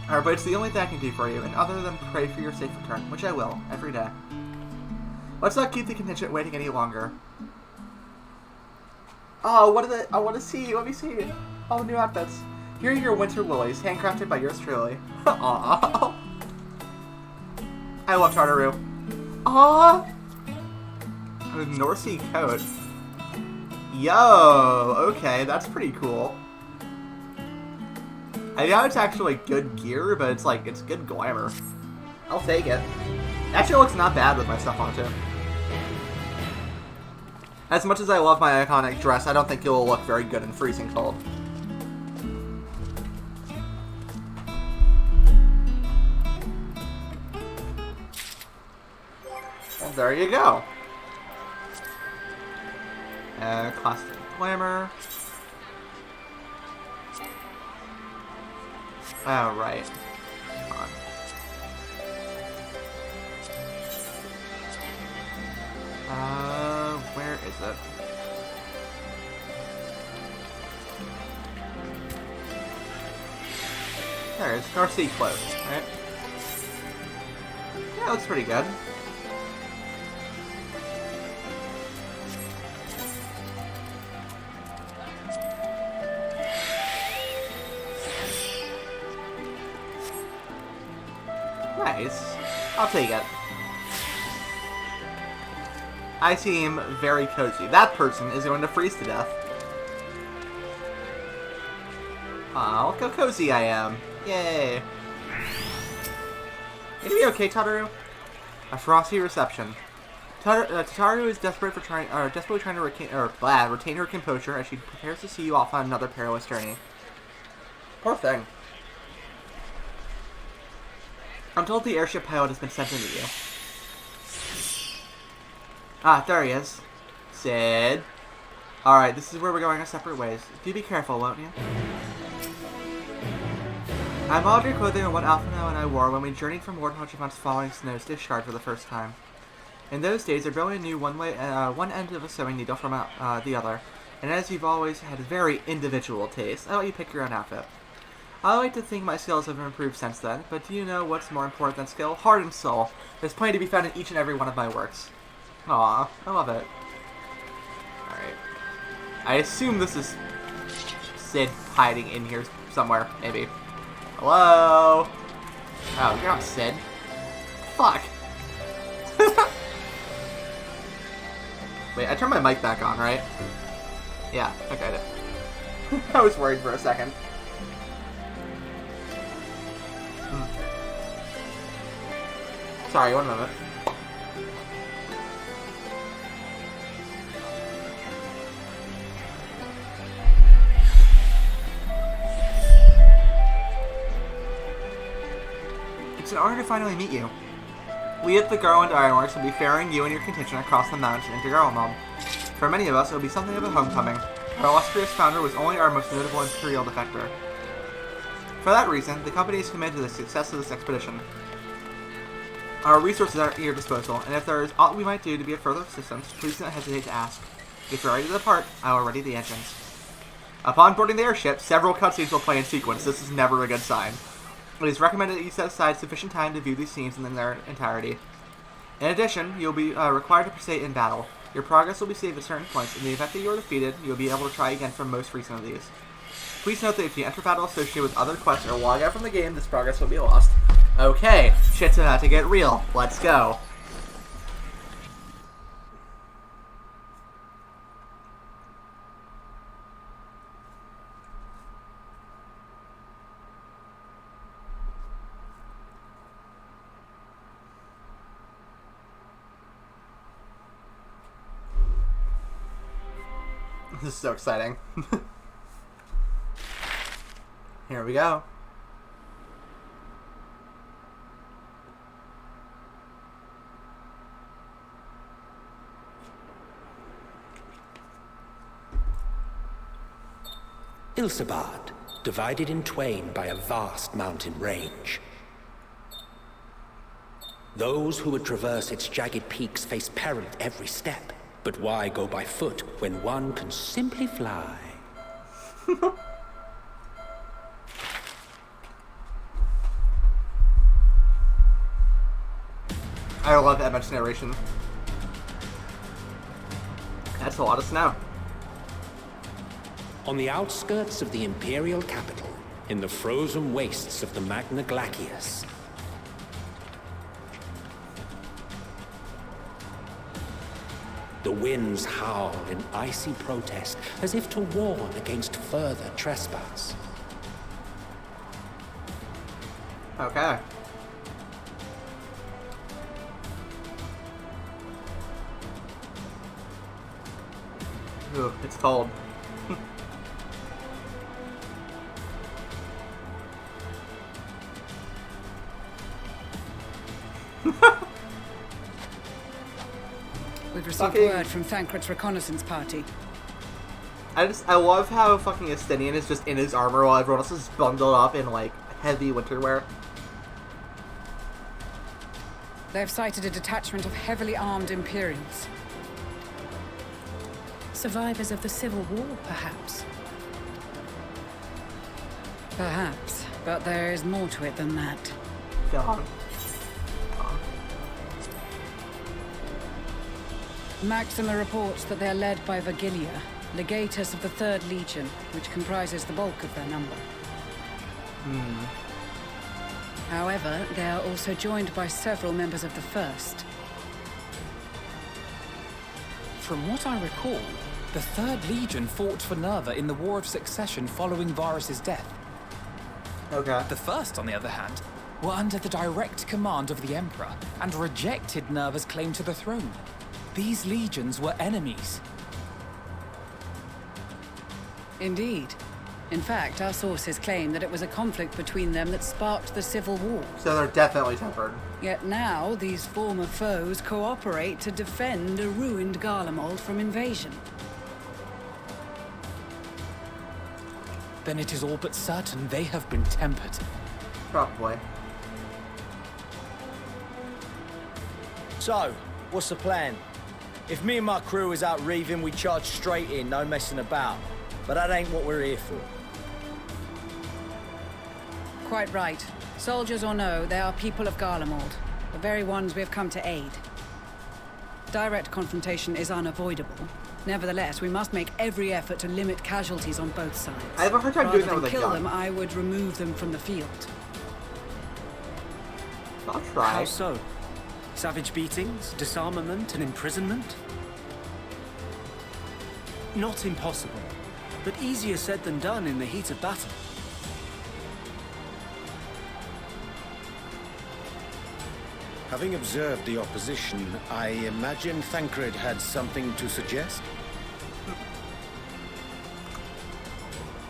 But it's the only thing I can do for you, and other than pray for your safe return, which I will, every day. Let's not keep the contingent waiting any longer. Oh, what are the... I want to see. Let me see. All the new outfits. Here are your winter lilies, handcrafted by yours truly. Aww. I love Tartaru. Aww. A North Sea coat. Yo, okay, that's pretty cool. I know it's actually good gear, but it's like, it's good glamour. I'll take it. Actually, it looks not bad with my stuff on too. As much as I love my iconic dress, I don't think it will look very good in freezing cold. And there you go. Classic glamour. Oh, right. Come on. Where is it? There it is. North Sea clothes, right? Yeah, it looks pretty good. Nice. I'll take it. I seem very cozy. That person is going to freeze to death. Aw, look how cozy I am. Yay. You gonna be okay, Tataru? A frosty reception. Tataru is desperately trying to retain her composure as she prepares to see you off on another perilous journey. Poor thing. I'm told the airship pilot has been sent to meet you. Ah, there he is. Sid. Alright, this is where we're going our separate ways. Do be careful, won't you? I modeled your clothing on what Alphino and I wore when we journeyed from Lord Hodgemont's falling snows to Ishgard for the first time. In those days, I barely knew one end of a sewing needle from the other, and as you've always had a very individual taste, I'll let you pick your own outfit. I like to think my skills have improved since then, but do you know what's more important than skill? Heart and soul. There's plenty to be found in each and every one of my works. Aw, I love it. Alright. I assume this is Sid hiding in here somewhere, maybe. Hello? Oh, you're not Sid. Fuck. Wait, I turned my mic back on, right? Yeah, okay, I did. I was worried for a second. Sorry, one moment. It's an honor to finally meet you. We at the Garland Ironworks will be ferrying you and your contingent across the mountain into Garland. For many of us, it will be something of a homecoming. Our illustrious founder was only our most notable Imperial defector. For that reason, the company is committed to the success of this expedition. Our resources are at your disposal, and if there is aught we might do to be of further assistance, please don't hesitate to ask. If you're ready to depart, I will ready the engines. Upon boarding the airship, several cutscenes will play in sequence. This is never a good sign. It is recommended that you set aside sufficient time to view these scenes in their entirety. In addition, you'll be required to participate in battle. Your progress will be saved at certain points. In the event that you are defeated, you'll be able to try again from most recent of these. Please note that if you enter battle associated with other quests or log out from the game, this progress will be lost. Okay, shit's about to get real. Let's go. This is so exciting. Here we go. Ilsabad, divided in twain by a vast mountain range. Those who would traverse its jagged peaks face peril at every step. But why go by foot when one can simply fly? I love that much narration. That's a lot of snow. On the outskirts of the Imperial capital, in the frozen wastes of the Magna Glacius, the winds howl in icy protest, as if to warn against further trespass. Okay. Ooh, it's cold. We've received word from Thancred's reconnaissance party. I love how fucking Estinian is just in his armor while everyone else is bundled up in, like, heavy winter wear. They've sighted a detachment of heavily armed Imperials. Survivors of the Civil War, perhaps? Perhaps, but there is more to it than that. Go on. Maxima reports that they are led by Vergilia, legatus of the 3rd Legion, which comprises the bulk of their number. However, they are also joined by several members of the 1st. From what I recall, the 3rd Legion fought for Nerva in the War of Succession following Varus' death. Okay. The 1st, on the other hand, were under the direct command of the Emperor and rejected Nerva's claim to the throne. These legions were enemies. Indeed. In fact, our sources claim that it was a conflict between them that sparked the Civil War. So they're definitely tempered. Yet now, these former foes cooperate to defend a ruined Garlemald from invasion. Then it is all but certain they have been tempered. Probably. So, what's the plan? If me and my crew is out reaving, we charge straight in, no messing about. But that ain't what we're here for. Quite right. Soldiers or no, they are people of Garlemald, the very ones we have come to aid. Direct confrontation is unavoidable. Nevertheless, we must make every effort to limit casualties on both sides. I have a hard time doing that with a gun. Rather than kill them, I would remove them from the field. I'll try. How so? Savage beatings, disarmament, and imprisonment? Not impossible, but easier said than done in the heat of battle. Having observed the opposition, I imagine Thancred had something to suggest?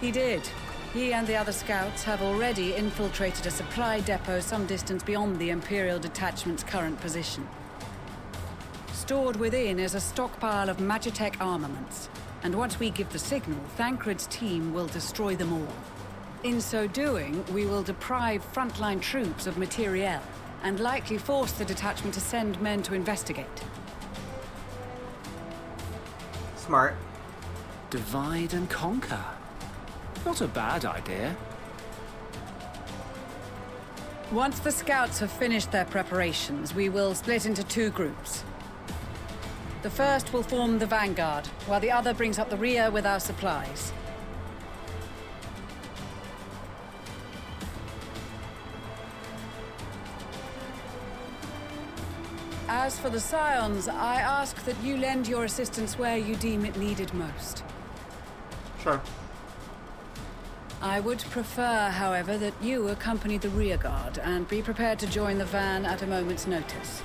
He did. He and the other scouts have already infiltrated a supply depot some distance beyond the Imperial detachment's current position. Stored within is a stockpile of Magitech armaments, and once we give the signal, Thancred's team will destroy them all. In so doing, we will deprive frontline troops of materiel, and likely force the detachment to send men to investigate. Smart. Divide and conquer. Not a bad idea. Once the scouts have finished their preparations, we will split into 2 groups. The first will form the vanguard, while the other brings up the rear with our supplies. As for the Scions, I ask that you lend your assistance where you deem it needed most. Sure. I would prefer, however, that you accompany the rearguard and be prepared to join the van at a moment's notice.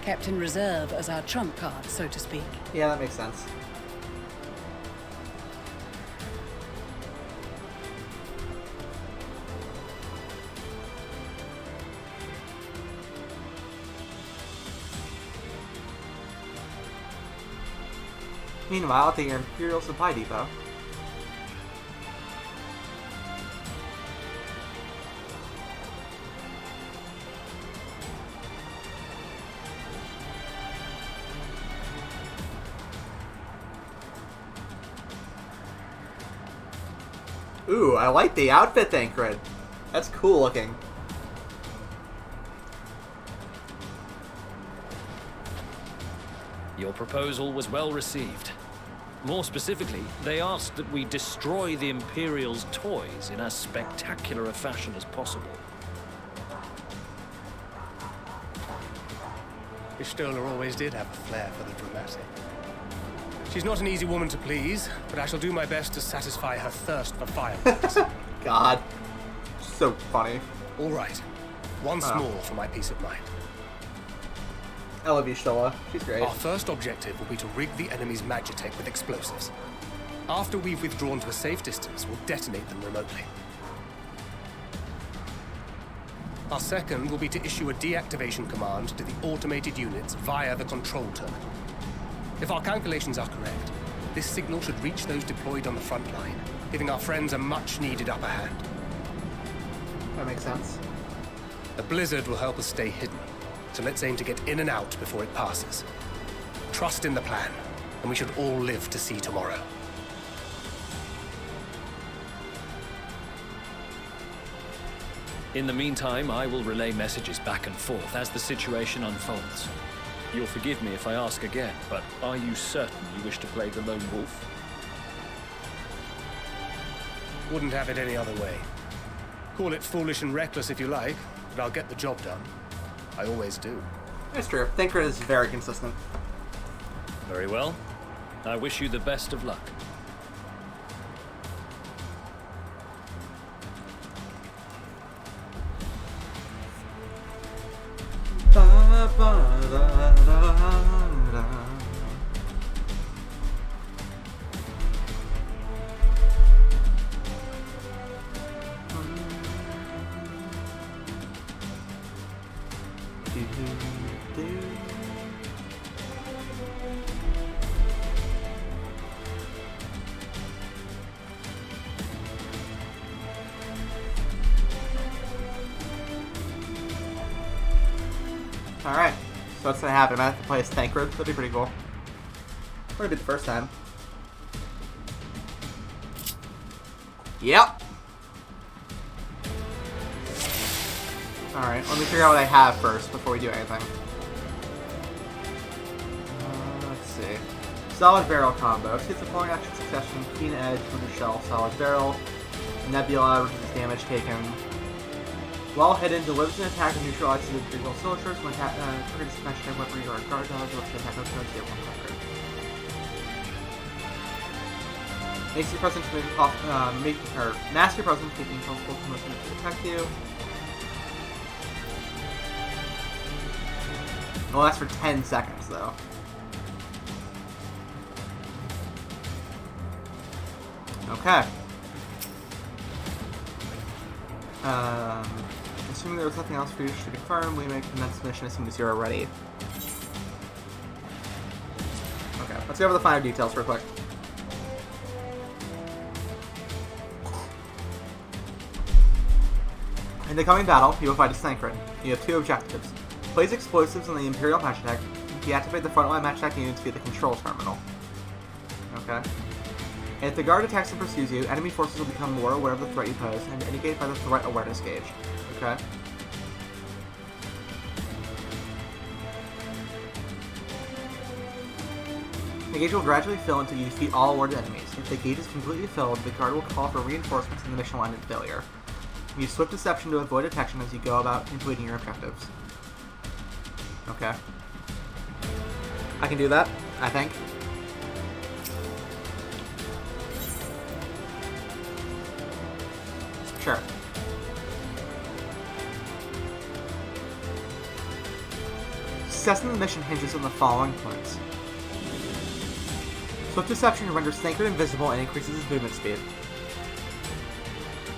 Kept in reserve as our trump card, so to speak. Yeah, that makes sense. Meanwhile, at the Imperial Supply Depot. Ooh, I like the outfit, Thancred. That's cool looking. Your proposal was well received. More specifically, they asked that we destroy the Imperial's toys in as spectacular a fashion as possible. Ishtola always did have a flair for the dramatic. She's not an easy woman to please, but I shall do my best to satisfy her thirst for fireworks. God. So funny. All right. Once more for my peace of mind. I love Ishtola. She's great. Our first objective will be to rig the enemy's magitech with explosives. After we've withdrawn to a safe distance, we'll detonate them remotely. Our second will be to issue a deactivation command to the automated units via the control terminal. If our calculations are correct, this signal should reach those deployed on the front line, giving our friends a much-needed upper hand. That makes sense. The blizzard will help us stay hidden, so let's aim to get in and out before it passes. Trust in the plan, and we should all live to see tomorrow. In the meantime, I will relay messages back and forth as the situation unfolds. You'll forgive me if I ask again, but are you certain you wish to play the lone wolf? Wouldn't have it any other way. Call it foolish and reckless if you like, but I'll get the job done. I always do. That's true. Thancred is very consistent. Very well. I wish you the best of luck. Alright, so what's gonna happen? I have to play as Thancred. That'd be pretty cool. Would be the first time. Yep. Alright, let me figure out what I have first before we do anything. Let's see. Solid Barrel combo. Hits the following action succession: Keen Edge, Winter Shell, Solid Barrel, Nebula, reduces damage taken. While hidden, delivers an attack and neutralizes the individual soldiers when targeted smash their weaponry or guard dog with the attack of no deal 100. Makes your presence mask your presence, making it possible for most enemies to attack you. It'll last for 10 seconds though. Okay. Assuming there was nothing else for you to confirm, we may commence the mission as soon as you're ready. Okay, let's go over the finer details real quick. In the coming battle, you will fight as Thancred. You have 2 objectives. Place explosives on the Imperial Magitech, deactivate the frontline Magitech units via the control terminal. Okay. If the guard attacks and pursues you, enemy forces will become more aware of the threat you pose and indicated by the threat awareness gauge. Okay? The gauge will gradually fill until you defeat all awarded enemies. If the gauge is completely filled, the guard will call for reinforcements and the mission will end in failure. Use Swift Deception to avoid detection as you go about completing your objectives. Okay. I can do that, I think. Sure. Success in the mission hinges on the following points. Swift Deception renders Thancred invisible and increases his movement speed.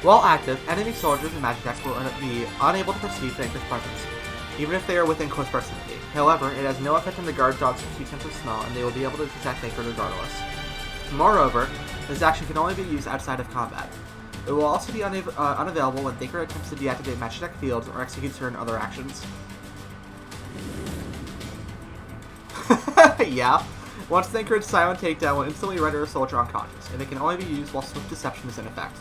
While active, enemy soldiers and magitechs will be unable to perceive Thancred's presence, even if they are within close proximity. However, it has no effect on the guard dog's perceived sense of smell, and they will be able to detect Thancred regardless. Moreover, this action can only be used outside of combat. It will also be unavailable when Thancred attempts to deactivate magitech fields or execute certain other actions. Yeah. Once Thancred's silent takedown will instantly render a soldier unconscious, and it can only be used while Swift Deception is in effect.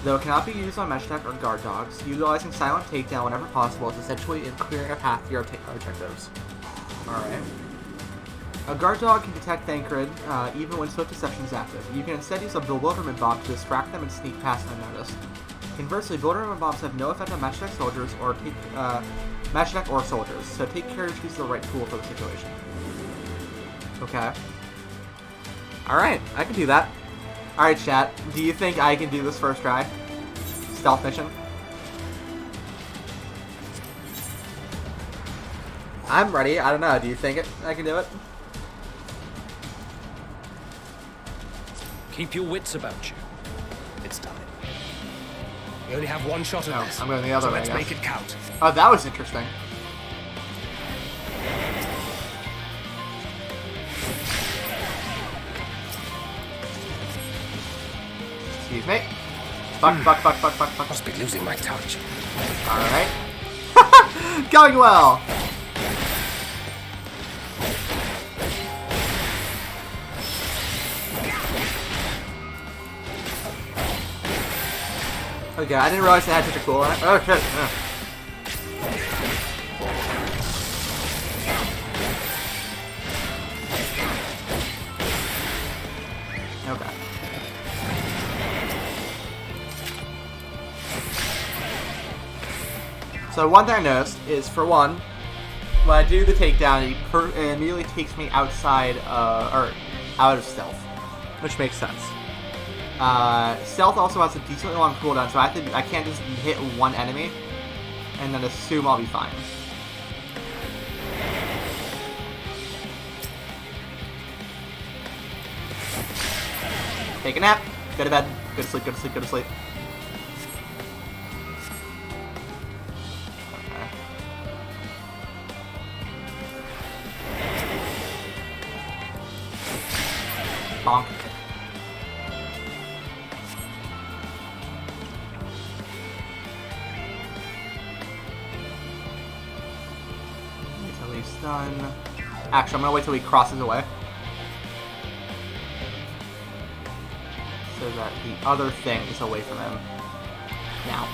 Though it cannot be used on magitech or guard dogs, utilizing silent takedown whenever possible is essentially in clearing a path to your objectives. Alright. A guard dog can detect Thancred even when Swift Deception is active. You can instead use a bewilderment bomb to distract them and sneak past unnoticed. Conversely, bewilderment bombs have no effect on magitech soldiers or magitech or soldiers, so take care to choose the right tool for the situation. Okay. Alright, I can do that. Alright, chat. Do you think I can do this first try? Stealth mission? I'm ready. I don't know. Do you think I can do it? Keep your wits about you. It's time. We only have one shot at this. I'm going the other way. Let's make it count. Oh, that was interesting. Excuse me. Fuck. Must be losing my touch. Alright. Going well! Okay, I didn't realize they had such a cool on it. Oh shit. Okay. So one thing I noticed is, for one, when I do the takedown, it immediately takes me outside, or out of stealth, which makes sense. Stealth also has a decently long cooldown, so I can't just hit one enemy and then assume I'll be fine. Take a nap, go to bed, go to sleep, go to sleep, go to sleep. Bonk. Wait till he's done. Actually, I'm gonna wait till he crosses away, so that the other thing is away from him. Now.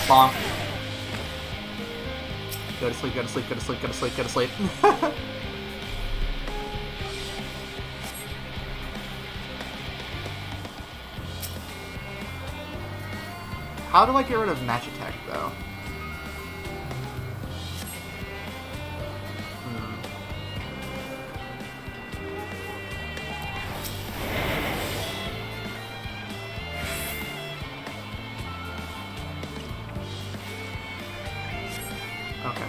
Bonk. Go to sleep, go to sleep, go to sleep, go to sleep, go to sleep. How do I get rid of Magitech, though? Okay.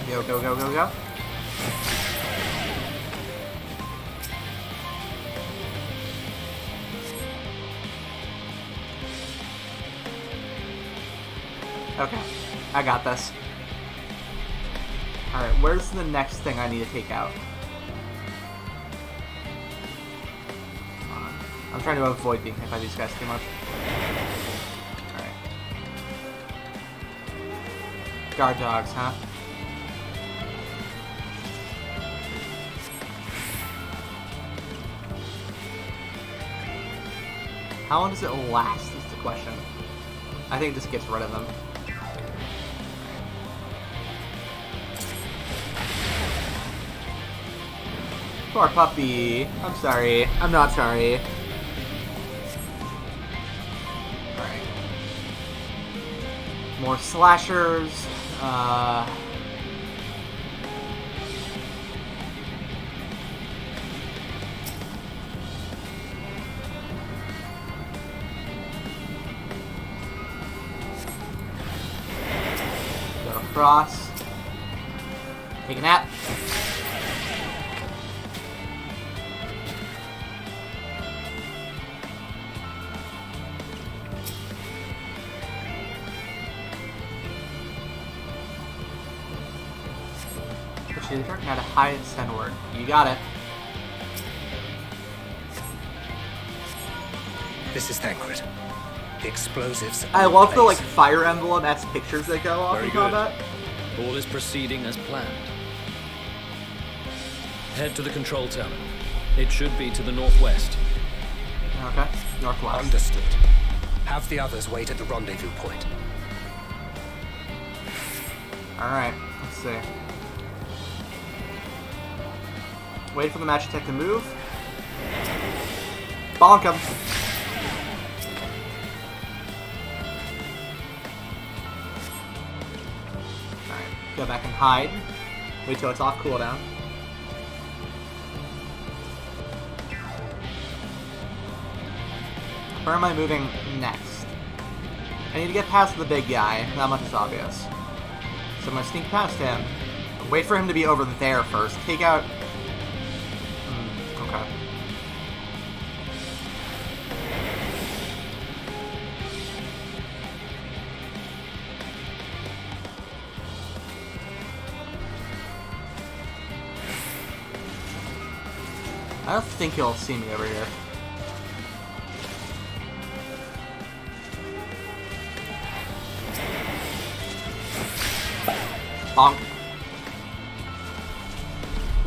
Go, go, go, go, go. Okay, I got this. Alright, where's the next thing I need to take out? I'm trying to avoid being hit by these guys too much. Alright. Guard dogs, huh? How long does it last is the question. I think it just gets rid of them. Poor puppy. I'm sorry. I'm not sorry. Alright. More slashers. Go across. Take a nap. Learn how to hide and send word. You got it. This is Thancred. The explosives. I love the like Fire Emblem-esque pictures that go off in combat. All is proceeding as planned. Head to the control terminal. It should be to the northwest. Okay, northwest. Understood. Have the others wait at the rendezvous point. Alright, let's see. Wait for the match tech to move. Bonk him. Alright, go back and hide. Wait till it's off cooldown. Where am I moving next? I need to get past the big guy. That much is obvious. So I'm gonna sneak past him. Wait for him to be over there first. Take out... okay. I don't think he'll see me over here. Bonk.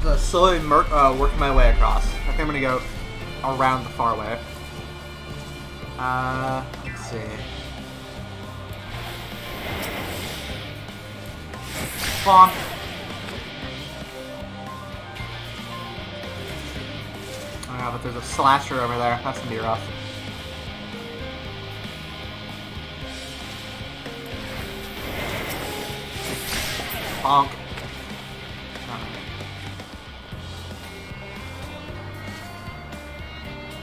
Just slowly working my way across. I think I'm gonna go around the far way. Let's see. Bonk. Oh yeah, but there's a slasher over there. That's gonna be rough. Bonk.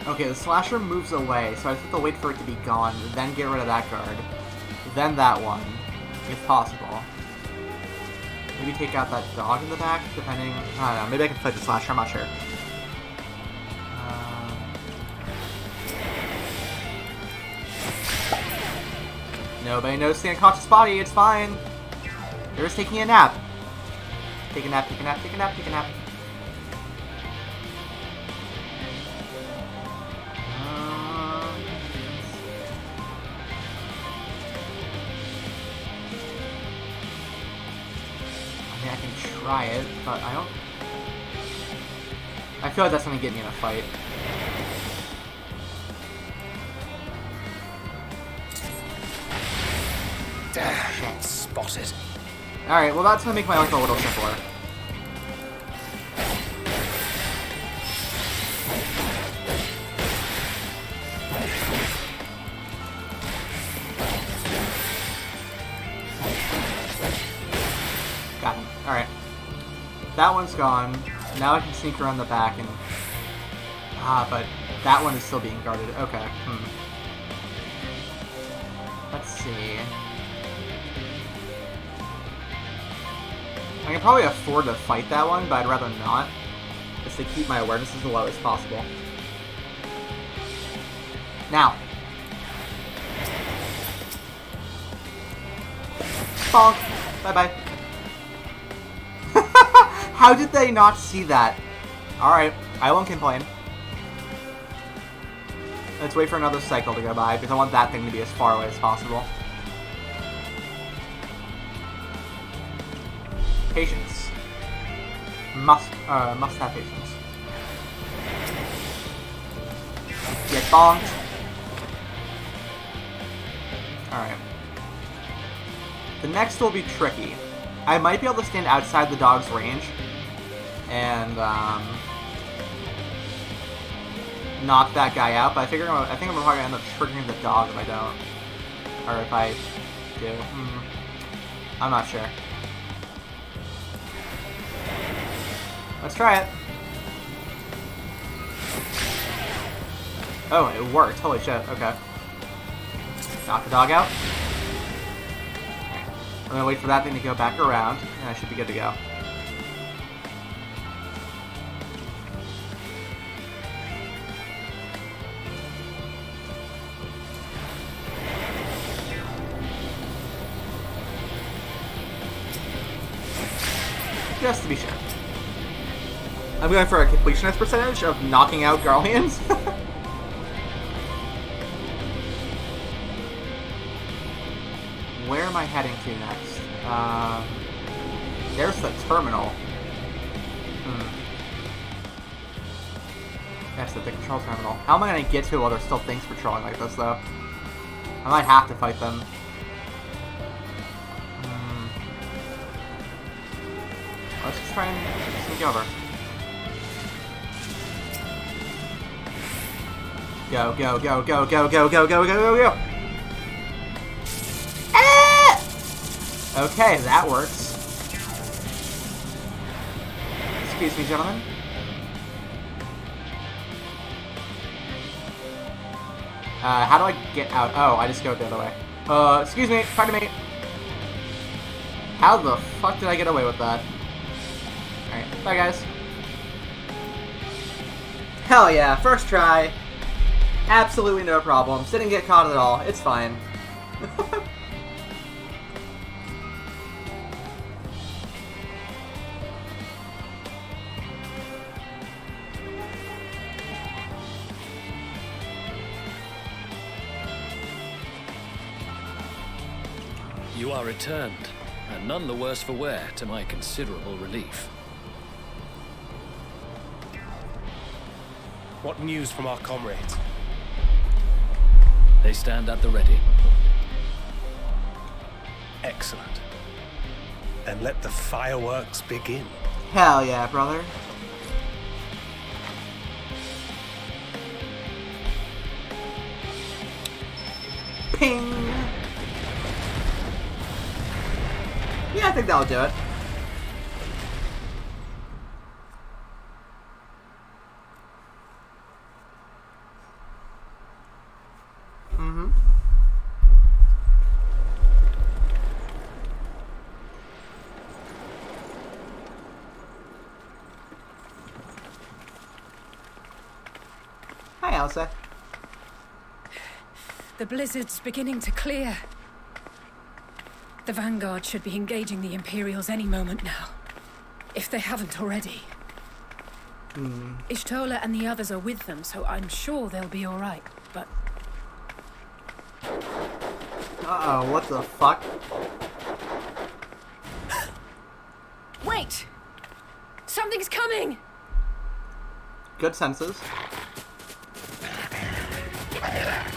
Okay, the slasher moves away, so I have to wait for it to be gone, then get rid of that guard, then that one, if possible. Maybe take out that dog in the back, depending... I don't know, maybe I can fight the slasher, I'm not sure. Nobody noticed the unconscious body, it's fine. They're just taking a nap. Take a nap, take a nap, take a nap, take a nap. I mean, I can try it, but I don't... I feel like that's gonna get me in a fight. Damn, spotted. Alright, well that's gonna make my life a little simpler. Got him. Alright. That one's gone. Now I can sneak around the back and... but that one is still being guarded. Okay. Let's see. I can probably afford to fight that one, but I'd rather not. Just to keep my awareness as low as possible. Now. Bonk. Bye-bye. How did they not see that? Alright, I won't complain. Let's wait for another cycle to go by, because I want that thing to be as far away as possible. Patience. Must have patience. Get bonked. Alright. The next will be tricky. I might be able to stand outside the dog's range and knock that guy out, but I think I'm probably gonna end up triggering the dog if I don't. Or if I do. I'm not sure. Let's try it. Oh, it worked. Holy shit. Okay. Knock the dog out. I'm gonna wait for that thing to go back around, and I should be good to go. Just to be sure. I'm going for a completionist percentage of knocking out Garlands. Where am I heading to next? There's the terminal. That's the control terminal. How am I going to get to it while there's still things patrolling like this, though? I might have to fight them. Let's just try and sneak over. Go, go, go, go, go, go, go, go, go, go, go! Ah! Okay, that works. Excuse me, gentlemen. How do I get out? Oh, I just go the other way. Excuse me, pardon me. How the fuck did I get away with that? Alright, bye guys. Hell yeah, first try. Absolutely no problems. Didn't get caught at all. It's fine. You are returned, and none the worse for wear, to my considerable relief. What news from our comrades? They stand at the ready. Excellent. Then let the fireworks begin. Hell yeah, brother. Ping! Yeah, I think that'll do it. Hi, Issa. The blizzard's beginning to clear. The Vanguard should be engaging the Imperials any moment now. If they haven't already. Y'shtola and the others are with them, so I'm sure they'll be alright, but... Uh-oh, what the fuck? Wait! Something's coming! Good senses.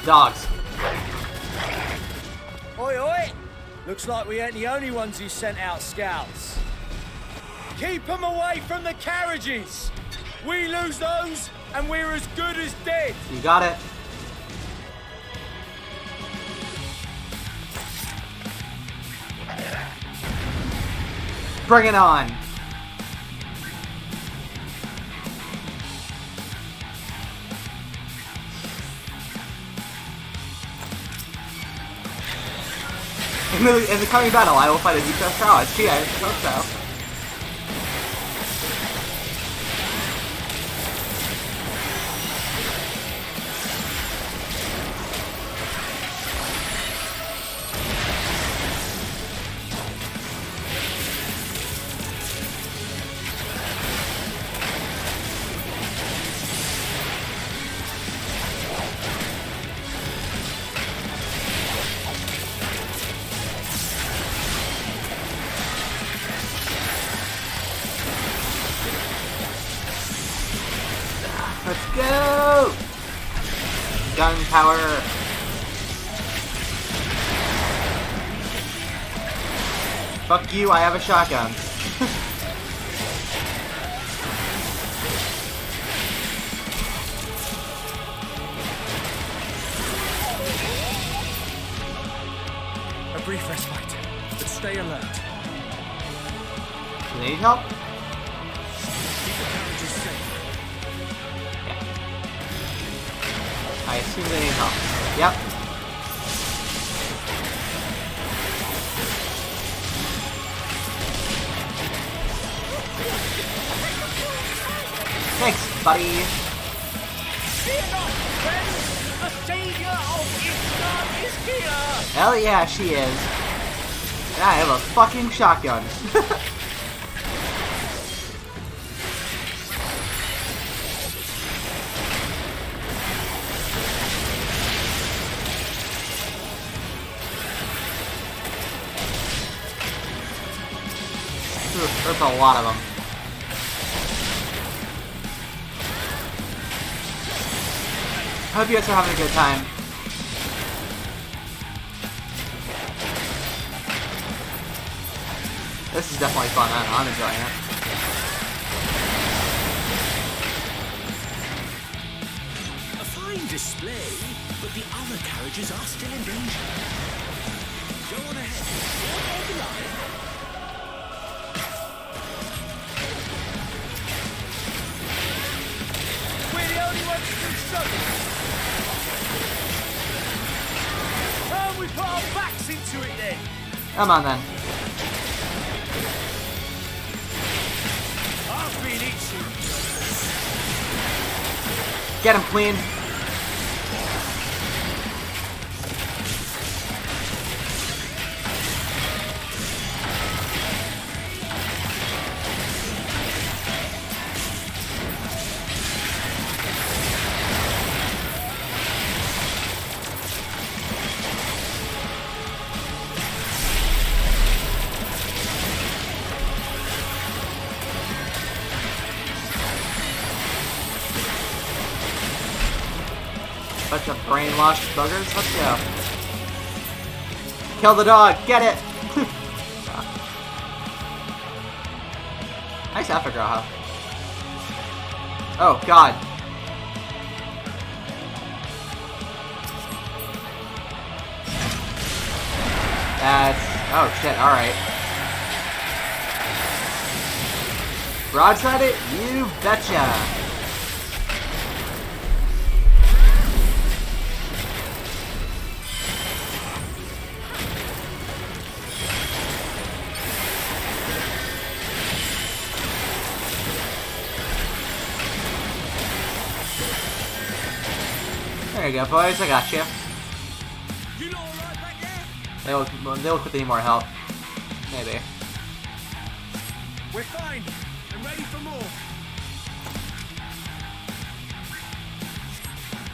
Dogs. Oi, oi! Looks like we ain't the only ones who sent out scouts. Keep them away from the carriages! We lose those, and we're as good as dead! You got it. Bring it on! In the coming battle, I will fight a Issa Astralis. Gee, I hope so. Let's go! Gun power. Fuck you, I have a shotgun. A brief respite, but stay alert. You need help? Keep the carriages safe. I assume they need help. Yep. Thanks, buddy. Fear not, friends! The savior of Issa is here! Hell yeah, she is. And I have a fucking shotgun. There's a lot of them. I hope you guys are having a good time. This is definitely fun. I'm enjoying it. A fine display, but the other carriages are still in danger. Go on ahead. Hold the line. We're the only ones who can stop it. Oh, we put our backs into it then. Come on then. I've been itching. Get him, Queen. Bunch of brainwashed buggers. Let's go. Kill the dog. Get it. Nice Ffxiv. Oh God. That's. Oh shit. All right. Broadside it. You betcha. There you go, boys. I got you. They'll quit any more help. Maybe. We're fine. I'm ready for more.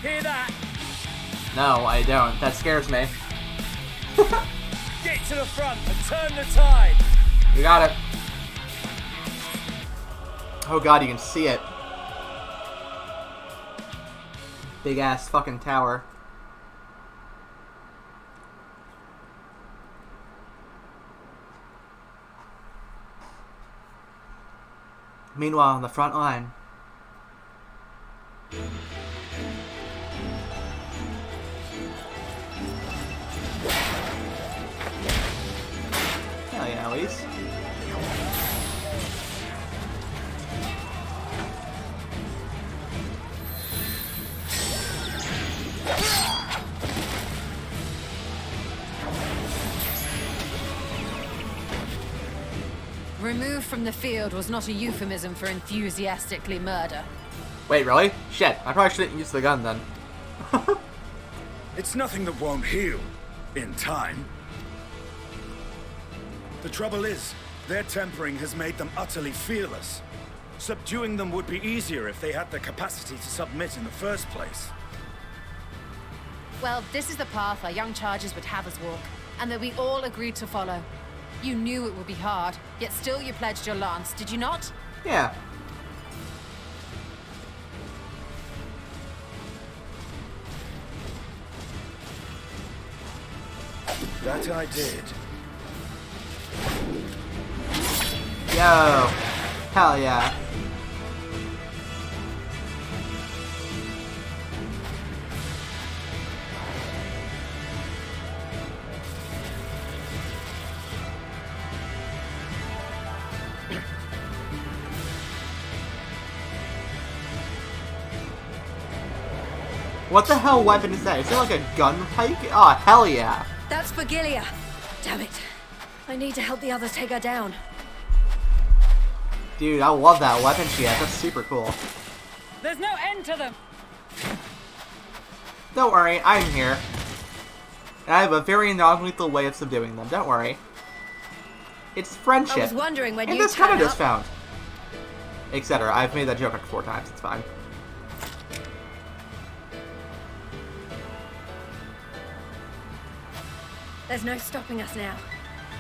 Hear that? No, I don't. That scares me. Get to the front and turn the tide. You got it. Oh God, you can see it. Big ass fucking tower. Meanwhile, on the front line. Hell yeah, Elise. Removed from the field was not a euphemism for enthusiastically murder. Wait, really? Shit, I probably shouldn't use the gun then. It's nothing that won't heal in time. The trouble is, their tempering has made them utterly fearless. Subduing them would be easier if they had the capacity to submit in the first place. Well, this is the path our young charges would have us walk, and that we all agreed to follow. You knew it would be hard, yet still you pledged your lance, did you not? Yeah. That I did. Yo! Hell yeah. What the hell weapon is that? Is it like a gun pike? Oh, hell yeah. That's for Gilia. Damn it. I need to help the others take her down. Dude, I love that weapon she has. That's super cool. There's no end to them. Don't worry, I'm here. I have a very non-lethal way of subduing them. Don't worry. It's friendship. I was wondering when and you this kind of turn just found. Etc. I've made that joke like 4 times. It's fine. There's no stopping us now.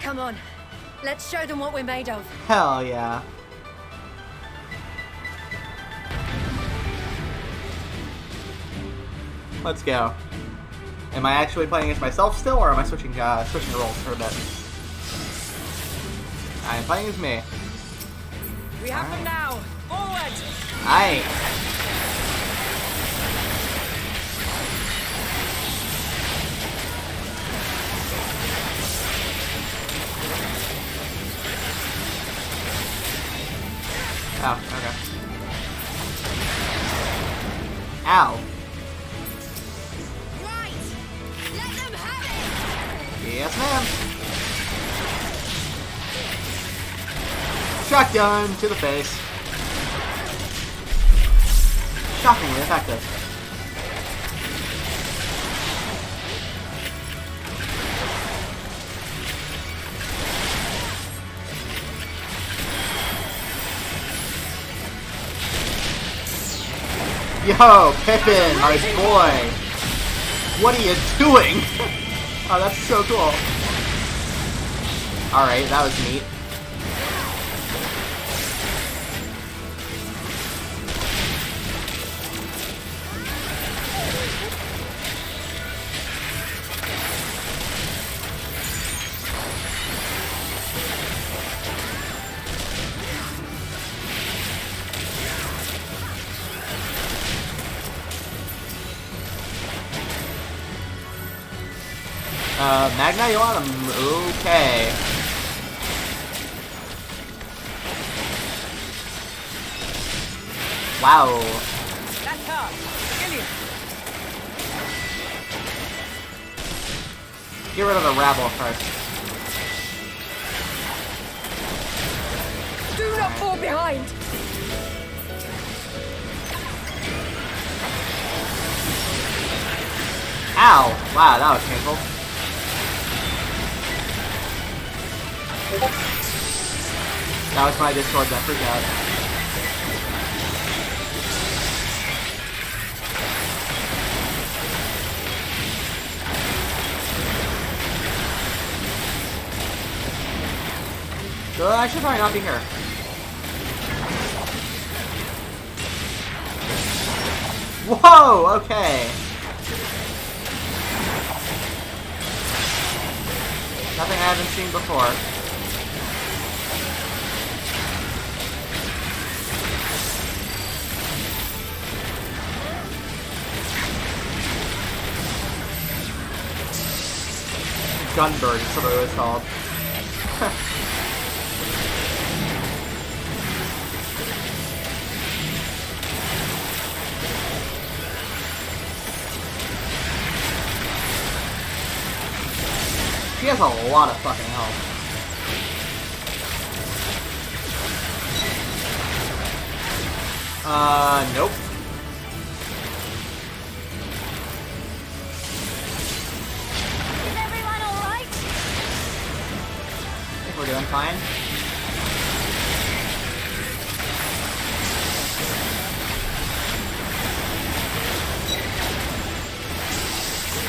Come on. Let's show them what we're made of. Hell yeah. Let's go. Am I actually playing against myself still, or am I switching roles for a bit? I am playing as me. We have them now. Forward! Aye. Oh, okay. Ow. Right! Let them have it! Yes, ma'am. Shotgun to the face. Shockingly effective. Yo, Pippin, my boy! What are you doing? Oh, that's so cool. Alright, that was neat. Magna, you want him? Okay. Wow. That car! Gilia! Get rid of the rabble first. Do not fall behind! Ow! Wow, that was painful. That was my Discord that freaked out. So I should probably not be here. Whoa! Okay. Nothing I haven't seen before. Gunbird, that's what it was called. She has a lot of fucking health. Nope. Is everyone alright? I think we're doing fine.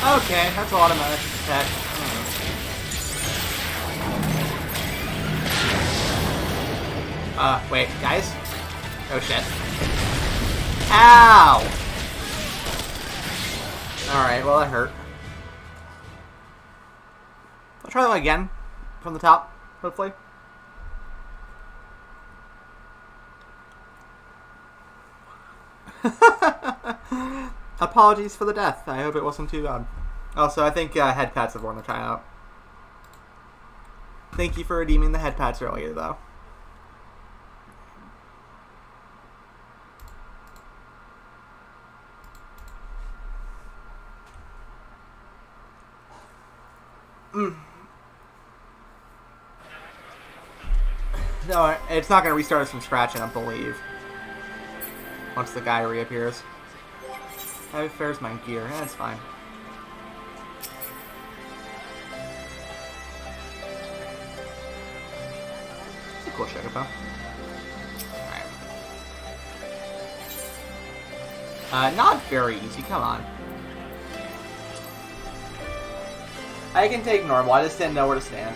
Okay, that's a lot of magic attack. Wait, guys? Oh shit. Ow! Alright, well that hurt. I'll try that again from the top, hopefully. Apologies for the death. I hope it wasn't too bad. Also, I think head pats have worn to try out. Thank you for redeeming the head pats earlier, though. No, it's not going to restart us from scratch, I don't believe. Once the guy reappears. How fares my gear? Yeah, that's fine. It's a cool Chocobo. Alright. Not very easy, come on. I can take normal, I just didn't know where to stand.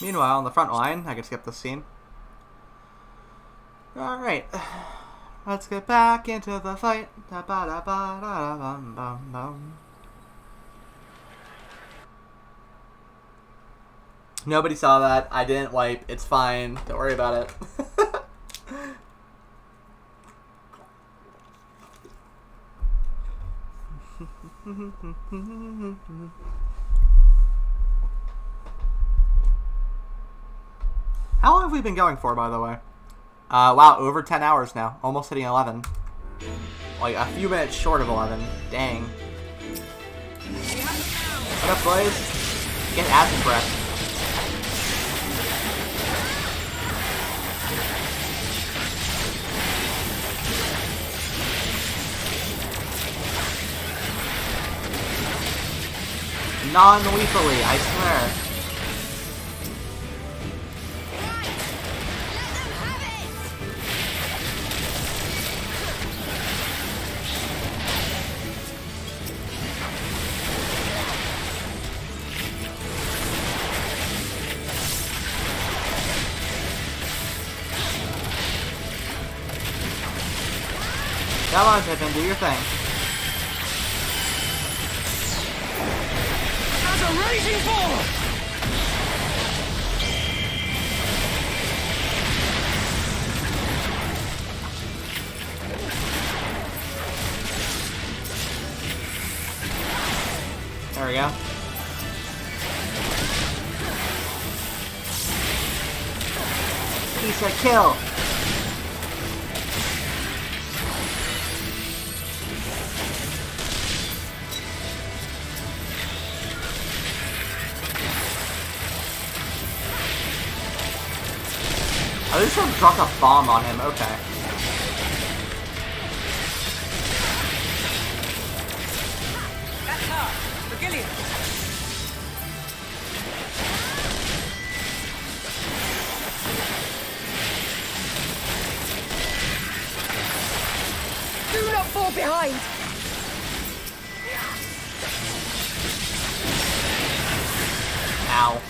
Meanwhile, on the front line, I can skip this scene. Alright. Let's get back into the fight. Nobody saw that. I didn't wipe. It's fine. Don't worry about it. How long have we been going for, by the way? Wow, over 10 hours now. Almost hitting 11. Like, a few minutes short of 11. Dang. What up, boys? Get acid breath. Non-lethally, I swear. Come on, Pippin, do your thing. As a raging ball! There we go. Issa, kill! I just dropped a bomb on him, okay. That's her! Regillion! Do not fall behind! Ow.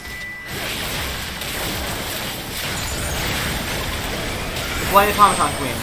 Play Automaton Queen.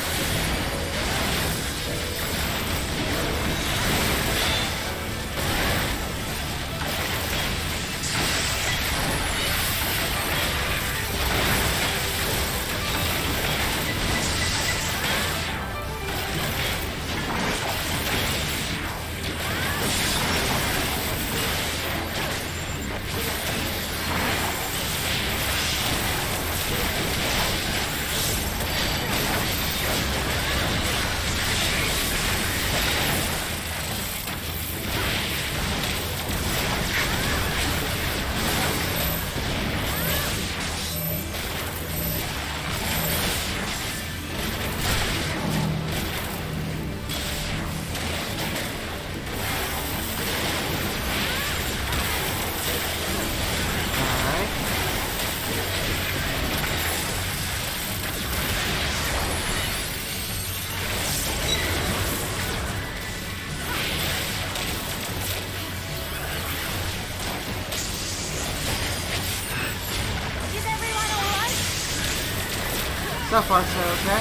So far, so okay.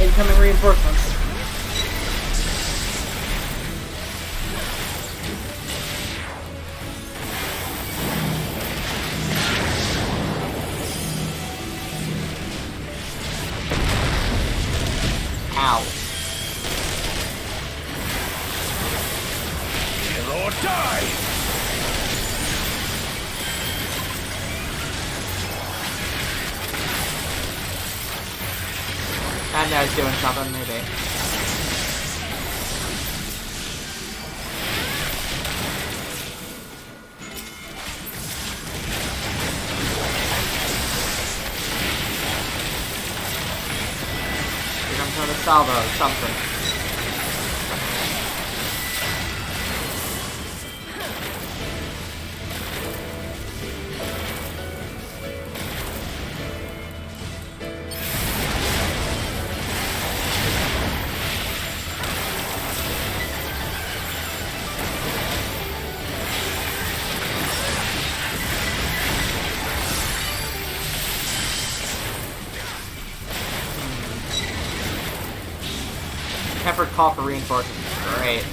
Incoming reinforcements. Ow. Or die! That guy's doing something, maybe. Here comes another salvo, something. Tempered call for reinforcements. Great.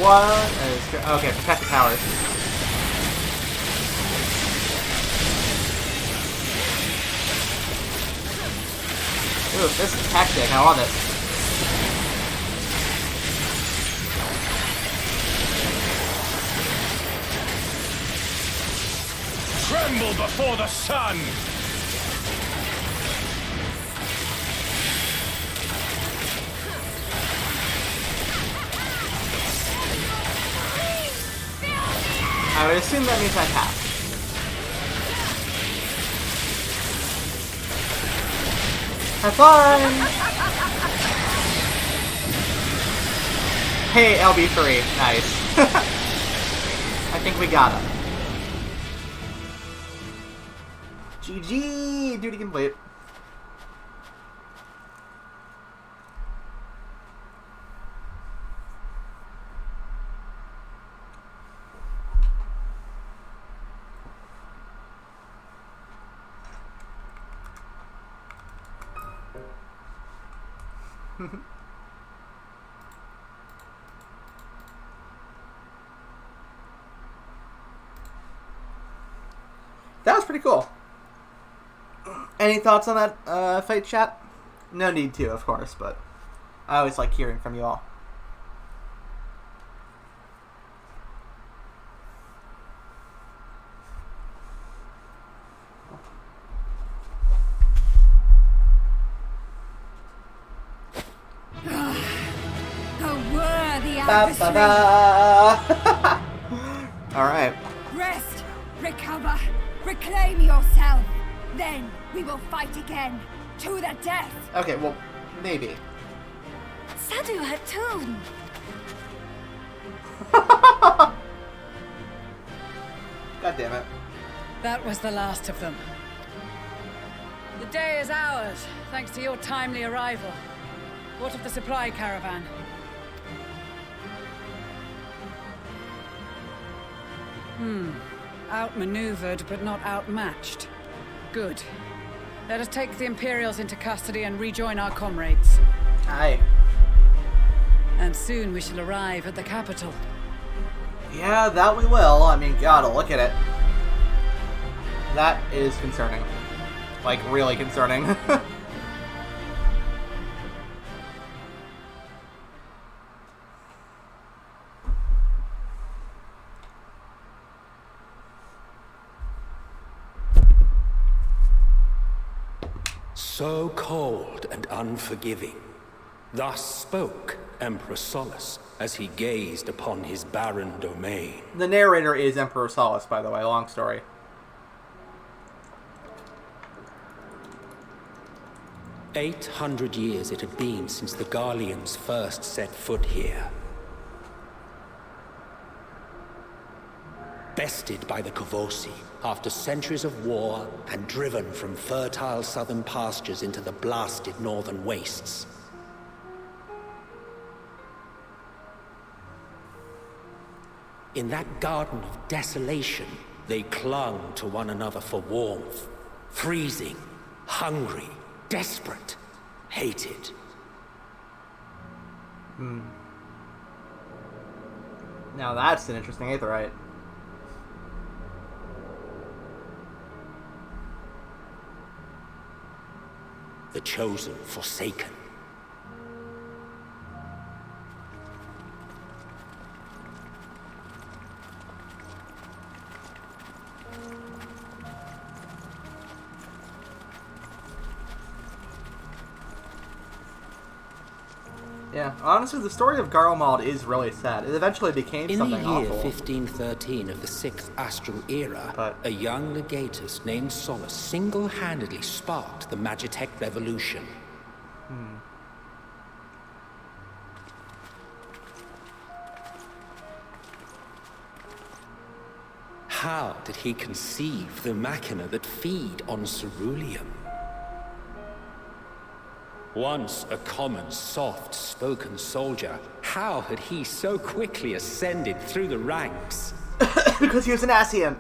What? Okay, protect the towers. Ooh, this is hectic. I love it. Tremble before the sun! I would assume that means I have. Have fun! Hey, LB3. Nice. I think we got him. GG! Duty complete. That was pretty cool. Any thoughts on that fight, chat? No need to, of course, but I always like hearing from you all. Alright. Rest, recover, reclaim yourself. Then we will fight again, to the death. Okay, well, maybe. Sadu Hatun. God damn it. That was the last of them. The day is ours, thanks to your timely arrival. What of the supply caravan? Outmaneuvered, but not outmatched. Good. Let us take the Imperials into custody and rejoin our comrades. Aye. And soon we shall arrive at the capital. Yeah, that we will. I mean, gotta look at it. That is concerning. Like, really concerning. So cold and unforgiving. Thus spoke Emperor Solus as he gazed upon his barren domain. The narrator is Emperor Solus, by the way. Long story. "800 years it had been since the Garleans first set foot here. bested by the Kavosi after centuries of war and driven from fertile southern pastures into the blasted northern wastes. In that garden of desolation, they clung to one another for warmth. Freezing, hungry, desperate, hated. Now that's an interesting Aetherite. The chosen, forsaken. Yeah, honestly, the story of Garland is really sad. It eventually became something awful. In the year 1513 of the 6th Astral Era, a young legatus named Solus single-handedly sparked the Magitech Revolution. How did he conceive the machina that feed on ceruleum? Once a common, soft-spoken soldier, how had he so quickly ascended through the ranks? Because he was an Asian.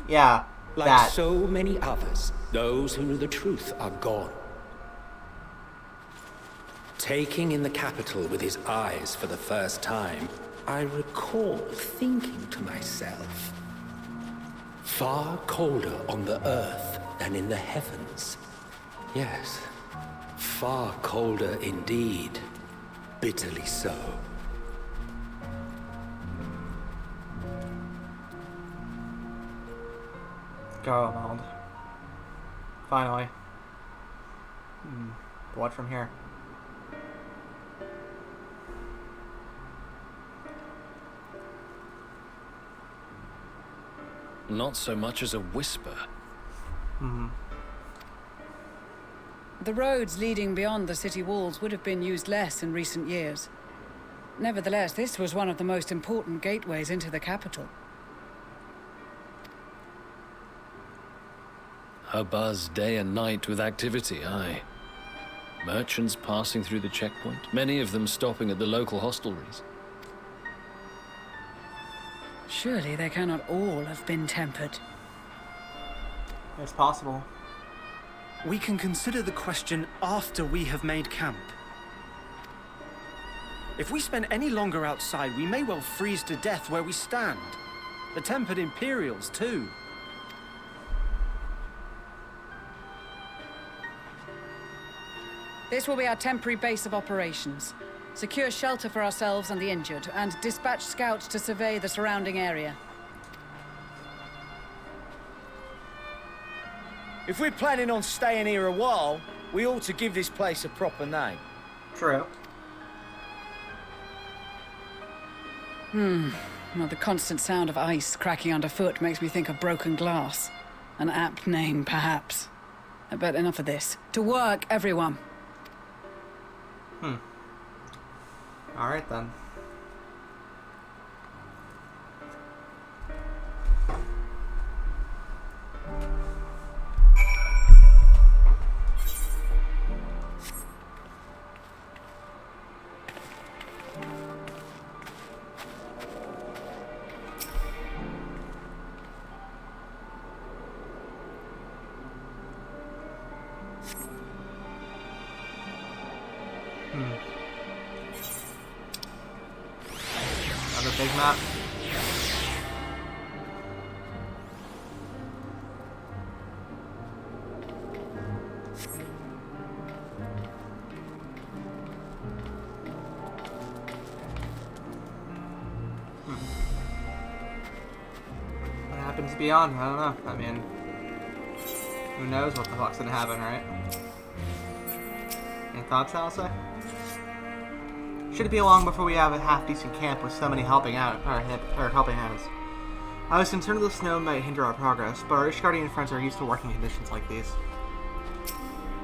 Yeah, like so many others, those who knew the truth are gone. Taking in the capital with his eyes for the first time, I recall thinking to myself, far colder on the earth than in the heavens. Yes. Far colder indeed. Bitterly so. Garland. Finally. But what from here? Not so much as a whisper. The roads leading beyond the city walls would have been used less in recent years. Nevertheless, this was one of the most important gateways into the capital. A buzz day and night with activity, aye. Merchants passing through the checkpoint, many of them stopping at the local hostelries. Surely they cannot all have been tempered. It's possible. We can consider the question after we have made camp. If we spend any longer outside, we may well freeze to death where we stand. The tempered Imperials, too. This will be our temporary base of operations. Secure shelter for ourselves and the injured, and dispatch scouts to survey the surrounding area. If we're planning on staying here a while, we ought to give this place a proper name. True. Well, the constant sound of ice cracking underfoot makes me think of broken glass. An apt name, perhaps. But enough of this. To work, everyone! Alright then. Another big map. What happens beyond? I don't know. I mean, who knows what the fuck's gonna happen, right? Any thoughts, Alisa? Should it be long before we have a half-decent camp with so many helping hands? I was concerned the snow might hinder our progress, but our Ishgardian friends are used to working conditions like these.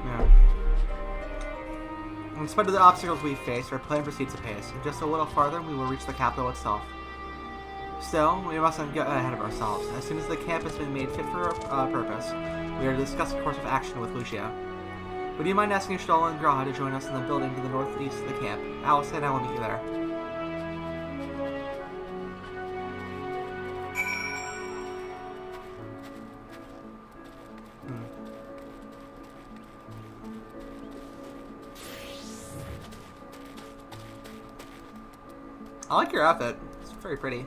Yeah. In spite of the obstacles we face, our plan proceeds apace. In just a little farther, we will reach the capital itself. Still, we mustn't get ahead of ourselves. As soon as the camp has been made fit for purpose, we are to discuss a course of action with Lucia. Would you mind asking Stoll and Graha to join us in the building to the northeast of the camp? Alice and I will meet you there. I like your outfit. It's very pretty.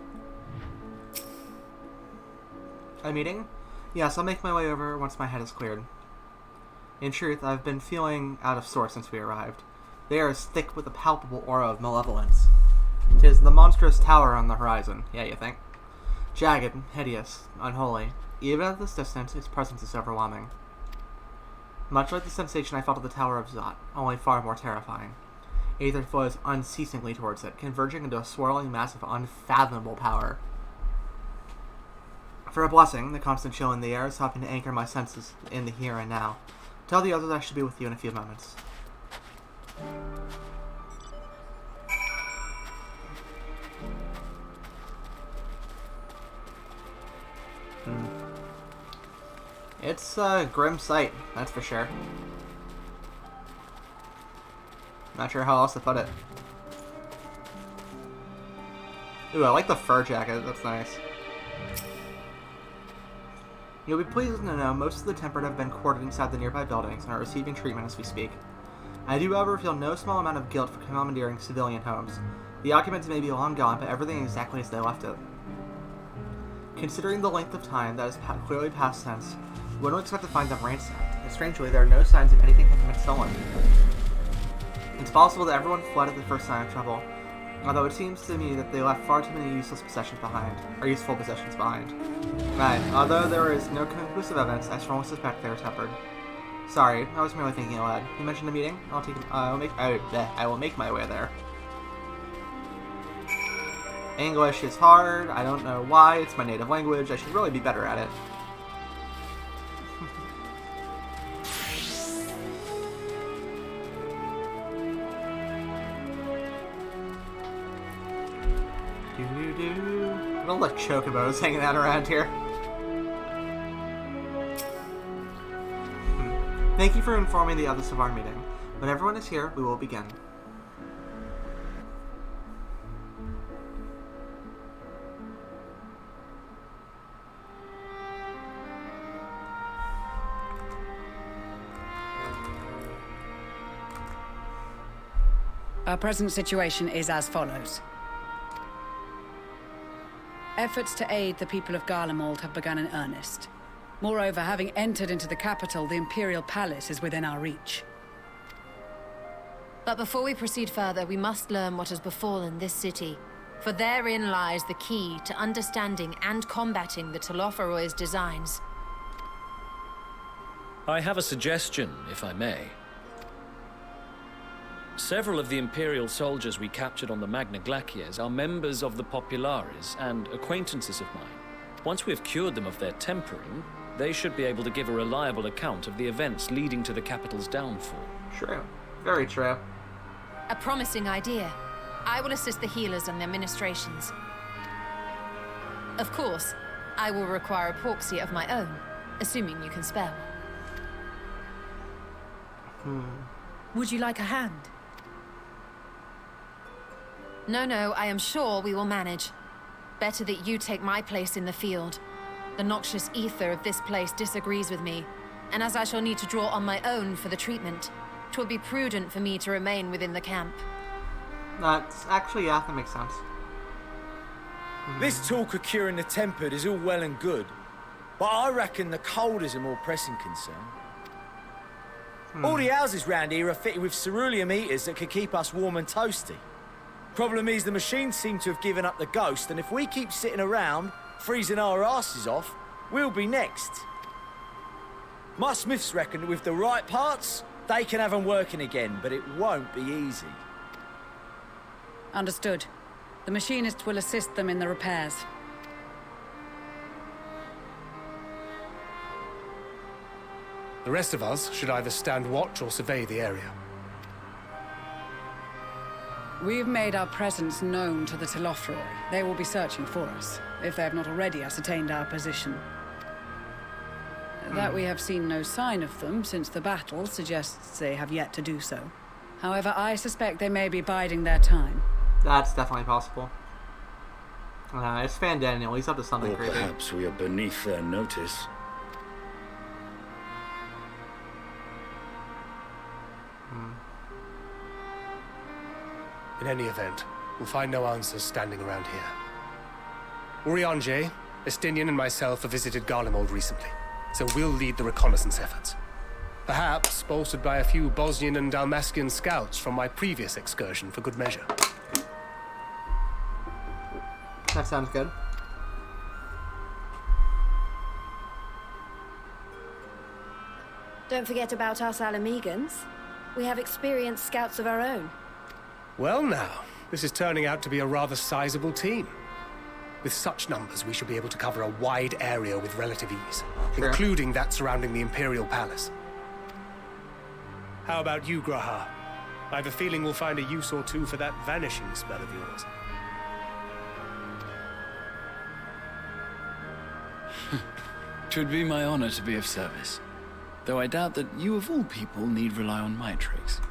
A meeting? Yes, I'll make my way over once my head is cleared. In truth, I've been feeling out of sorts since we arrived. The air is thick with a palpable aura of malevolence. 'Tis the monstrous tower on the horizon, yeah, you think? Jagged, hideous, unholy. Even at this distance, its presence is overwhelming. Much like the sensation I felt at the Tower of Zot, only far more terrifying. Aether flows unceasingly towards it, converging into a swirling mass of unfathomable power. For a blessing, the constant chill in the air is helping to anchor my senses in the here and now. Tell the others I should be with you in a few moments. It's a grim sight, that's for sure. Not sure how else to put it. Ooh, I like the fur jacket, that's nice. You'll be pleased to know most of the tempered have been quartered inside the nearby buildings and are receiving treatment as we speak. I do, however, feel no small amount of guilt for commandeering civilian homes. The occupants may be long gone, but everything is exactly as they left it. Considering the length of time that has clearly passed since, one would expect to find them ransacked, and strangely, there are no signs of anything having been stolen. It's possible that everyone fled at the first sign of trouble, although it seems to me that they left far too many useless possessions behind. Right, although there is no conclusive evidence, I strongly suspect they are tempered. Sorry, I was merely thinking aloud. You mentioned a meeting? I will make my way there. English is hard, I don't know why, it's my native language, I should really be better at it. Look at all the chocobos hanging out around here. Thank you for informing the others of our meeting. When everyone is here, we will begin. Our present situation is as follows. Efforts to aid the people of Garlemald have begun in earnest. Moreover, having entered into the capital, the Imperial Palace is within our reach. But before we proceed further, we must learn what has befallen this city. For therein lies the key to understanding and combating the Telophoroid's designs. I have a suggestion, if I may. Several of the Imperial soldiers we captured on the Magna Glaciers are members of the Populares and acquaintances of mine. Once we have cured them of their tempering, they should be able to give a reliable account of the events leading to the capital's downfall. True. Very true. A promising idea. I will assist the healers and their ministrations. Of course, I will require a proxy of my own, assuming you can spare one. Would you like a hand? No, I am sure we will manage. Better that you take my place in the field. The noxious ether of this place disagrees with me, and as I shall need to draw on my own for the treatment, 'twill be prudent for me to remain within the camp. That's actually, yeah, that makes sense. This talk of curing the tempered is all well and good, but I reckon the cold is a more pressing concern. All the houses round here are fitted with ceruleum heaters that could keep us warm and toasty. Problem is, the machines seem to have given up the ghost, and if we keep sitting around, freezing our asses off, we'll be next. My smiths reckon that with the right parts, they can have them working again, but it won't be easy. Understood. The machinist will assist them in the repairs. The rest of us should either stand watch or survey the area. We've made our presence known to the Telofroi. They will be searching for us, if they have not already ascertained our position. That we have seen no sign of them since the battle suggests they have yet to do so. However, I suspect they may be biding their time. That's definitely possible. It's Fan Daniel. He's up to something Or creepy. perhaps we are beneath their notice. In any event, we'll find no answers standing around here. Urianje, Estinian and myself have visited Garlemald recently, so we'll lead the reconnaissance efforts. Perhaps bolstered by a few Bosnian and Dalmatian scouts from my previous excursion for good measure. That sounds good. Don't forget about us Alamegans. We have experienced scouts of our own. Well now, this is turning out to be a rather sizable team. With such numbers, we should be able to cover a wide area with relative ease, Sure. including that surrounding the Imperial Palace. How about you, Graha? I have a feeling we'll find a use or two for that vanishing spell of yours. Twould be my honor to be of service. Though I doubt that you of all people need rely on my tricks.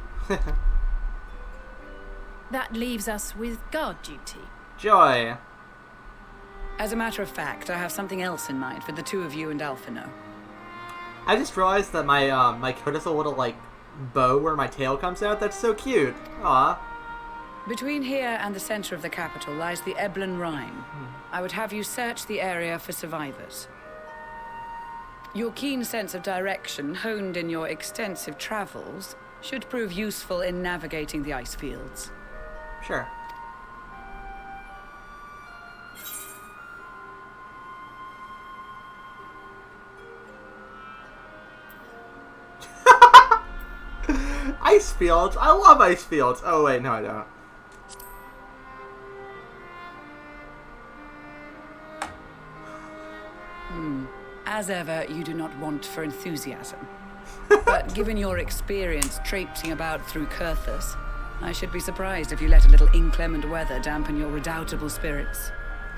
That leaves us with guard duty. Joy. As a matter of fact, I have something else in mind for the two of you and Alphino. I just realized that my my coat has a little like bow where my tail comes out. That's so cute. Aw. Between here and the center of the capital lies the Eblan Rhine. I would have you search the area for survivors. Your keen sense of direction, honed in your extensive travels, should prove useful in navigating the ice fields. Sure. Ice fields? I love ice fields. Oh wait, no I don't. As ever, you do not want for enthusiasm. But given your experience traipsing about through Kurthus, I should be surprised if you let a little inclement weather dampen your redoubtable spirits.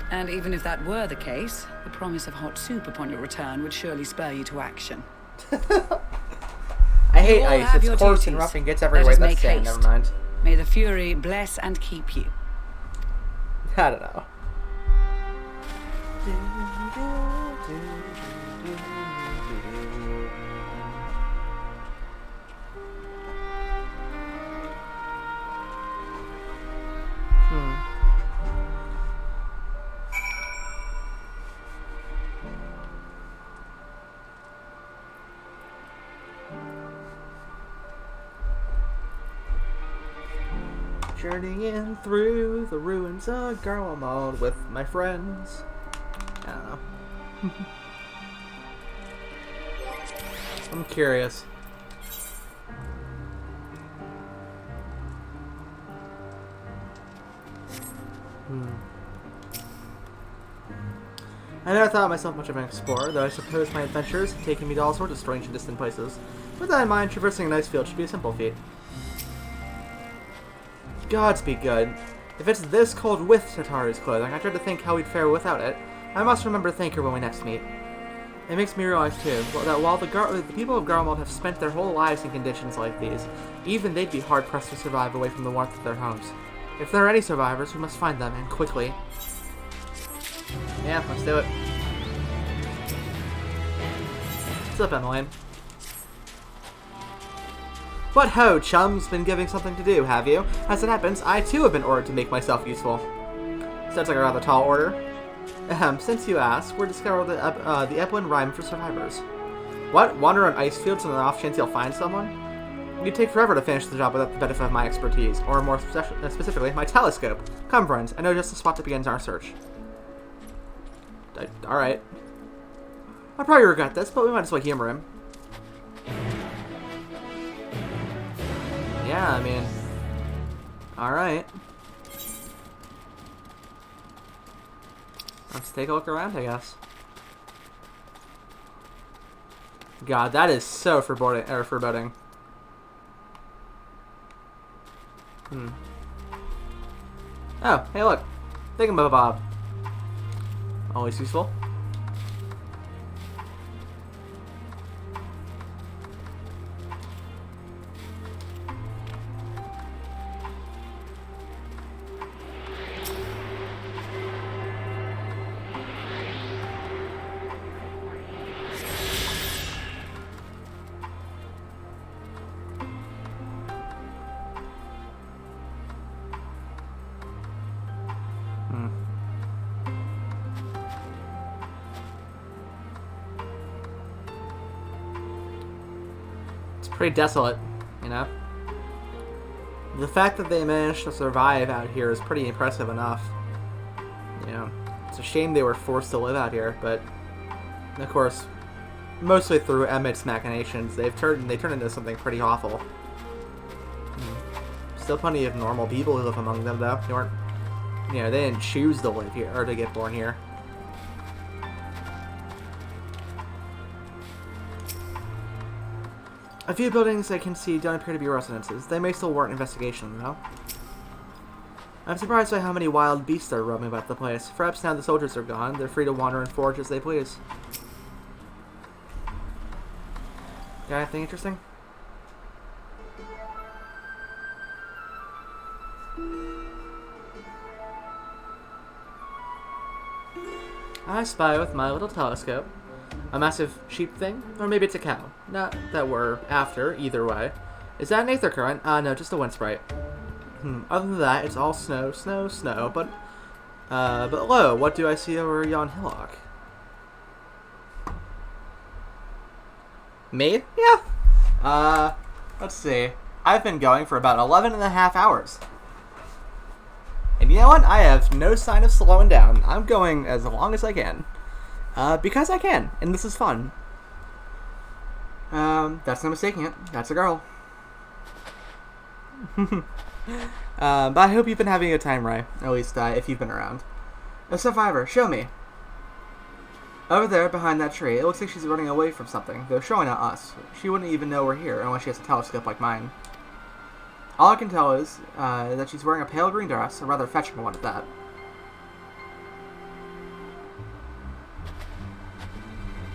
And even if that were the case, the promise of hot soup upon your return would surely spur you to action. I hate You all ice. have It's your coarse duties. and rough and gets Let everywhere. us That's make saying, haste. never mind. May the Fury bless and keep you. I don't know. Journeying through the ruins of Garlemald with my friends. I don't know. I'm curious. I never thought myself much of an explorer, though I suppose my adventures have taken me to all sorts of strange and distant places. With that in mind, traversing an ice field should be a simple feat. Gods be good. If it's this cold with Tatari's clothing, I tried to think how we'd fare without it. I must remember to thank her when we next meet. It makes me realize, too, that while the people of Garlemald have spent their whole lives in conditions like these, even they'd be hard-pressed to survive away from the warmth of their homes. If there are any survivors, we must find them, and quickly. Yeah, let's do it. What's up, Emily? What ho, chums? Been giving something to do, have you? As it happens, I too have been ordered to make myself useful. Sounds like a rather tall order. Since you ask, we're discovering the Eblan Rhyme for survivors. What? Wander on ice fields on the off chance you'll find someone? You'd take forever to finish the job without the benefit of my expertise, or more specifically, my telescope. Come, friends, I know just the spot that begins our search. Alright. I'll probably regret this, but we might as well humor him. Yeah, I mean... Alright. Let's take a look around, I guess. God, that is so foreboding. Oh, hey look. Thingamabob. Always useful. Pretty desolate, you know? The fact that they managed to survive out here is pretty impressive enough. You know, it's a shame they were forced to live out here, but of course, mostly through Emmett's machinations, they turned into something pretty awful. Still plenty of normal people who live among them, though. They weren't, you know, they didn't choose to live here or to get born here. A few buildings I can see don't appear to be residences. They may still warrant investigation, though. I'm surprised by how many wild beasts are roaming about the place. Perhaps now the soldiers are gone, they're free to wander and forage as they please. Got anything interesting? I spy with my little telescope. A massive sheep thing? Or maybe it's a cow. Not that we're after, either way. Is that an aether current? No, just a wind sprite. Other than that, it's all snow, snow, snow, but lo, what do I see over yon hillock? Me? Yeah. Let's see. I've been going for about 11.5 hours. And you know what? I have no sign of slowing down. I'm going as long as I can. Because I can, and this is fun. That's no mistaking it. That's a girl. But I hope you've been having a good time, Ray. At least, if you've been around. A survivor, show me. Over there, behind that tree, it looks like she's running away from something, though showing at us. She wouldn't even know we're here, unless she has a telescope like mine. All I can tell is, that she's wearing a pale green dress, a rather fetching one at that.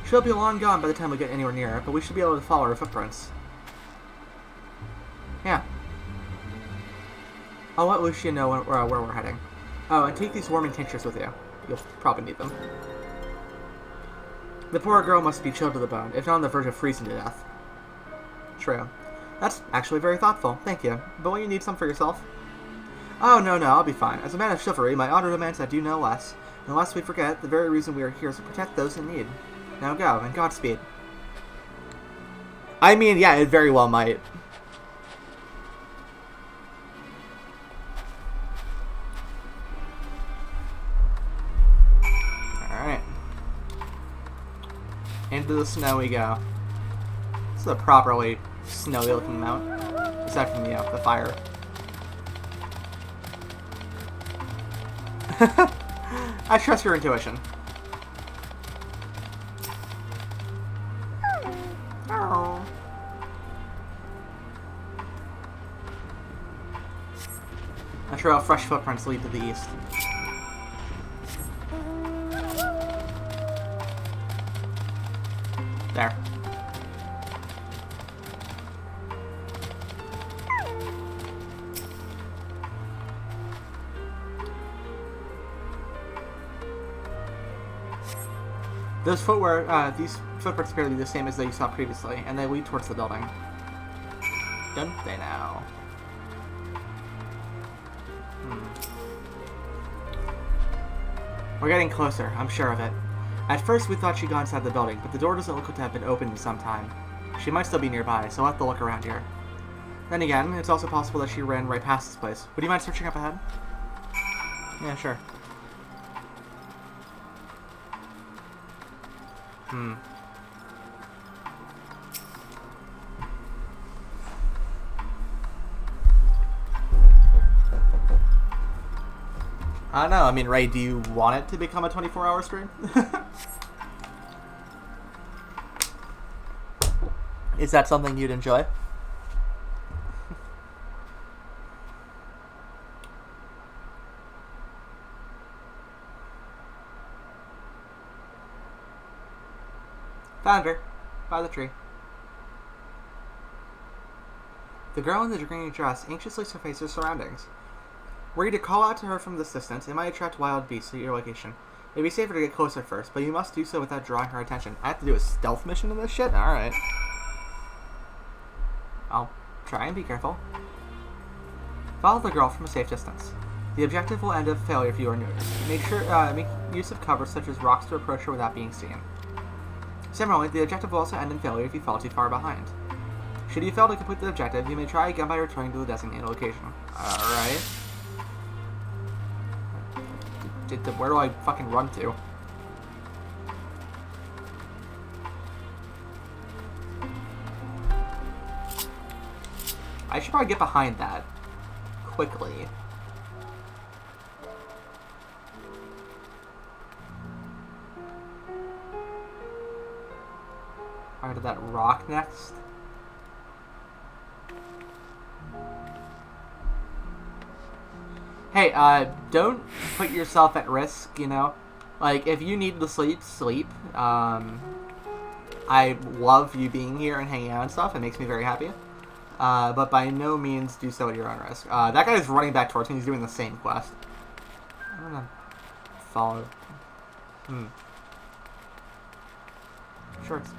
She'll be long gone by the time we get anywhere near her, but we should be able to follow her footprints. Yeah. I'll let Lucia know where we're heading. Oh, and take these warming tinctures with you. You'll probably need them. The poor girl must be chilled to the bone, if not on the verge of freezing to death. True. That's actually very thoughtful, thank you. But will you need some for yourself? Oh, no, I'll be fine. As a man of chivalry, my honor demands I do no less. And lest we forget, the very reason we are here is to protect those in need. Now go, and Godspeed. I mean, yeah, it very well might. Alright. Into the snow we go. This is a properly snowy looking mount. Aside from, the fire. I trust your intuition. A trail of fresh footprints lead to the east. There. These footprints appear to be the same as they you saw previously, and they lead towards the building. Don't they now? We're getting closer, I'm sure of it. At first we thought she'd gone inside the building, but the door doesn't look to have been opened in some time. She might still be nearby, so we'll have to look around here. Then again, it's also possible that she ran right past this place. Would you mind searching up ahead? Yeah, sure. I don't know. I mean, Ray, do you want it to become a 24-hour stream? Is that something you'd enjoy? Found her. By the tree. The girl in the green dress anxiously surveys her surroundings. Were you to call out to her from this distance, it might attract wild beasts at your location. It'd be safer to get closer first, but you must do so without drawing her attention. I have to do a stealth mission in this shit? Alright. I'll try and be careful. Follow the girl from a safe distance. The objective will end in failure if you are noticed. Make use of cover such as rocks to approach her without being seen. Similarly, the objective will also end in failure if you fall too far behind. Should you fail to complete the objective, you may try again by returning to the designated location. Alright. Where do I fucking run to? I should probably get behind that quickly. Fire to that rock next. Hey, don't put yourself at risk, you know? Like, if you need to sleep, sleep. I love you being here and hanging out and stuff. It makes me very happy. But by no means do so at your own risk. That guy is running back towards me. He's doing the same quest. I'm gonna follow. Shorts.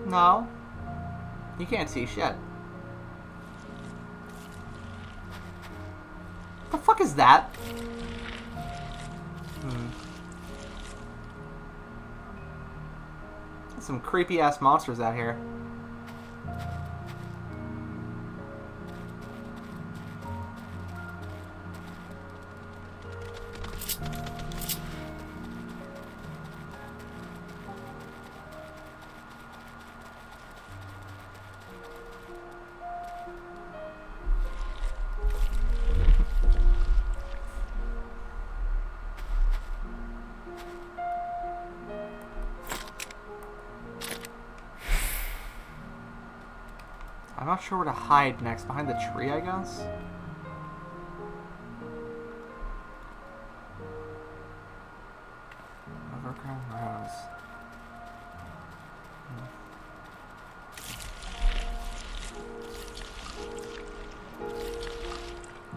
No. You can't see shit. What the fuck is that? There's some creepy ass monsters out here. I'm not sure where to hide next. Behind the tree, I guess? Overgrown rose.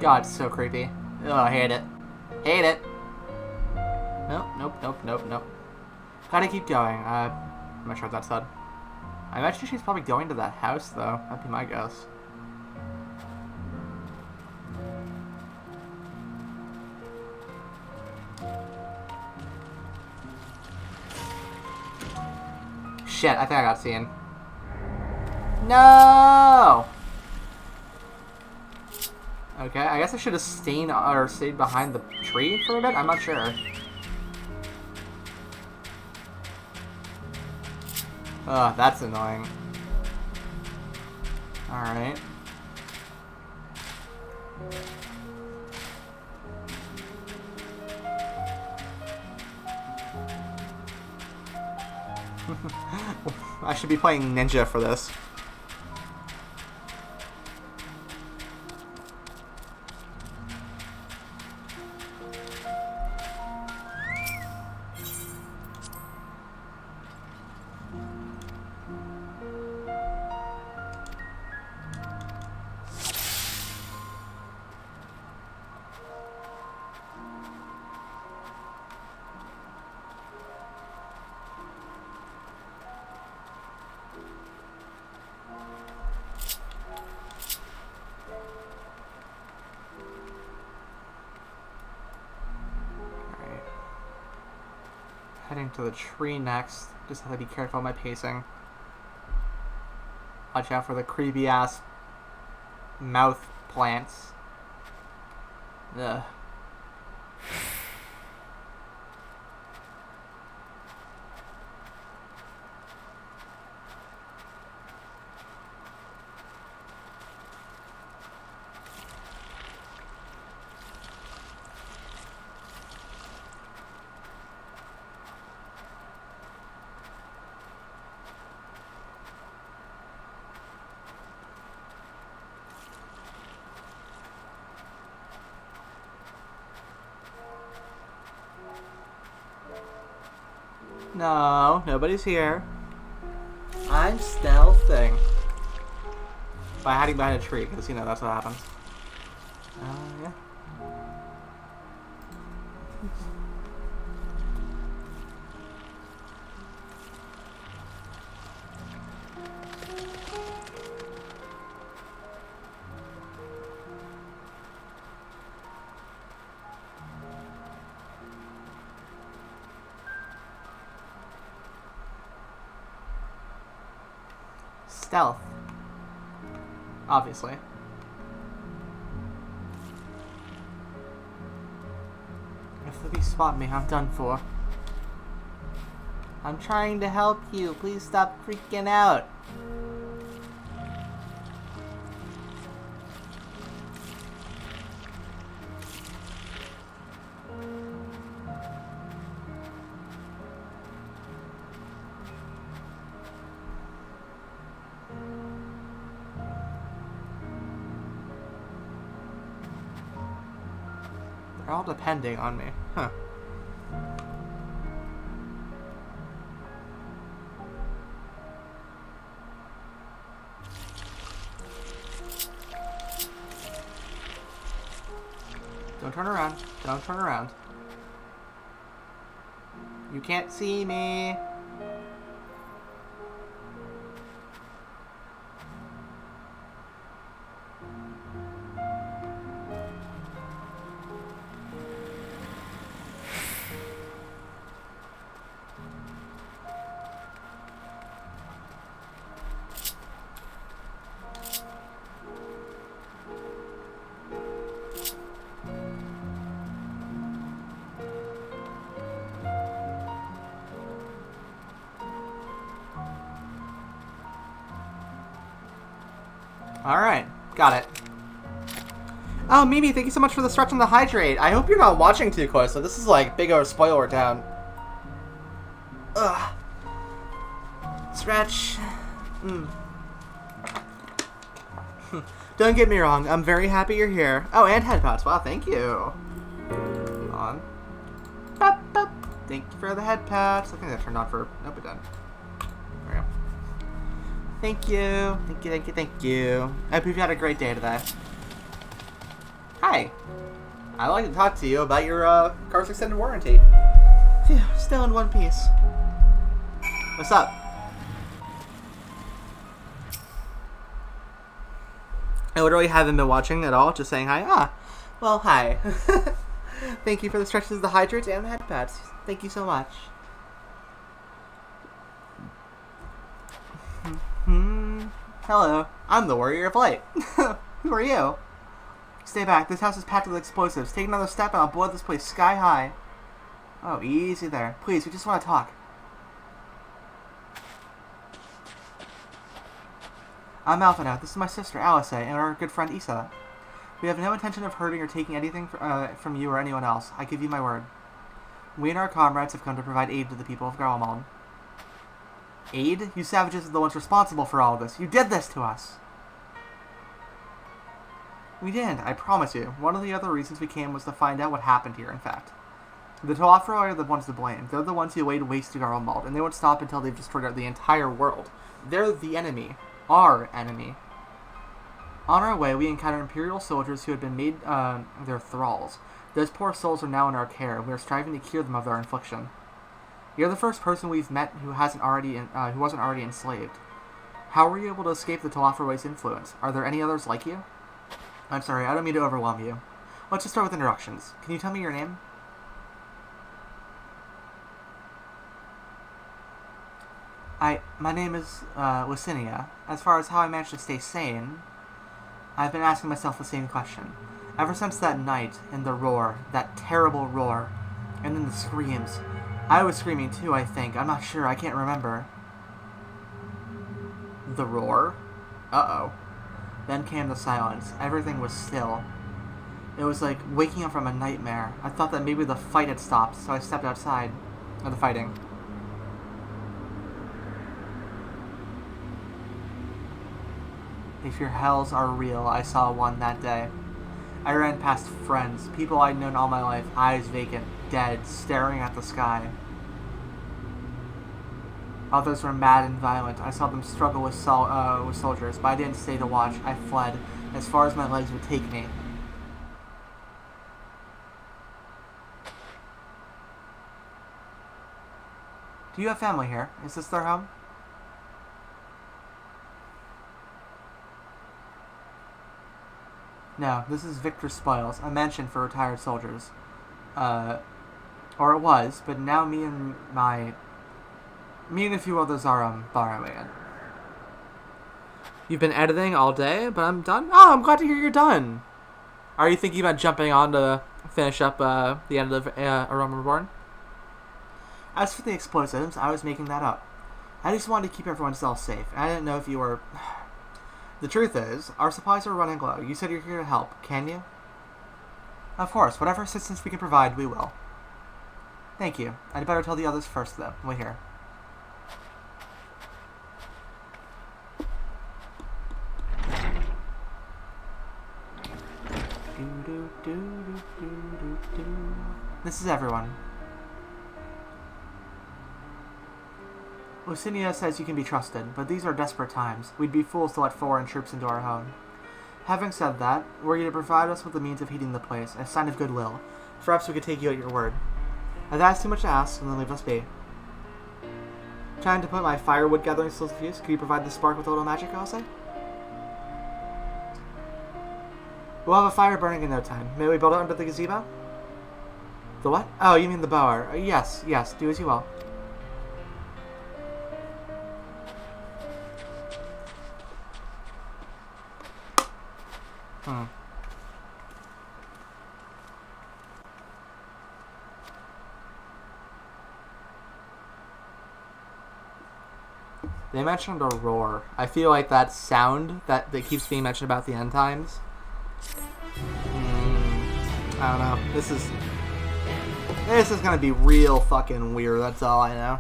God, it's so creepy. Oh, I hate it. Hate it! Nope, nope, nope, nope, nope. Gotta keep going. I'm not sure what that said. I imagine she's probably going to that house, though. That'd be my guess. Shit, I think I got seen. No! Okay, I guess I should have stayed behind the tree for a bit? I'm not sure. Ugh, that's annoying. Alright. I should be playing ninja for this. Heading to the tree next. Just have to be careful of my pacing. Watch out for the creepy ass mouth plants. Ugh. No, nobody's here. I'm stealthing. By hiding behind a tree, because, you know, that's what happens. Yeah. Stealth. Obviously. If the beast spot me, I'm done for. I'm trying to help you. Please stop freaking out. They're all depending on me. Huh. Don't turn around. Don't turn around. You can't see me. Alright, got it. Oh, Mimi, thank you so much for the stretch on the hydrate. I hope you're not watching too close, so this is like big old spoiler town. Ugh. Stretch. Don't get me wrong, I'm very happy you're here. Oh, and head pats. Wow, thank you. Hold on. Bop, bop. Thank you for the head pats. I think that turned on for... Nope, it didn't. There we go. Thank you. Thank you, thank you, thank you. I hope you've had a great day today. Hi. I'd like to talk to you about your car's extended warranty. Phew, still in one piece. What's up? I literally haven't been watching at all, just saying hi. Ah, well, hi. Thank you for the stretches of the hydrates and the head pads. Thank you so much. Hello, I'm the Warrior of Light. Who are you? Stay back, this house is packed with explosives. Take another step and I'll blow this place sky high. Oh, easy there. Please, we just want to talk. I'm Alphinaut. This is my sister, Alice, and our good friend, Issa. We have no intention of hurting or taking anything from you or anyone else. I give you my word. We and our comrades have come to provide aid to the people of Garland. Aid? You savages are the ones responsible for all of this. You did this to us! We didn't, I promise you. One of the other reasons we came was to find out what happened here, in fact. The Telophoroi are the ones to blame. They're the ones who laid waste to Garland, and they won't stop until they've destroyed the entire world. They're the enemy. Our enemy. On our way, we encountered Imperial soldiers who had been made their thralls. Those poor souls are now in our care, and we are striving to cure them of their infliction. You're the first person we've met who wasn't already enslaved. How were you able to escape the Telophoroi's influence? Are there any others like you? I'm sorry, I don't mean to overwhelm you. Let's just start with introductions. Can you tell me your name? My name is, Lucinia. As far as how I managed to stay sane, I've been asking myself the same question. Ever since that night, and the roar, that terrible roar, and then the screams. I was screaming too, I think. I'm not sure, I can't remember. The roar? Uh-oh. Then came the silence. Everything was still. It was like waking up from a nightmare. I thought that maybe the fight had stopped, so I stepped outside. Of the fighting. If your hells are real, I saw one that day. I ran past friends, people I'd known all my life, eyes vacant, dead, staring at the sky. Others were mad and violent. I saw them struggle with soldiers, but I didn't stay to watch. I fled, as far as my legs would take me. Do you have family here? Is this their home? No, this is Victor's Spoils, a mansion for retired soldiers. Or it was, but now me and a few others are, borrowing it. You've been editing all day, but I'm done? Oh, I'm glad to hear you're done! Are you thinking about jumping on to finish up, the end of, Aroma Reborn? As for the explosives, I was making that up. I just wanted to keep everyone else safe, and I didn't know if you were... The truth is, our supplies are running low. You said you're here to help, can you? Of course, whatever assistance we can provide, we will. Thank you. I'd better tell the others first, though. Wait here. This is everyone. Lucinia says you can be trusted, but these are desperate times. We'd be fools to let foreign troops into our home. Having said that, were you to provide us with the means of heating the place, a sign of goodwill, perhaps we could take you at your word. If that's too much to ask, then leave us be. Trying to put my firewood gathering skills to use, could you provide the spark with a little magic, I'll say? We'll have a fire burning in no time. May we build it under the gazebo? The what? Oh, you mean the bower. Yes, do as you will. They mentioned a roar. I feel like that sound that keeps being mentioned about the end times. I don't know. This is gonna be real fucking weird, that's all I know.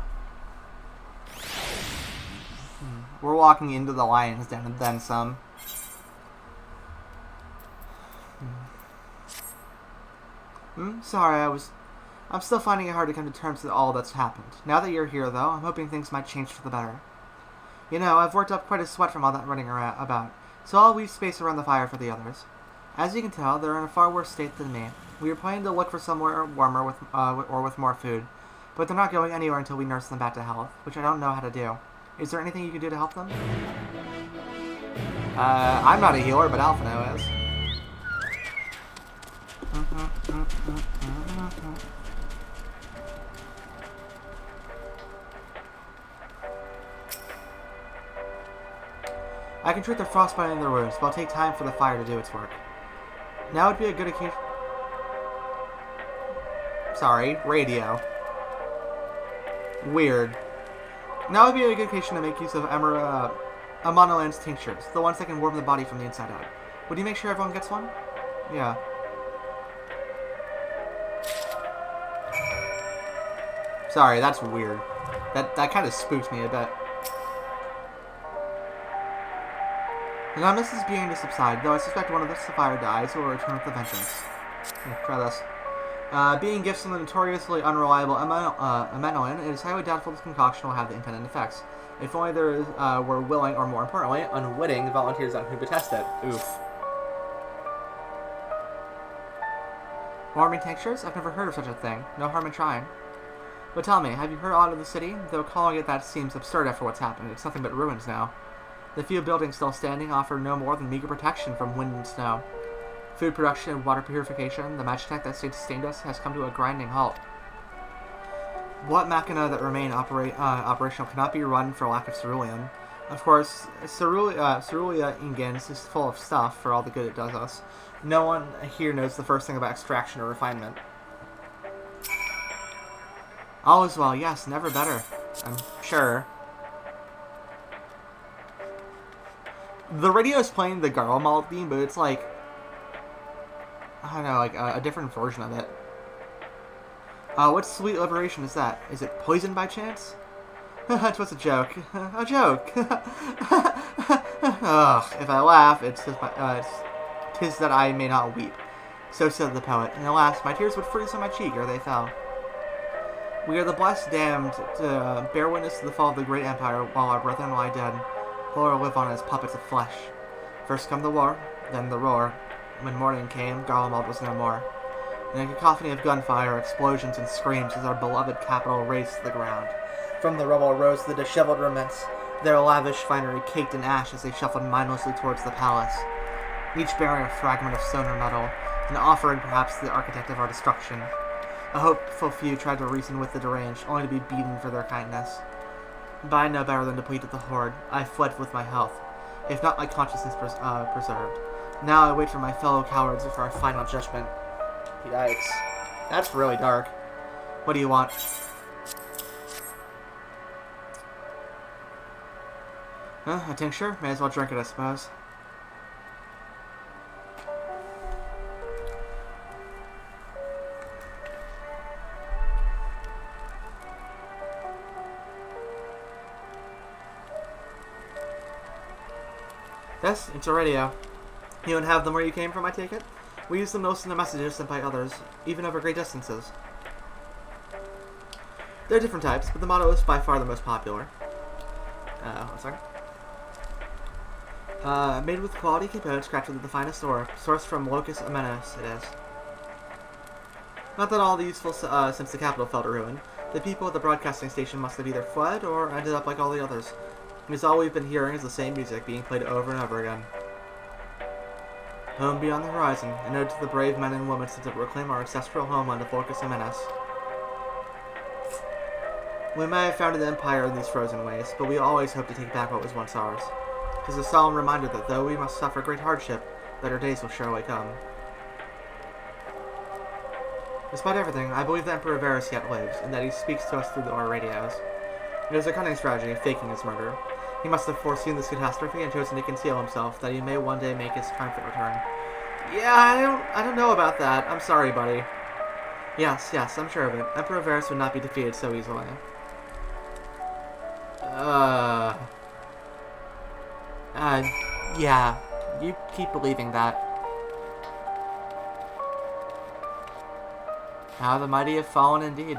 We're walking into the lion's den and then some. Sorry, I'm still finding it hard to come to terms with all that's happened. Now that you're here, though, I'm hoping things might change for the better. You know, I've worked up quite a sweat from all that running about, so I'll leave space around the fire for the others. As you can tell, they're in a far worse state than me. We were planning to look for somewhere warmer with more food, but they're not going anywhere until we nurse them back to health, which I don't know how to do. Is there anything you can do to help them? I'm not a healer, but Alphino is. I can treat the frostbite in their wounds, but I'll take time for the fire to do its work. Now would be a good occasion... Sorry, radio. Weird. Now would be a good occasion to make use of Amonoland's tinctures, the ones that can warm the body from the inside out. Would you make sure everyone gets one? Yeah. Sorry, that's weird. That kind of spooked me a bit. The numbness is beginning to subside, though I suspect one of the fire dies or will return with a vengeance. Here, try this. Being gifts from the notoriously unreliable Amenolin, it is highly doubtful this concoction will have the intended effects. If only there were willing, or more importantly, unwitting volunteers on who to test it. Oof. Warming tinctures? I've never heard of such a thing. No harm in trying. But tell me, have you heard aught of the city? Though calling it that seems absurd after what's happened. It's nothing but ruins now. The few buildings still standing offer no more than meager protection from wind and snow. Food production and water purification, the magic tech that sustained us, has come to a grinding halt. What machina that remain operational cannot be run for lack of cerulean. Of course, cerulean ingens is full of stuff for all the good it does us. No one here knows the first thing about extraction or refinement. All is well, yes, never better. I'm sure. The radio is playing the Garland theme, but it's like... I don't know, like a different version of it. What sweet liberation is that? Is it poison by chance? It was a joke. A joke! Ugh, if I laugh, it's tis that I may not weep. So said the poet, and alas, my tears would freeze on my cheek ere they fell. We are the blessed damned to bear witness to the fall of the great empire while our brethren lie dead, or live on as puppets of flesh. First come the war, then the roar. When morning came, Garland was no more. In a cacophony of gunfire, explosions, and screams as our beloved capital razed to the ground. From the rubble rose the disheveled remnants, their lavish finery caked in ash as they shuffled mindlessly towards the palace, each bearing a fragment of stone or metal, an offering perhaps to the architect of our destruction. A hopeful few tried to reason with the deranged, only to be beaten for their kindness. But I know better than to plead with the horde. I fled with my health, if not my consciousness preserved. Now I wait for my fellow cowards for our final judgment. Yikes. That's really dark. What do you want? A tincture? May as well drink it, I suppose. Yes, it's a radio. You don't have them where you came from, I take it? We use them most in the messages sent by others, even over great distances. There are different types, but the motto is by far the most popular. One second. Made with quality components crafted with the finest ore, sourced from Locus Amenus, it is. Not that all the useful since the capital fell to ruin. The people at the broadcasting station must have either fled or ended up like all the others. Because all we've been hearing is the same music being played over and over again. Home beyond the horizon, an ode to the brave men and women sent to reclaim our ancestral homeland of Locus Amenus. We may have founded the empire in these frozen ways, but we always hope to take back what was once ours. It is a solemn reminder that though we must suffer great hardship, better days will surely come. Despite everything, I believe the Emperor Varus yet lives, and that he speaks to us through our radios. It is a cunning strategy, faking his murder. He must have foreseen this catastrophe and chosen to conceal himself, that he may one day make his triumphant return. Yeah, I don't know about that. I'm sorry, buddy. Yes, I'm sure of it. Emperor Varus would not be defeated so easily. Yeah. You keep believing that. How the mighty have fallen indeed.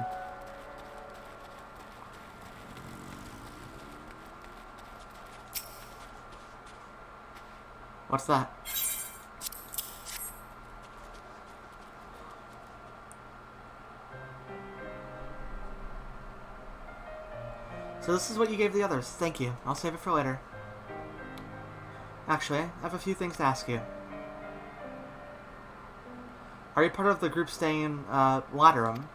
What's that? So this is what you gave the others. Thank you. I'll save it for later. Actually, I have a few things to ask you. Are you part of the group staying in Laterum?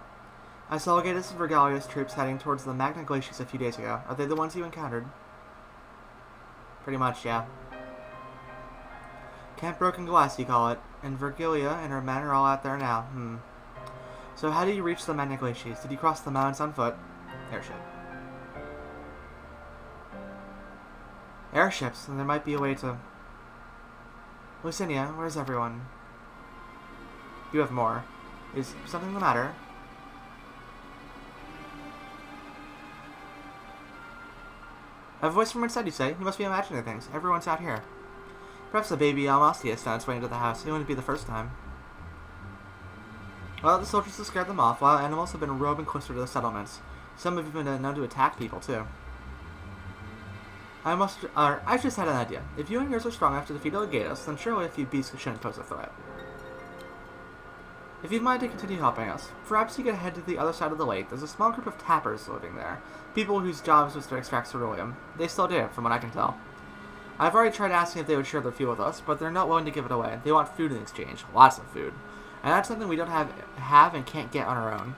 I saw Legatus and Vergalia's troops heading towards the Magna Glaciers a few days ago. Are they the ones you encountered? Pretty much, yeah. Camp Broken Glass, you call it. And Vergilia and her men are all out there now. So how did you reach the Magna Glaciers? Did you cross the mountains on foot? Airship. Airships, and there might be a way to... Lucinia, where's everyone? You have more. Is something the matter? A voice from inside, you say? You must be imagining things. Everyone's out here. Perhaps the baby Almastius found its way into the house. It wouldn't be the first time. Well, the soldiers have scared them off, while animals have been roaming closer to the settlements. Some have even been known to attack people, too. I just had an idea. If you and yours are strong enough to defeat Legatus, then surely a few beasts shouldn't pose a threat. If you'd mind to continue helping us, perhaps you could head to the other side of the lake. There's a small group of tappers living there. People whose jobs was to extract ceruleum. They still do, from what I can tell. I've already tried asking if they would share their fuel with us, but they're not willing to give it away. They want food in exchange. Lots of food. And that's something we don't have and can't get on our own.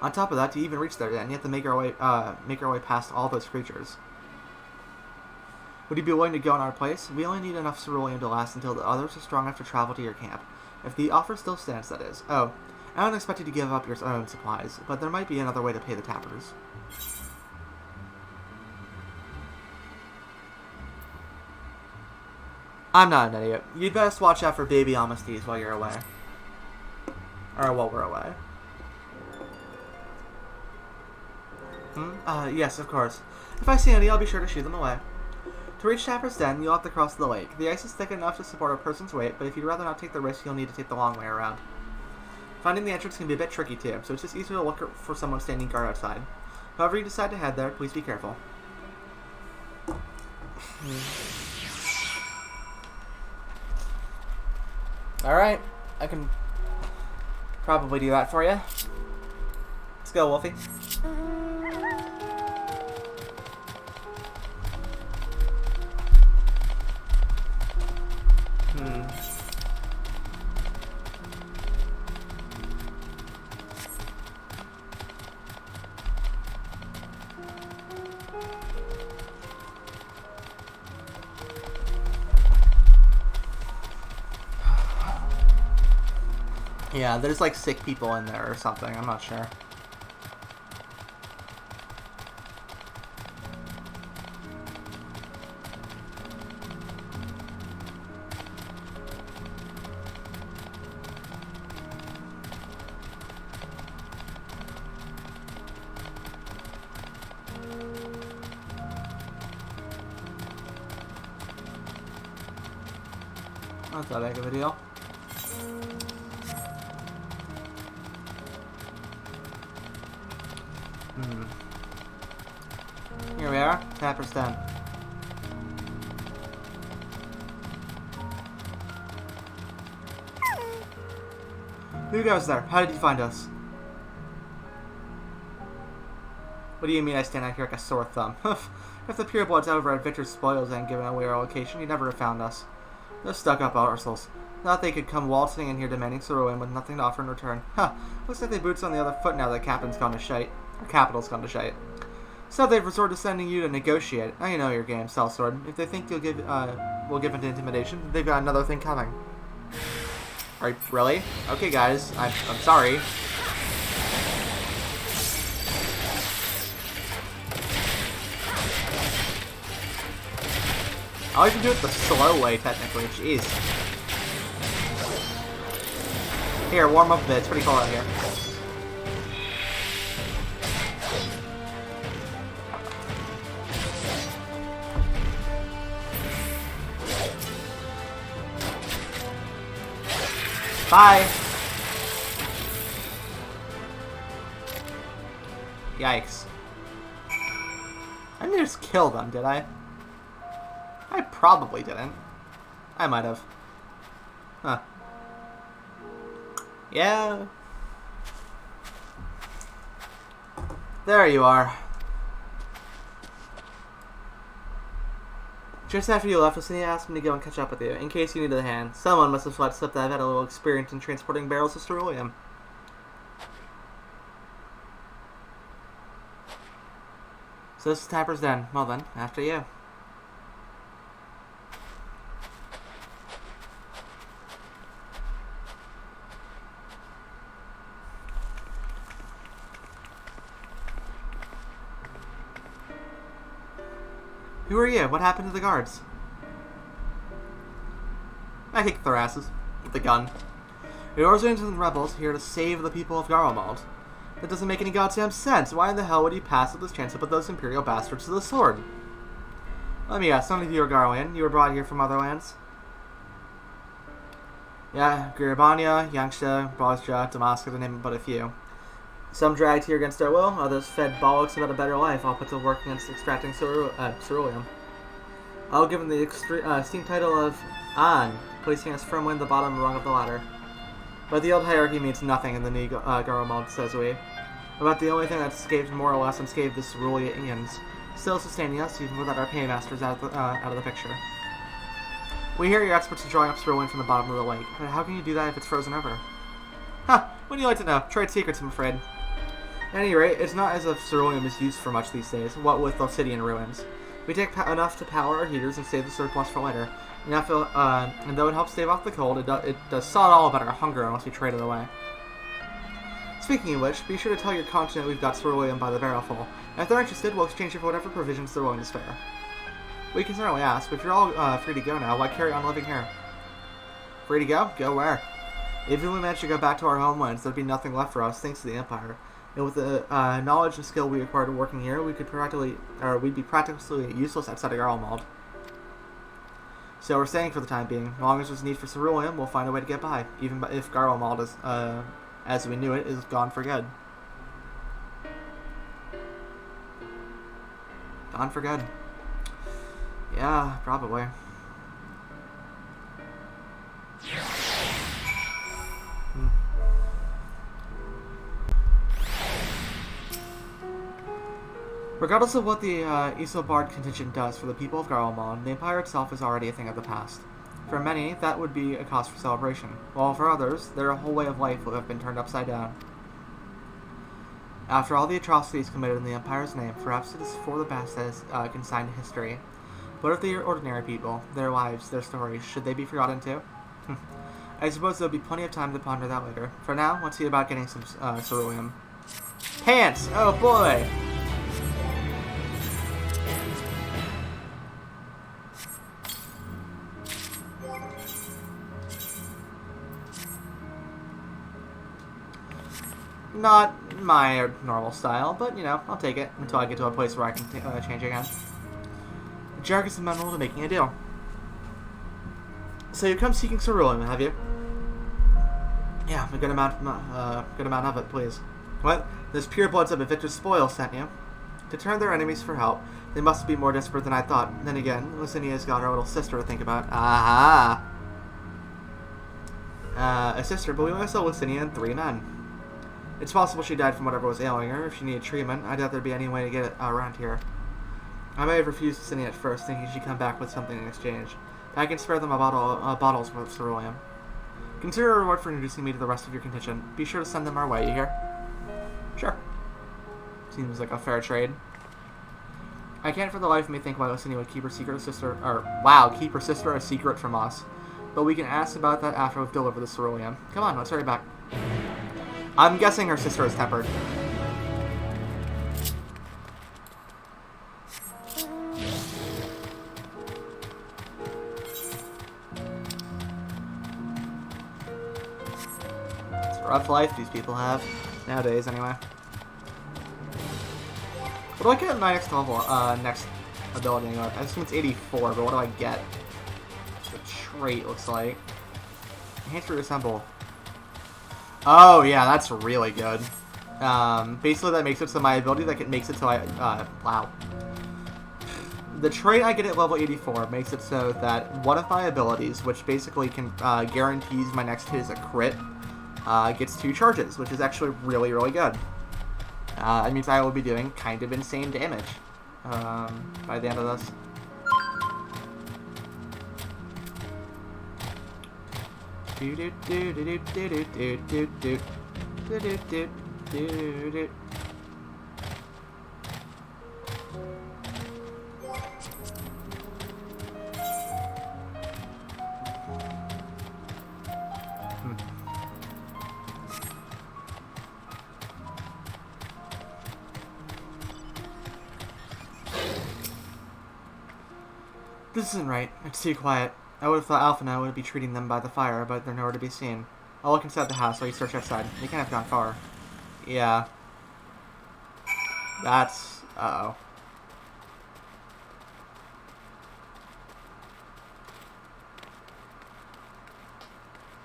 On top of that, to even reach their den, you have to make our way past all those creatures. Would you be willing to go in our place? We only need enough ceruleum to last until the others are strong enough to travel to your camp. If the offer still stands, that is. Oh, I don't expect you to give up your own supplies, but there might be another way to pay the tappers. I'm not an idiot. You'd best watch out for baby Almastes while you're away. Or while we're away. Yes, of course. If I see any, I'll be sure to shoo them away. To reach Tapper's Den, you'll have to cross the lake. The ice is thick enough to support a person's weight, but if you'd rather not take the risk, you'll need to take the long way around. Finding the entrance can be a bit tricky too, so it's just easier to look for someone standing guard outside. However you decide to head there, please be careful. Alright, I can probably do that for you. Let's go, Wolfie. Yeah, there's like sick people in there or something, I'm not sure. Not that big of a deal. Here we are, Tapper's Den. Who goes there? How did you find us? What do you mean I stand out here like a sore thumb? If the purebloods over at Victor's Spoils hadn't given away our location, you'd never have found us. Those stuck-up arseholes. Thought they could come waltzing in here demanding Cerulean with nothing to offer in return. Huh, looks like they boots on the other foot now that Captain's gone to shite. Or Capital's gone to shite. So they've resorted to sending you to negotiate. Now you know your game, Sellsword. If they think you'll give, will give into intimidation, they've got another thing coming. Alright, really? Okay, guys, I'm sorry. I always do it the slow way, technically. Jeez. Here, warm up a bit. It's pretty cold out here. Bye! Yikes. I didn't just kill them, did I? I probably didn't. I might have. Huh. Yeah. There you are. Just after you left, Issa asked me to go and catch up with you, in case you needed a hand. Someone must have slipped that I've had a little experience in transporting barrels of ceruleum. So this is Tapper's Den. Well then, after you. Who are you? What happened to the guards? I kicked their asses. With the gun. The Orzans and rebels here to save the people of Garlemald. That doesn't make any goddamn sense. Why in the hell would you pass up this chance to put those Imperial bastards to the sword? Let me guess, none of you are Garland. You were brought here from other lands? Yeah, Garibania, Yangsha, Bosja, Damascus, to name but a few. Some dragged here against their will, others fed bollocks about a better life, all put to work against extracting ceruleum. All given the esteemed title of An, placing us firmly in the bottom rung of the ladder. But the old hierarchy means nothing in the new Garlemald, says we. About the only thing that's escaped more or less unscathed is ceruleans, still sustaining us even without our paymasters out of the picture. We hear you're experts in drawing up cerulean from the bottom of the lake, but how can you do that if it's frozen over? Huh, wouldn't you like to know? Trade secrets, I'm afraid. At any rate, it's not as if ceruleum is used for much these days, what with obsidian ruins. We take enough to power our heaters and save the surplus for later. And though it helps stave off the cold, it does sod all about our hunger unless we trade it away. Speaking of which, be sure to tell your continent we've got ceruleum by the barrelful. And if they're interested, we'll exchange it for whatever provisions they're willing to spare. We can certainly ask, but if you're all free to go now, why carry on living here? Free to go? Go where? If we manage to go back to our homelands, there'd be nothing left for us thanks to the Empire. And with the knowledge and skill we acquired working here, we'd be practically useless outside of Garlemald. So we're staying for the time being. As long as there's need for ceruleum, we'll find a way to get by, even if Garlemald is as we knew it, is gone for good. Gone for good. Yeah, probably. Regardless of what the Issa Bard contingent does for the people of Garland, the Empire itself is already a thing of the past. For many, that would be a cause for celebration, while for others, their whole way of life would have been turned upside down. After all the atrocities committed in the Empire's name, perhaps it is for the best as consigned to history. What of the ordinary people, their lives, their stories, should they be forgotten too? I suppose there'll be plenty of time to ponder that later. For now, let's see about getting some ceruleum. Pants! Oh boy! Not my normal style, but, you know, I'll take it until I get to a place where I can change again. Jarek is amenable to making a deal. So you come seeking ceruleum, have you? Yeah, a good amount of it, please. What? Those purebloods of Evictor's spoil sent you? To turn their enemies for help, they must be more desperate than I thought. Then again, Lucinia's got her little sister to think about. Aha! A sister, but we only saw Lucinia and 3 men. It's possible she died from whatever was ailing her. If she needed treatment, I doubt there'd be any way to get it around here. I may have refused Lucinia at first, thinking she'd come back with something in exchange. I can spare them bottles worth of ceruleum. Consider a reward for introducing me to the rest of your contingent. Be sure to send them our way, you hear? Sure. Seems like a fair trade. I can't for the life of me think why Lucinia would keep her keep her sister a secret from us. But we can ask about that after we've delivered the ceruleum. Come on, let's hurry back. I'm guessing her sister is tempered. It's a rough life these people have. Nowadays, anyway. What do I get at my next level, next ability? I assume it's 84, but what do I get? The trait looks like. Enhance reassemble. Oh, yeah, that's really good. Basically, that makes it so my ability makes it so wow. The trait I get at level 84 makes it so that one of my abilities, which basically can guarantees my next hit is a crit, gets 2 charges, which is actually really, really good. It means I will be doing kind of insane damage by the end of this. This isn't right. It's too quiet. I would have thought Alpha now would be treating them by the fire, but they're nowhere to be seen. I'll look inside the house while you search outside. They can't have gone far. Yeah. That's... uh-oh.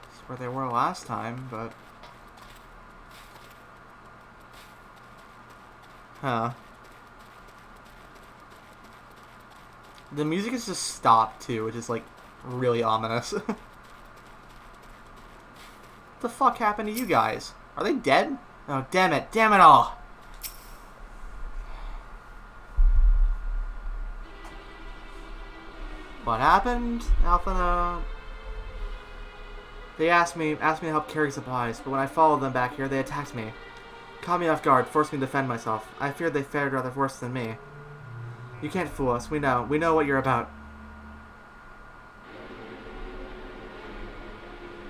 That's where they were last time, but... Huh. The music has just stopped, too, which is, like, really ominous. What the fuck happened to you guys? Are they dead? Oh, damn it. Damn it all. What happened? Alpha, they asked me to help carry supplies, but when I followed them back here, they attacked me. Caught me off guard, forced me to defend myself. I feared they fared rather worse than me. You can't fool us. We know what you're about.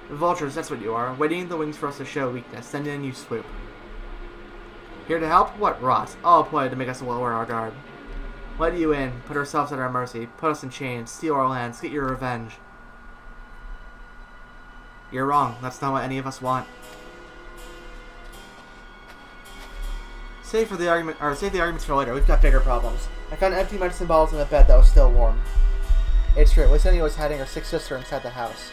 Vultures, that's what you are. Waiting in the wings for us to show weakness. Then in you swoop. Here to help? What rot. All a ploy to make us lower our guard. Let you in. Put ourselves at our mercy. Put us in chains. Steal our lands. Get your revenge. You're wrong. That's not what any of us want. Save the arguments for later. We've got bigger problems. I found empty medicine bottles in the bed that was still warm. It's true. Lucinia was hiding her sick sister inside the house.